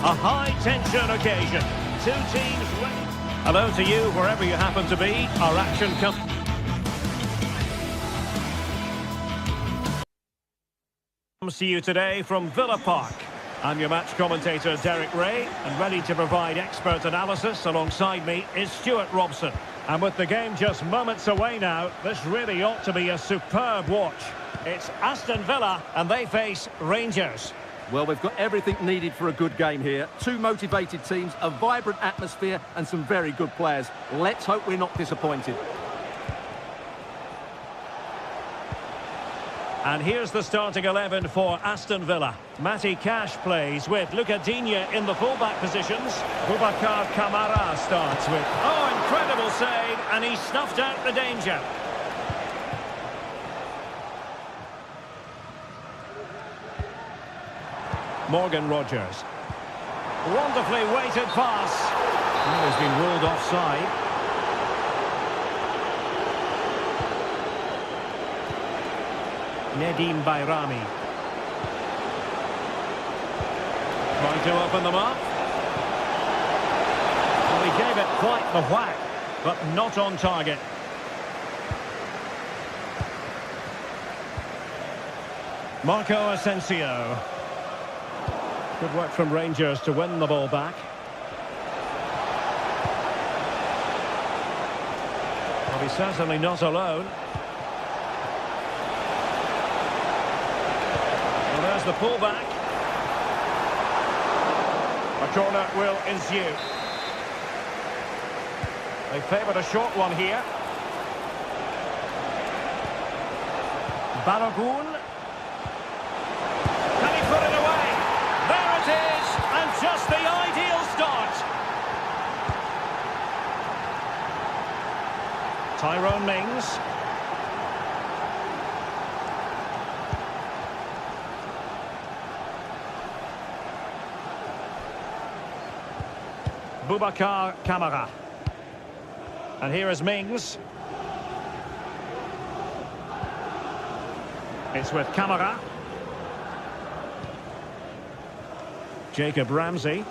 A high-tension occasion. Two teams ready. Hello to you, wherever you happen to be. Our action comes to you today from Villa Park. I'm your match commentator, Derek Ray, and ready to provide expert analysis alongside me is Stuart Robson. And with the game just moments away now, this really ought to be a superb watch. It's Aston Villa, and they face Rangers. Well, we've got everything needed for a good game here. Two motivated teams, a vibrant atmosphere and some very good players. Let's hope we're not disappointed. And here's the starting 11 for Aston Villa. Matty Cash plays with Luca Digne in the fullback positions. Boubacar Kamara starts with... Oh, incredible save, and he snuffed out the danger. Morgan Rogers. Wonderfully weighted pass. Oh, he's been ruled offside. Nedim Bayrami. Trying to open them up. Well, he gave it quite the whack, but not on target. Marco Asensio. Good work from Rangers to win the ball back. Well, he's certainly not alone. Well, there's the pullback. A corner will ensue. They favoured a short one here. Balogun. Can he put it away? There it is, and just the ideal start. Tyrone Mings. Boubacar Kamara. And here is Mings. It's with Kamara. Jacob Ramsey.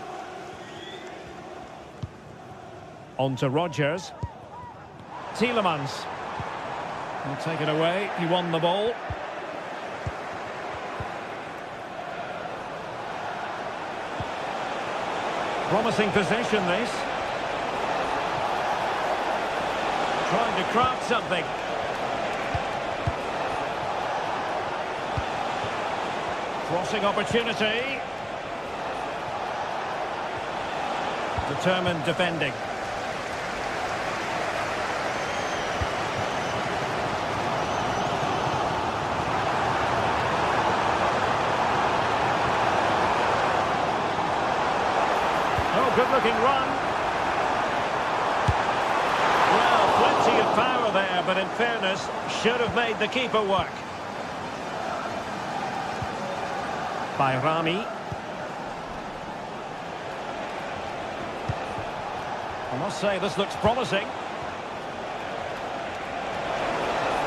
On to Rogers. Tielemans. He'll take it away. He won the ball. Promising possession, this. Trying to craft something. Crossing opportunity. Determined defending. Oh, good-looking run. Well, plenty of power there, but in fairness, should have made the keeper work. Bayrami. I must say, this looks promising.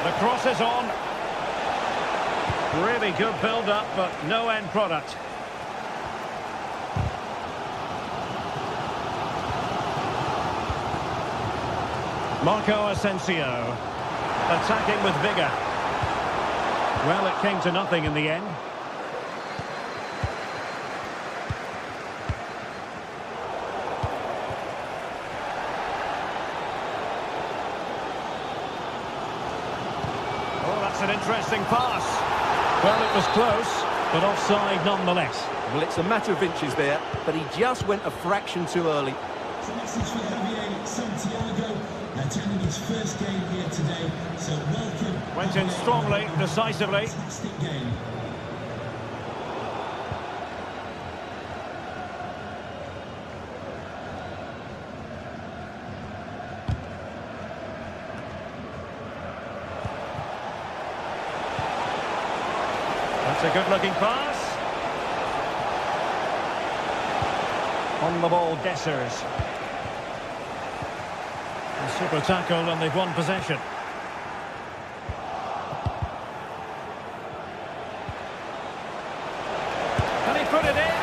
The cross is on. Really good build-up, but no end product. Marco Asensio. Attacking with vigour. Well, it came to nothing in the end. An interesting pass. Well, it was close, but offside nonetheless. Well, it's a matter of inches there, but he just went a fraction too early. It's a message for Javier Santiago, attending his first game here today. So welcome. Went in strongly, decisively. Fantastic game. That's a good-looking pass. On the ball, Dessers. A super tackle, and they've won possession. Can he put it in?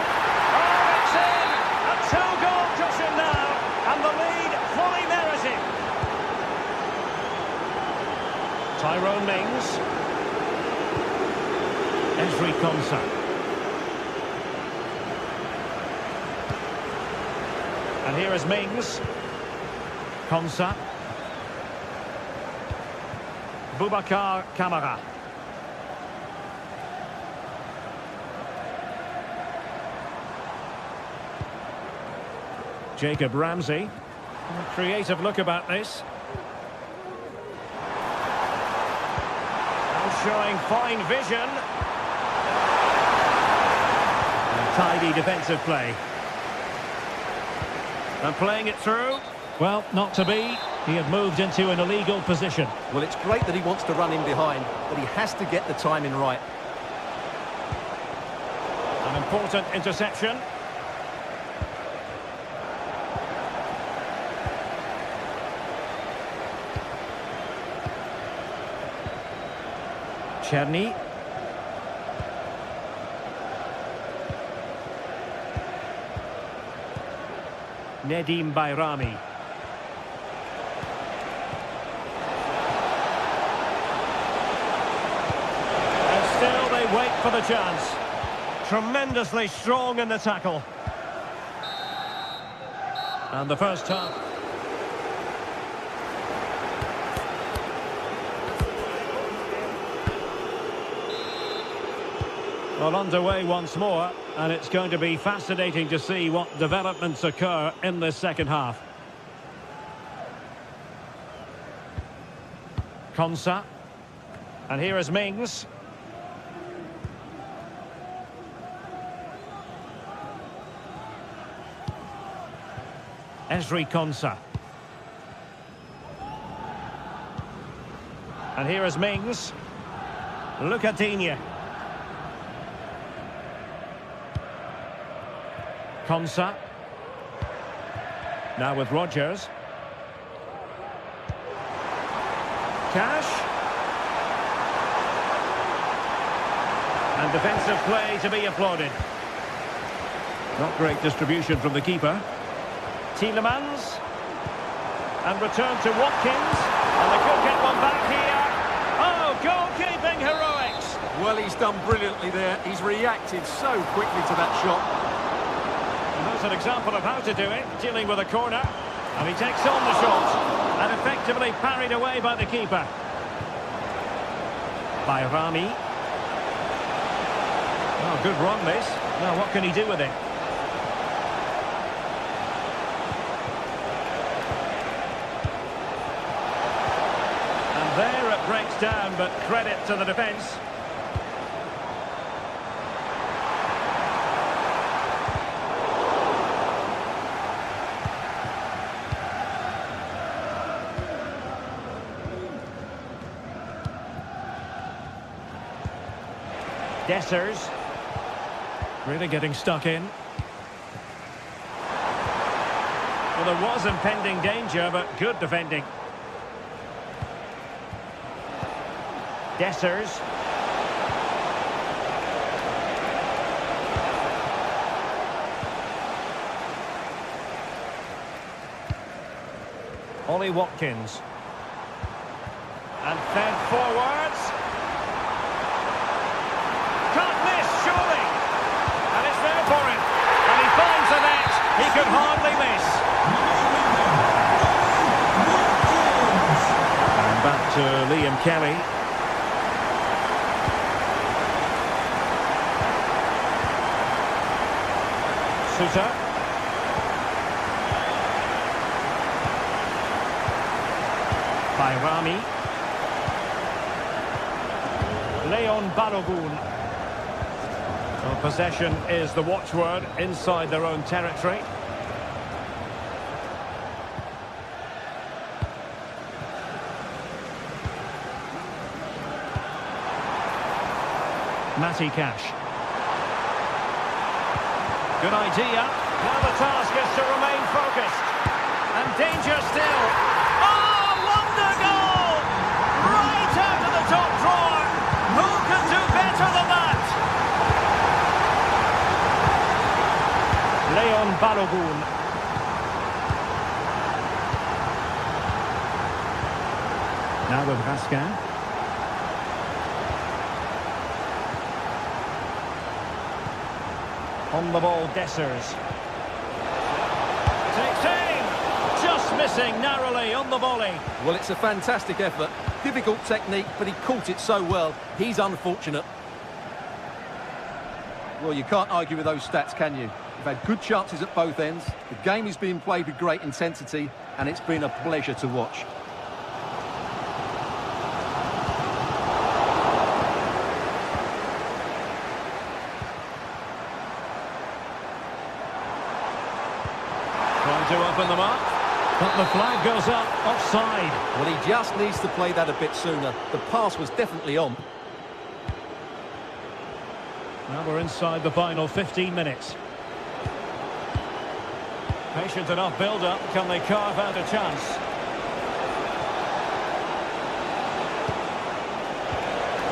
Oh, it's in! A two-goal cushion now, and the lead fully merited. Tyrone Mings. Ezri Konsa. And here is Mings. Konsa. Boubacar Kamara. Jacob Ramsey. Creative look about this. And showing fine vision. And tidy defensive play. And playing it through. Well, not to be. He had moved into an illegal position. Well, it's great that he wants to run in behind, but he has to get the timing right. An important interception. Cherny. Nedim Bayrami. And still they wait for the chance. Tremendously strong in the tackle. And the first half. Well, underway once more, and it's going to be fascinating to see what developments occur in this second half. Konsa. And here is Mings. Ezri Konsa. And here is Mings. Lucadinha. Konsa. Now with Rodgers. Cash. And defensive play to be applauded. Not great distribution from the keeper. Tielemans. And return to Watkins. And they could get one back here. Oh, goalkeeping heroics. Well, he's done brilliantly there. He's reacted so quickly to that shot. And there's an example of how to do it, dealing with a corner. And he takes on the shot. And effectively parried away by the keeper. Bayrami. Oh, good run this. Now what can he do with it? And there it breaks down, but credit to the defence. Dessers. Really getting stuck in. Well, there was impending danger, but good defending. Dessers. Ollie Watkins. And fed forwards. Can't miss, surely. And it's there for him. And he finds the net. He could hardly miss. And back to Liam Kelly. Suter. Bayrami. Leon Balogun. Well, possession is the watchword inside their own territory. Matty Cash. Good idea. Now the task is to remain focused. And danger still. Oh, wonder goal! Right out of the top drawer. Who can do better than that? Leon Balogun. Now with Raskin. On the ball, Dessers. Takes aim! Just missing narrowly on the volley. Well, it's a fantastic effort. Difficult technique, but he caught it so well. He's unfortunate. Well, you can't argue with those stats, can you? We've had good chances at both ends. The game is being played with great intensity, and it's been a pleasure to watch. Trying to open them up, but the flag goes up, offside. Well, he just needs to play that a bit sooner. The pass was definitely on. Now we're inside the final 15 minutes. Patient enough build-up. Can they carve out a chance?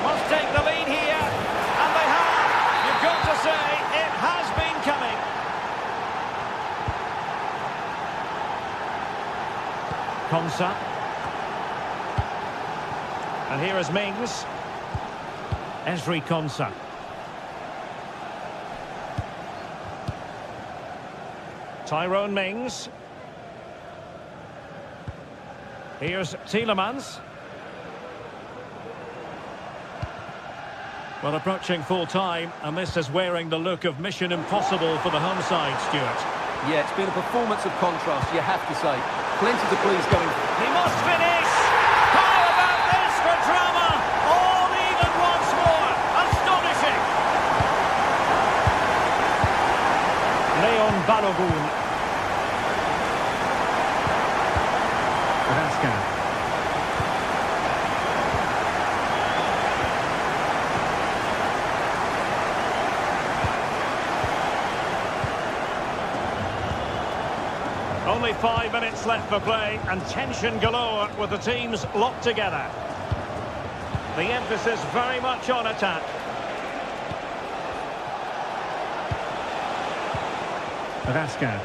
Must take the lead here. And they have. You've got to say, it has been coming. Konsa. And here is Mings. Ezri Konsa. Tyrone Mings. Here's Tielemans. Well, approaching full time, and this is wearing the look of mission impossible for the home side, Stuart. Yeah, it's been a performance of contrast, you have to say. Plenty to please going. He must finish! How about this for drama? All even once more. Astonishing! Leon Balogun. Only 5 minutes left for play, and tension galore with the teams locked together. The emphasis very much on attack. Rascal.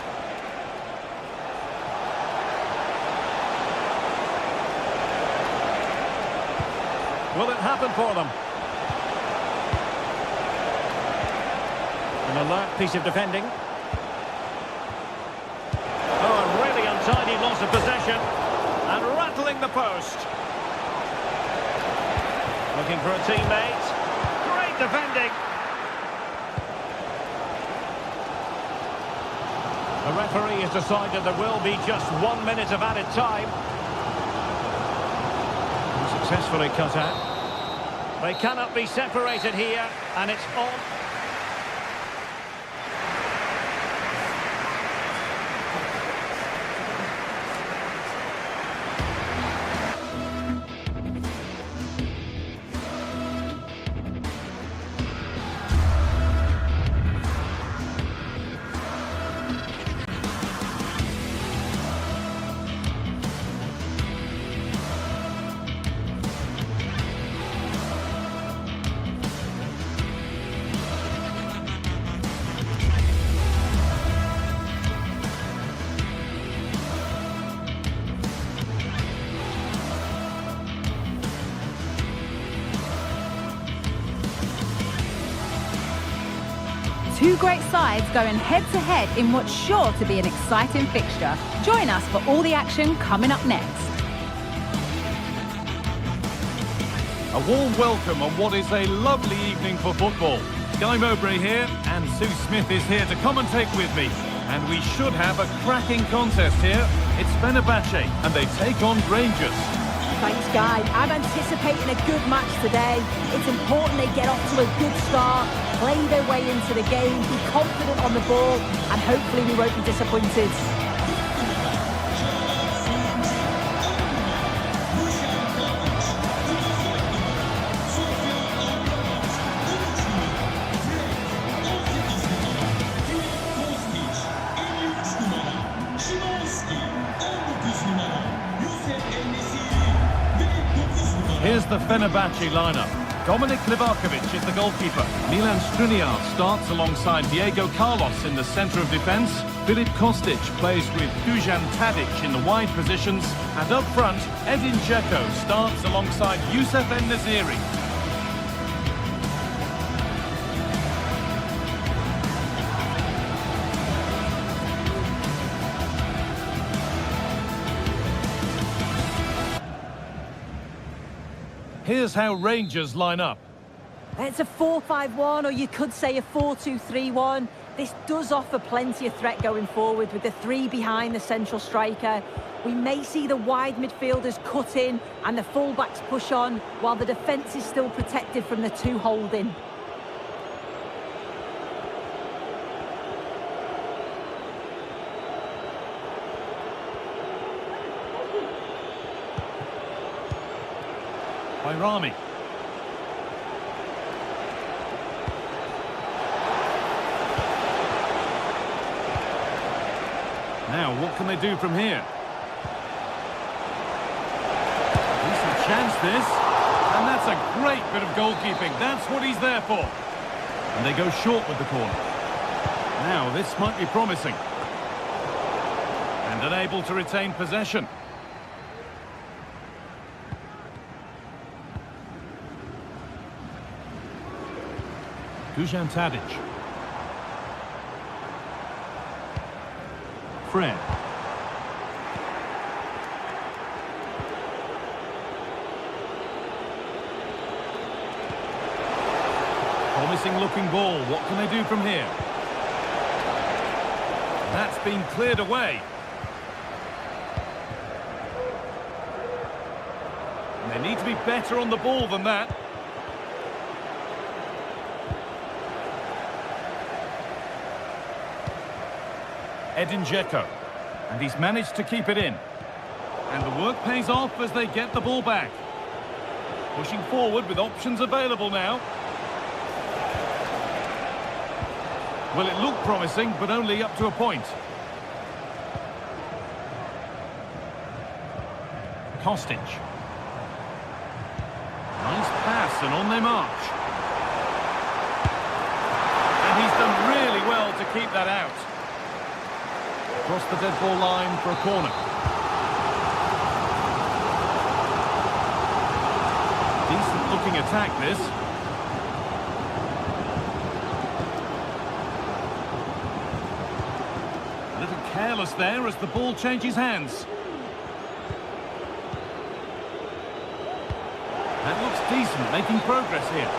Will it happen for them? An alert piece of defending. Tiny loss of possession and rattling the post. Looking for a teammate. Great defending. The referee has decided there will be just 1 minute of added time. Successfully cut out. They cannot be separated here, and it's on. Two great sides going head-to-head in what's sure to be an exciting fixture. Join us for all the action coming up next. A warm welcome on what is a lovely evening for football. Guy Mowbray here, and Sue Smith is here to commentate with me. And we should have a cracking contest here. It's Fenerbahce, and they take on Rangers. Thanks, Guy. I'm anticipating a good match today. It's important they get off to a good start, play their way into the game, be confident on the ball, and hopefully we won't be disappointed. Here's the Fenerbahce lineup. Dominik Livakovic is the goalkeeper. Milan Skriniar starts alongside Diego Carlos in the centre of defence. Filip Kostic plays with Dusan Tadic in the wide positions. And up front, Edin Dzeko starts alongside Youssef En-Nesyri. Here's how Rangers line up. It's a 4-5-1, or you could say a 4-2-3-1. This does offer plenty of threat going forward with the three behind the central striker. We may see the wide midfielders cut in and the fullbacks push on, while the defence is still protected from the two holding. Bayrami. Now, what can they do from here? Decent chance, this. And that's a great bit of goalkeeping. That's what he's there for. And they go short with the corner. Now, this might be promising. And unable to retain possession. Dusan Tadic. Fred. Promising looking ball. What can they do from here? That's been cleared away. And they need to be better on the ball than that. Edin Dzeko, and he's managed to keep it in. And the work pays off as they get the ball back. Pushing forward with options available now. Well, it looked promising, but only up to a point. Kostic. Nice pass, and on they march. And he's done really well to keep that out. Across the dead ball line for a corner. Decent looking attack, this. A little careless there as the ball changes hands. That looks decent, making progress here.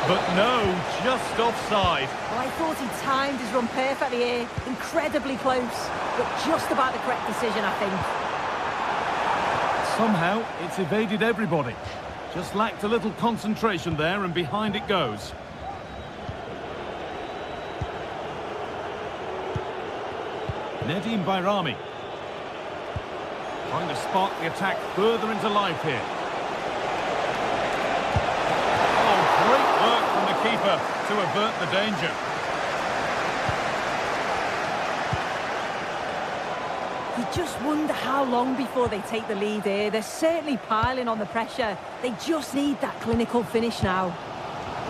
But no, just offside. Well, I thought he timed his run perfectly here. Incredibly close, but just about the correct decision, I think. Somehow, it's evaded everybody. Just lacked a little concentration there, and behind it goes. Nedim Bayrami. Trying to spark the attack further into life here. Great work from the keeper to avert the danger. You just wonder how long before they take the lead here. They're certainly piling on the pressure. They just need that clinical finish now.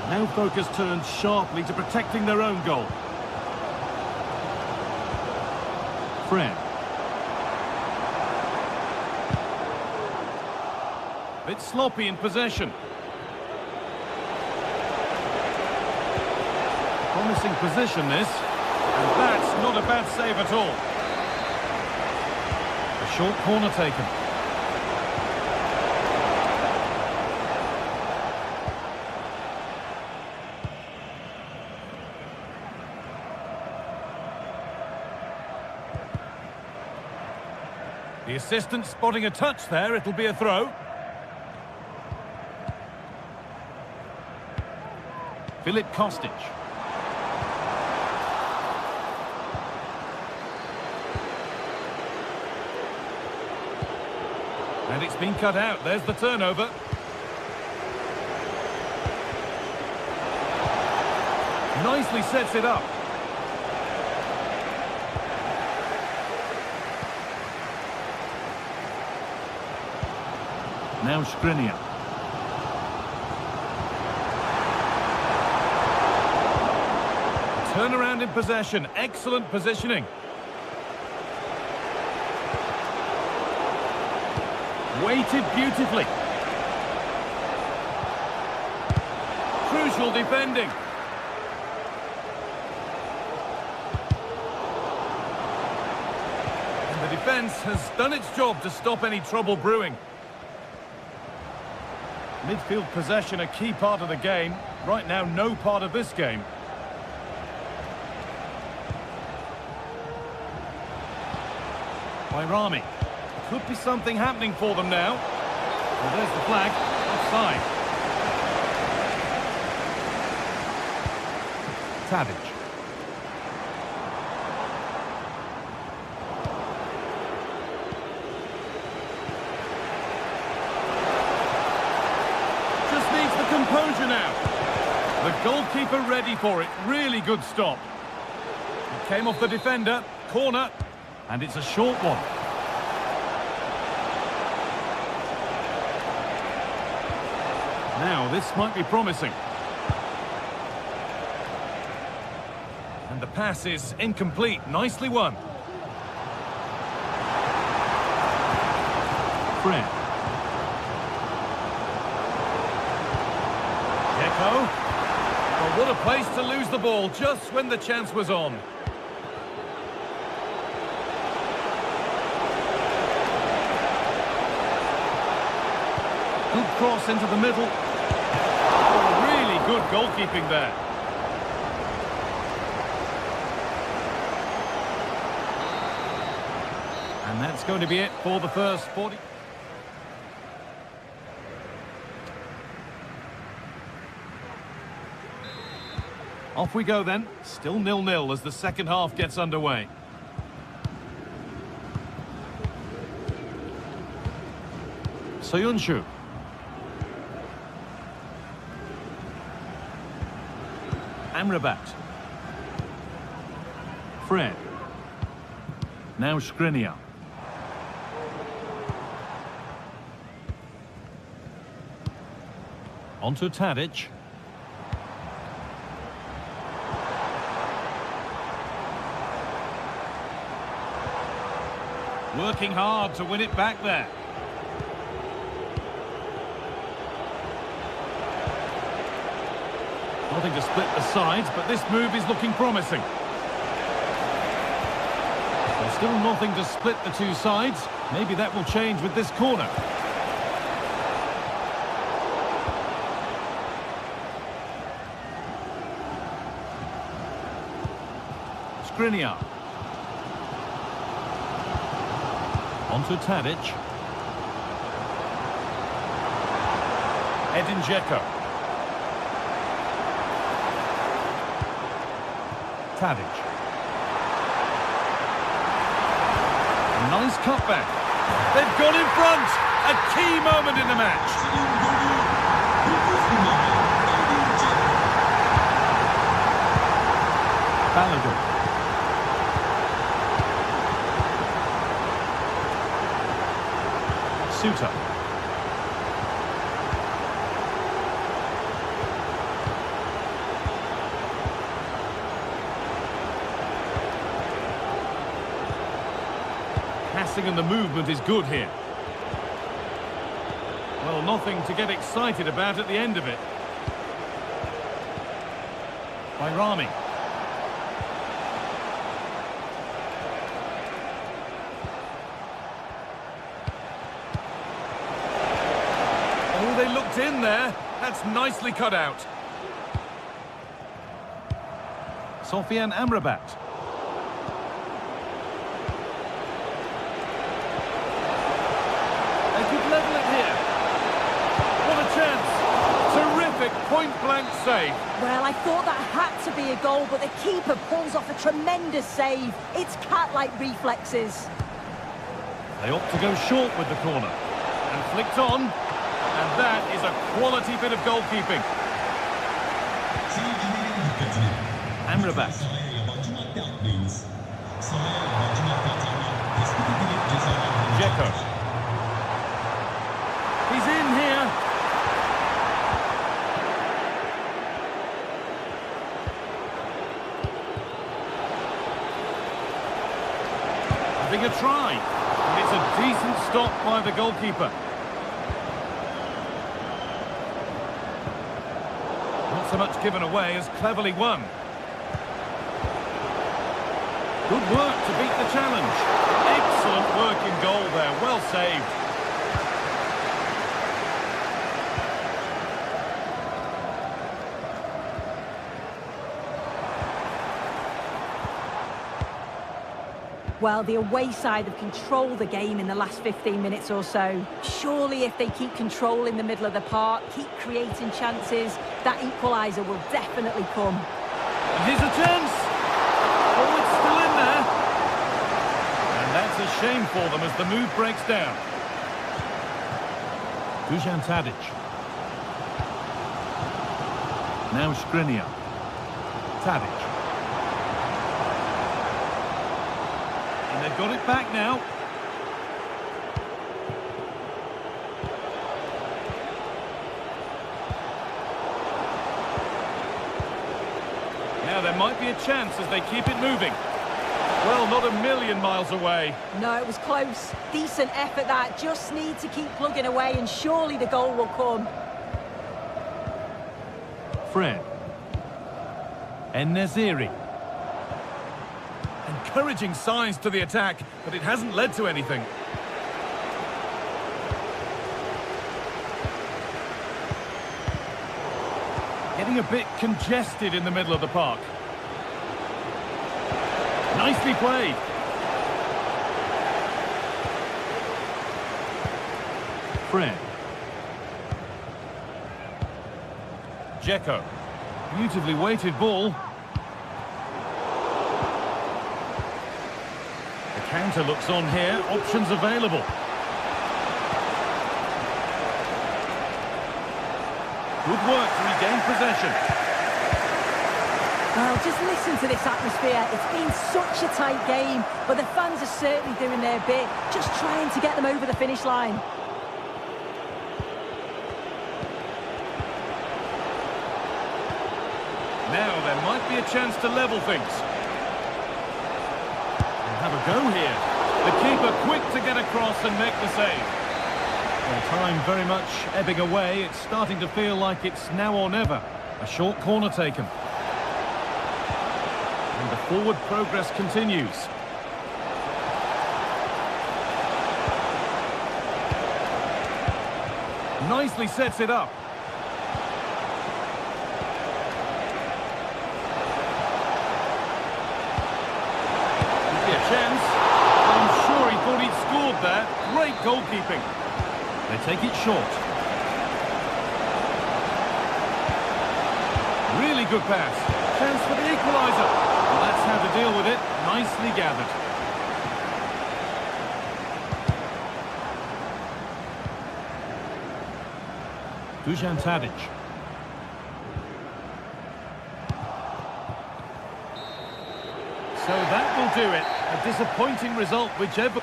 Now focus turns sharply to protecting their own goal. Fred. Bit sloppy in possession. Promising position, this. And that's not a bad save at all. A short corner taken. The assistant spotting a touch there. It'll be a throw. Filip Kostic. And it's been cut out. There's the turnover. Nicely sets it up. Now Skriniar. Turnaround in possession. Excellent positioning. Weighted beautifully. Crucial defending. And the defence has done its job to stop any trouble brewing. Midfield possession a key part of the game. Right now, no part of this game. Bayrami. Could be something happening for them now. Well, there's the flag. Offside. Tadic. Just needs the composure now. The goalkeeper ready for it. Really good stop. It came off the defender. Corner. And it's a short one. Now, this might be promising. And the pass is incomplete. Nicely won. Fred. Deco. Well, what a place to lose the ball just when the chance was on. Good cross into the middle. Oh, really good goalkeeping there. And that's going to be it for the first 40. Off we go then. Still 0-0 as the second half gets underway. Soyuncu. Amrabat. Fred. Now Skriniar. Onto Tadic. Working hard to win it back there. Nothing to split the sides, but this move is looking promising. There's still nothing to split the two sides. Maybe that will change with this corner. Skriniar. Onto Tadic. Edin Dzeko. Tadic. Nice cutback. They've gone in front. A key moment in the match. Balogun. Suter. Passing and the movement is good here. Well, nothing to get excited about at the end of it. Bayrami. Oh, they looked in there. That's nicely cut out. Sofian Amrabat. They could level it here. What a chance. Terrific point-blank save. Well, I thought that had to be a goal, but the keeper pulls off a tremendous save. It's cat-like reflexes. They opt to go short with the corner. And flicked on. And that is a quality bit of goalkeeping. Amrabat. Dzeko. He's in here. Having a try. And it's a decent stop by the goalkeeper. Not so much given away as cleverly won. Good work to beat the challenge. Excellent work in goal there. Well saved. Well, the away side have controlled the game in the last 15 minutes or so. Surely if they keep control in the middle of the park, keep creating chances, that equaliser will definitely come. And here's a chance. Oh, it's still in there. And that's a shame for them as the move breaks down. Dusan Tadic. Now Skriniar. Tadic. And they've got it back now. Now there might be a chance as they keep it moving. Well, not a million miles away. No, it was close. Decent effort that. Just need to keep plugging away and surely the goal will come. Fred. En-Nesyri. Encouraging signs to the attack, but it hasn't led to anything. Getting a bit congested in the middle of the park. Nicely played. Fred. Dzeko. Beautifully weighted ball. The counter looks on here. Options available. Good work to regain possession. Well, just listen to this atmosphere. It's been such a tight game, but the fans are certainly doing their bit, just trying to get them over the finish line. Now there might be a chance to level things. They'll have a go here. The keeper quick to get across and make the save. Well, time very much ebbing away. It's starting to feel like it's now or never. A short corner taken. And the forward progress continues. Nicely sets it up. Could be a chance. I'm sure he thought he'd scored there. Great goalkeeping. They take it short. Really good pass. Chance for the equaliser. Well, that's how to deal with it. Nicely gathered. Dusan Tadic. So that will do it. A disappointing result, whichever...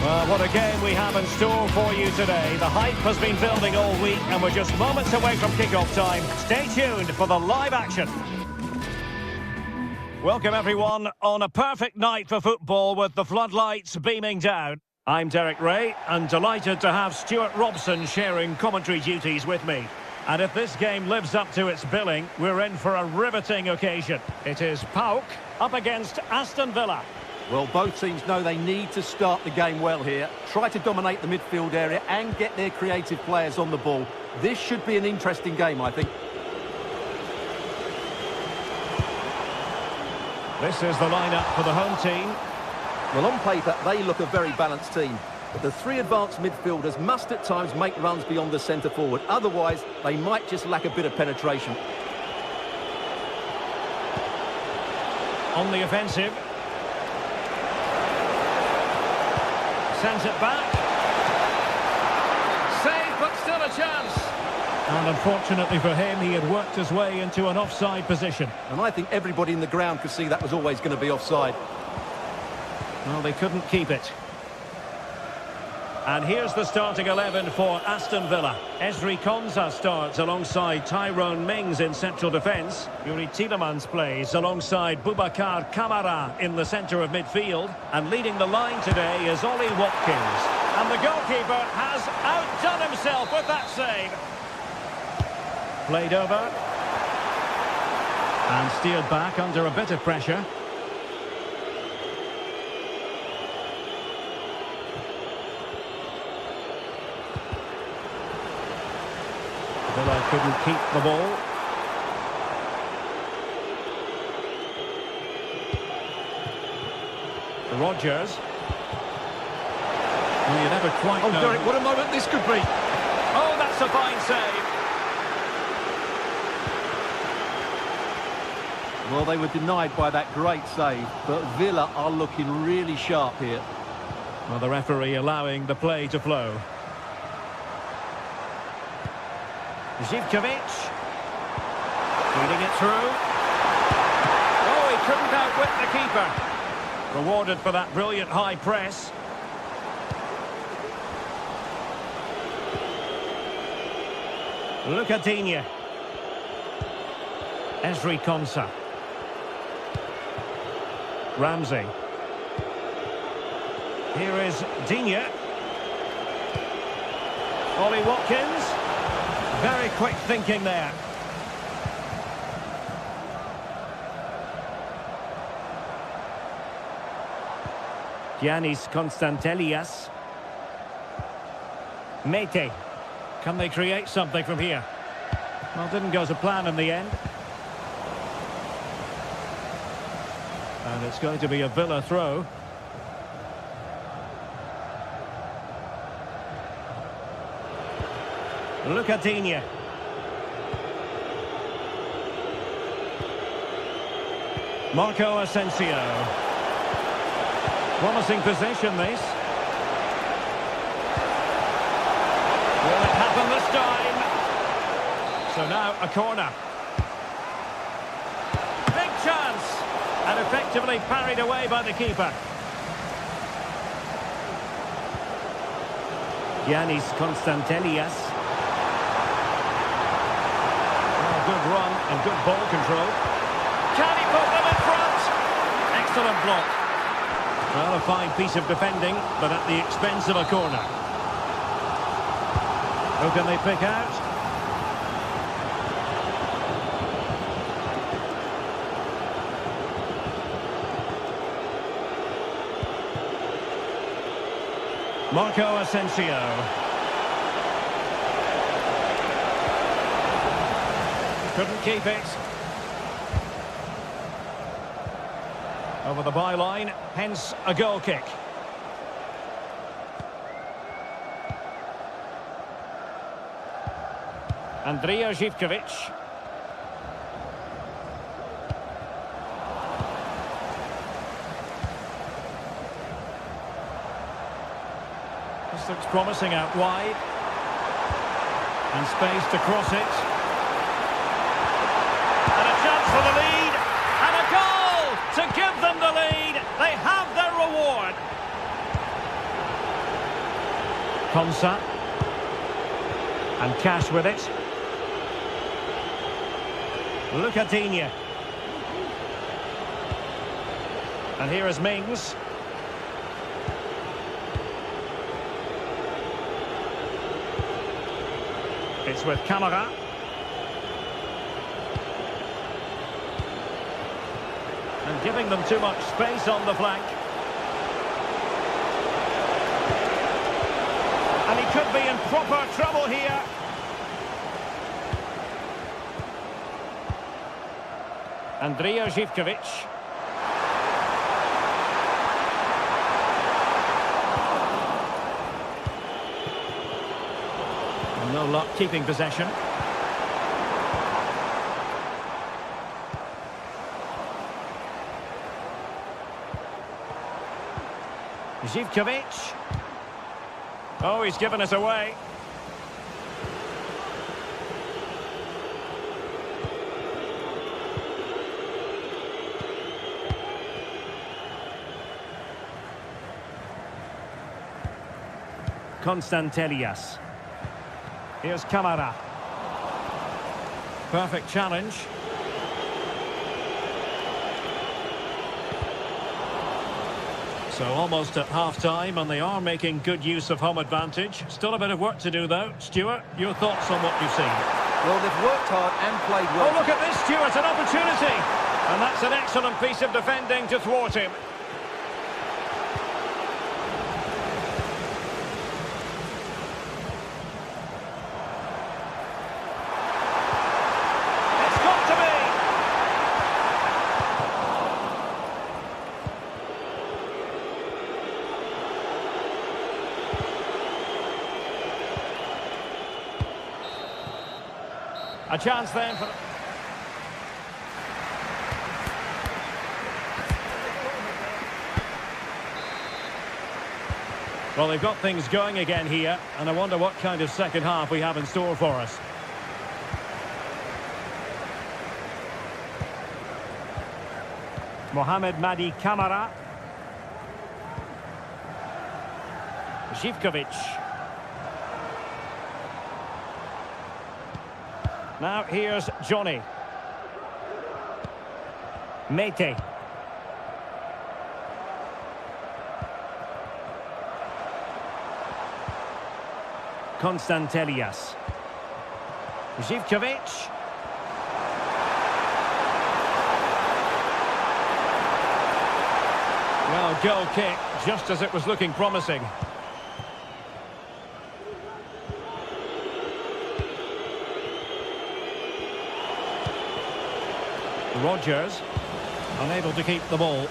Well, what a game we have in store for you today. The hype has been building all week and we're just moments away from kick-off time. Stay tuned for the live action. Welcome everyone on a perfect night for football with the floodlights beaming down. I'm Derek Ray and delighted to have Stuart Robson sharing commentary duties with me. And if this game lives up to its billing, we're in for a riveting occasion. It is PAOK up against Aston Villa. Well, both teams know they need to start the game well here. Try to dominate the midfield area and get their creative players on the ball. This should be an interesting game, I think. This is the lineup for the home team. Well, on paper, they look a very balanced team. But the three advanced midfielders must at times make runs beyond the centre forward. Otherwise, they might just lack a bit of penetration. On the offensive. Sends it back. Save, but still a chance. And unfortunately for him, he had worked his way into an offside position. And I think everybody in the ground could see that was always going to be offside. Well, they couldn't keep it. And here's the starting 11 for Aston Villa. Ezri Konsa starts alongside Tyrone Mings in central defence. Yuri Tielemans plays alongside Boubacar Kamara in the centre of midfield. And leading the line today is Ollie Watkins. And the goalkeeper has outdone himself with that save. Played over. And steered back under a bit of pressure. Villa couldn't keep the ball. Rodgers. Well, you never quite know. Derek, what a moment this could be. Oh, that's a fine save. Well, they were denied by that great save, but Villa are looking really sharp here. Well, the referee allowing the play to flow. Živkovic. Feeding it through. Oh, he couldn't outwit the keeper. Rewarded for that brilliant high press. Look at Digne. Ezri Konsa. Ramsey. Here is Digne. Ollie Watkins. Very quick thinking there. Giannis Constantelias. Mete. Can they create something from here? Well, didn't go to plan in the end. And it's going to be a Villa throw. Look at Digne. Marco Asensio. Promising possession, this. Will it happen this time? So now a corner. Big chance! And effectively parried away by the keeper. Giannis Constantelias. Good run and good ball control. Can he put them in front? Excellent block. Well, a fine piece of defending, but at the expense of a corner. Who can they pick out? Marco Asensio. Couldn't keep it. Over the byline, hence a goal kick. Andrija Živkovic. This looks promising out wide. And space to cross it. For the lead, and a goal to give them the lead. They have their reward. Konsa. And Cash with it. Look at Digne. And here is Mings. It's with Kamara. And giving them too much space on the flank. And he could be in proper trouble here. Andrija Živković. No luck keeping possession. Živković. Oh, he's given us away. Konstantelias. Here's Kamara. Perfect challenge. So almost at half-time, and they are making good use of home advantage. Still a bit of work to do, though. Stuart, your thoughts on what you've seen? Well, they've worked hard and played well. Oh, look at this, Stuart, an opportunity! And that's an excellent piece of defending to thwart him. A chance then for... Well, they've got things going again here, and I wonder what kind of second half we have in store for us. Mohamed Madi Kamara. Živković. Now here's Johnny. Mete. Konstantelias. Živković. Well, goal kick, just as it was looking promising. Rodgers, unable to keep the ball.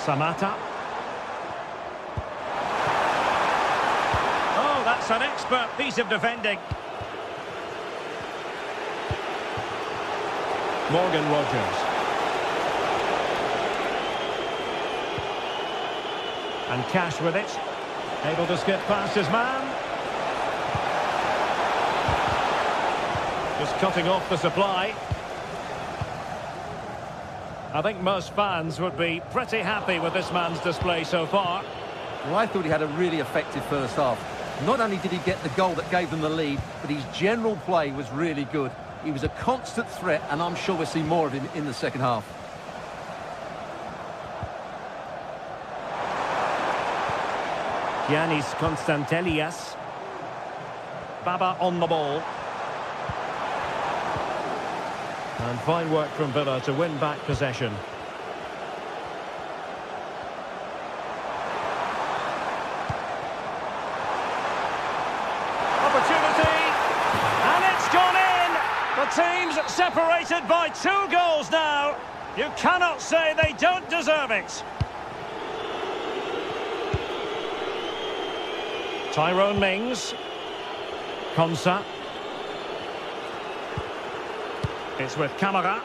Samata. Oh, that's an expert piece of defending. Morgan Rodgers. And Cash with it. Able to skip past his man. Just cutting off the supply. I think most fans would be pretty happy with this man's display so far. Well, I thought he had a really effective first half. Not only did he get the goal that gave them the lead, but his general play was really good. He was a constant threat, and I'm sure we'll see more of him in the second half. Giannis Konstantelias. Baba on the ball. And fine work from Villa to win back possession. Opportunity! And it's gone in! The team's separated by 2 goals now. You cannot say they don't deserve it. Tyrone Mings. Konsa. It's with Kamara.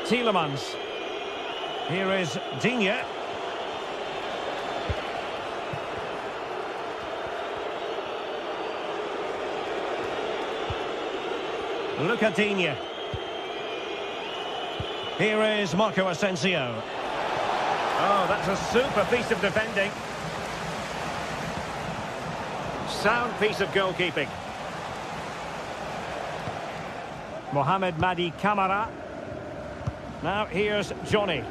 Tielemans. Here is Digne. Look at Digne. Here is Marco Asensio. Oh, that's a super piece of defending. Sound piece of goalkeeping. Mohamed Madi Kamara. Now here's Johnny.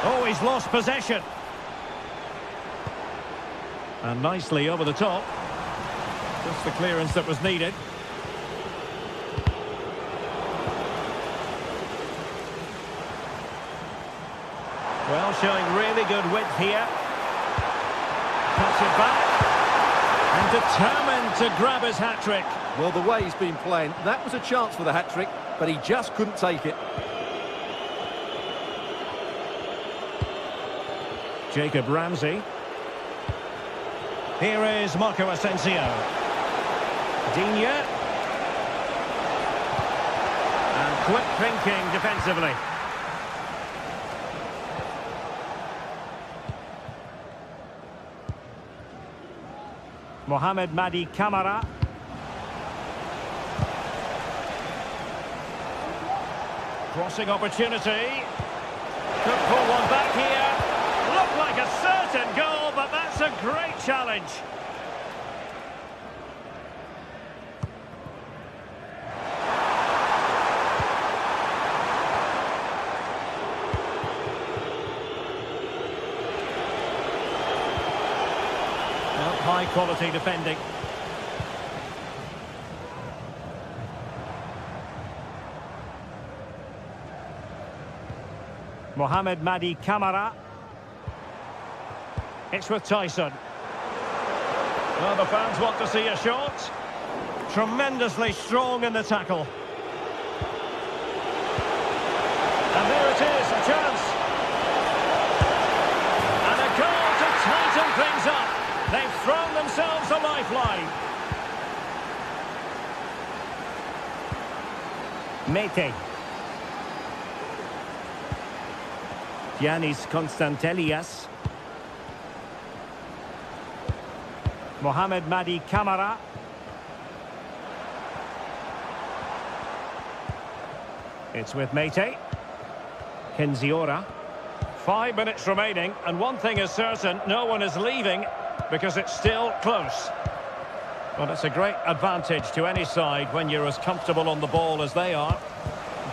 Oh, he's lost possession. And nicely over the top. Just the clearance that was needed. Well, showing really good width here. Cuts it back. And determined to grab his hat-trick. Well, the way he's been playing, that was a chance for the hat-trick, but he just couldn't take it. Jacob Ramsey. Here is Marco Asensio. Digne. And quick thinking defensively. Mohamed Madi Camara. Crossing opportunity. Could pull one back here. Looked like a certain goal, but that's a great challenge. High quality defending. Mohamed Madi Camara. It's with Tyson. Well, the fans want to see a shot. Tremendously strong in the tackle. And there it is, a chance. And a goal to tighten things up. They've thrown themselves a lifeline. Mete. Giannis Constantelias. Mohamed Madi Camara. It's with Mete. Kenziora. 5 minutes remaining, and one thing is certain, no one is leaving because it's still close. Well, it's a great advantage to any side when you're as comfortable on the ball as they are.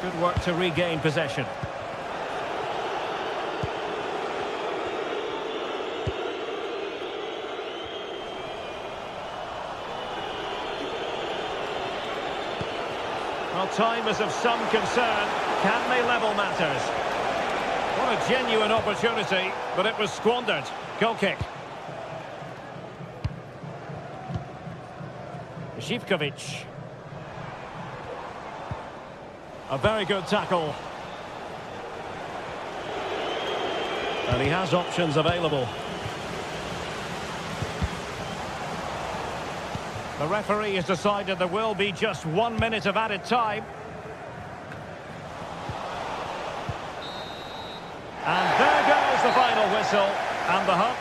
Good work to regain possession. Well, time is of some concern. Can they level matters? What a genuine opportunity, but it was squandered. Goal kick. Zivkovic. A very good tackle. And he has options available. The referee has decided there will be just 1 minute of added time. And there goes the final whistle. And the hunt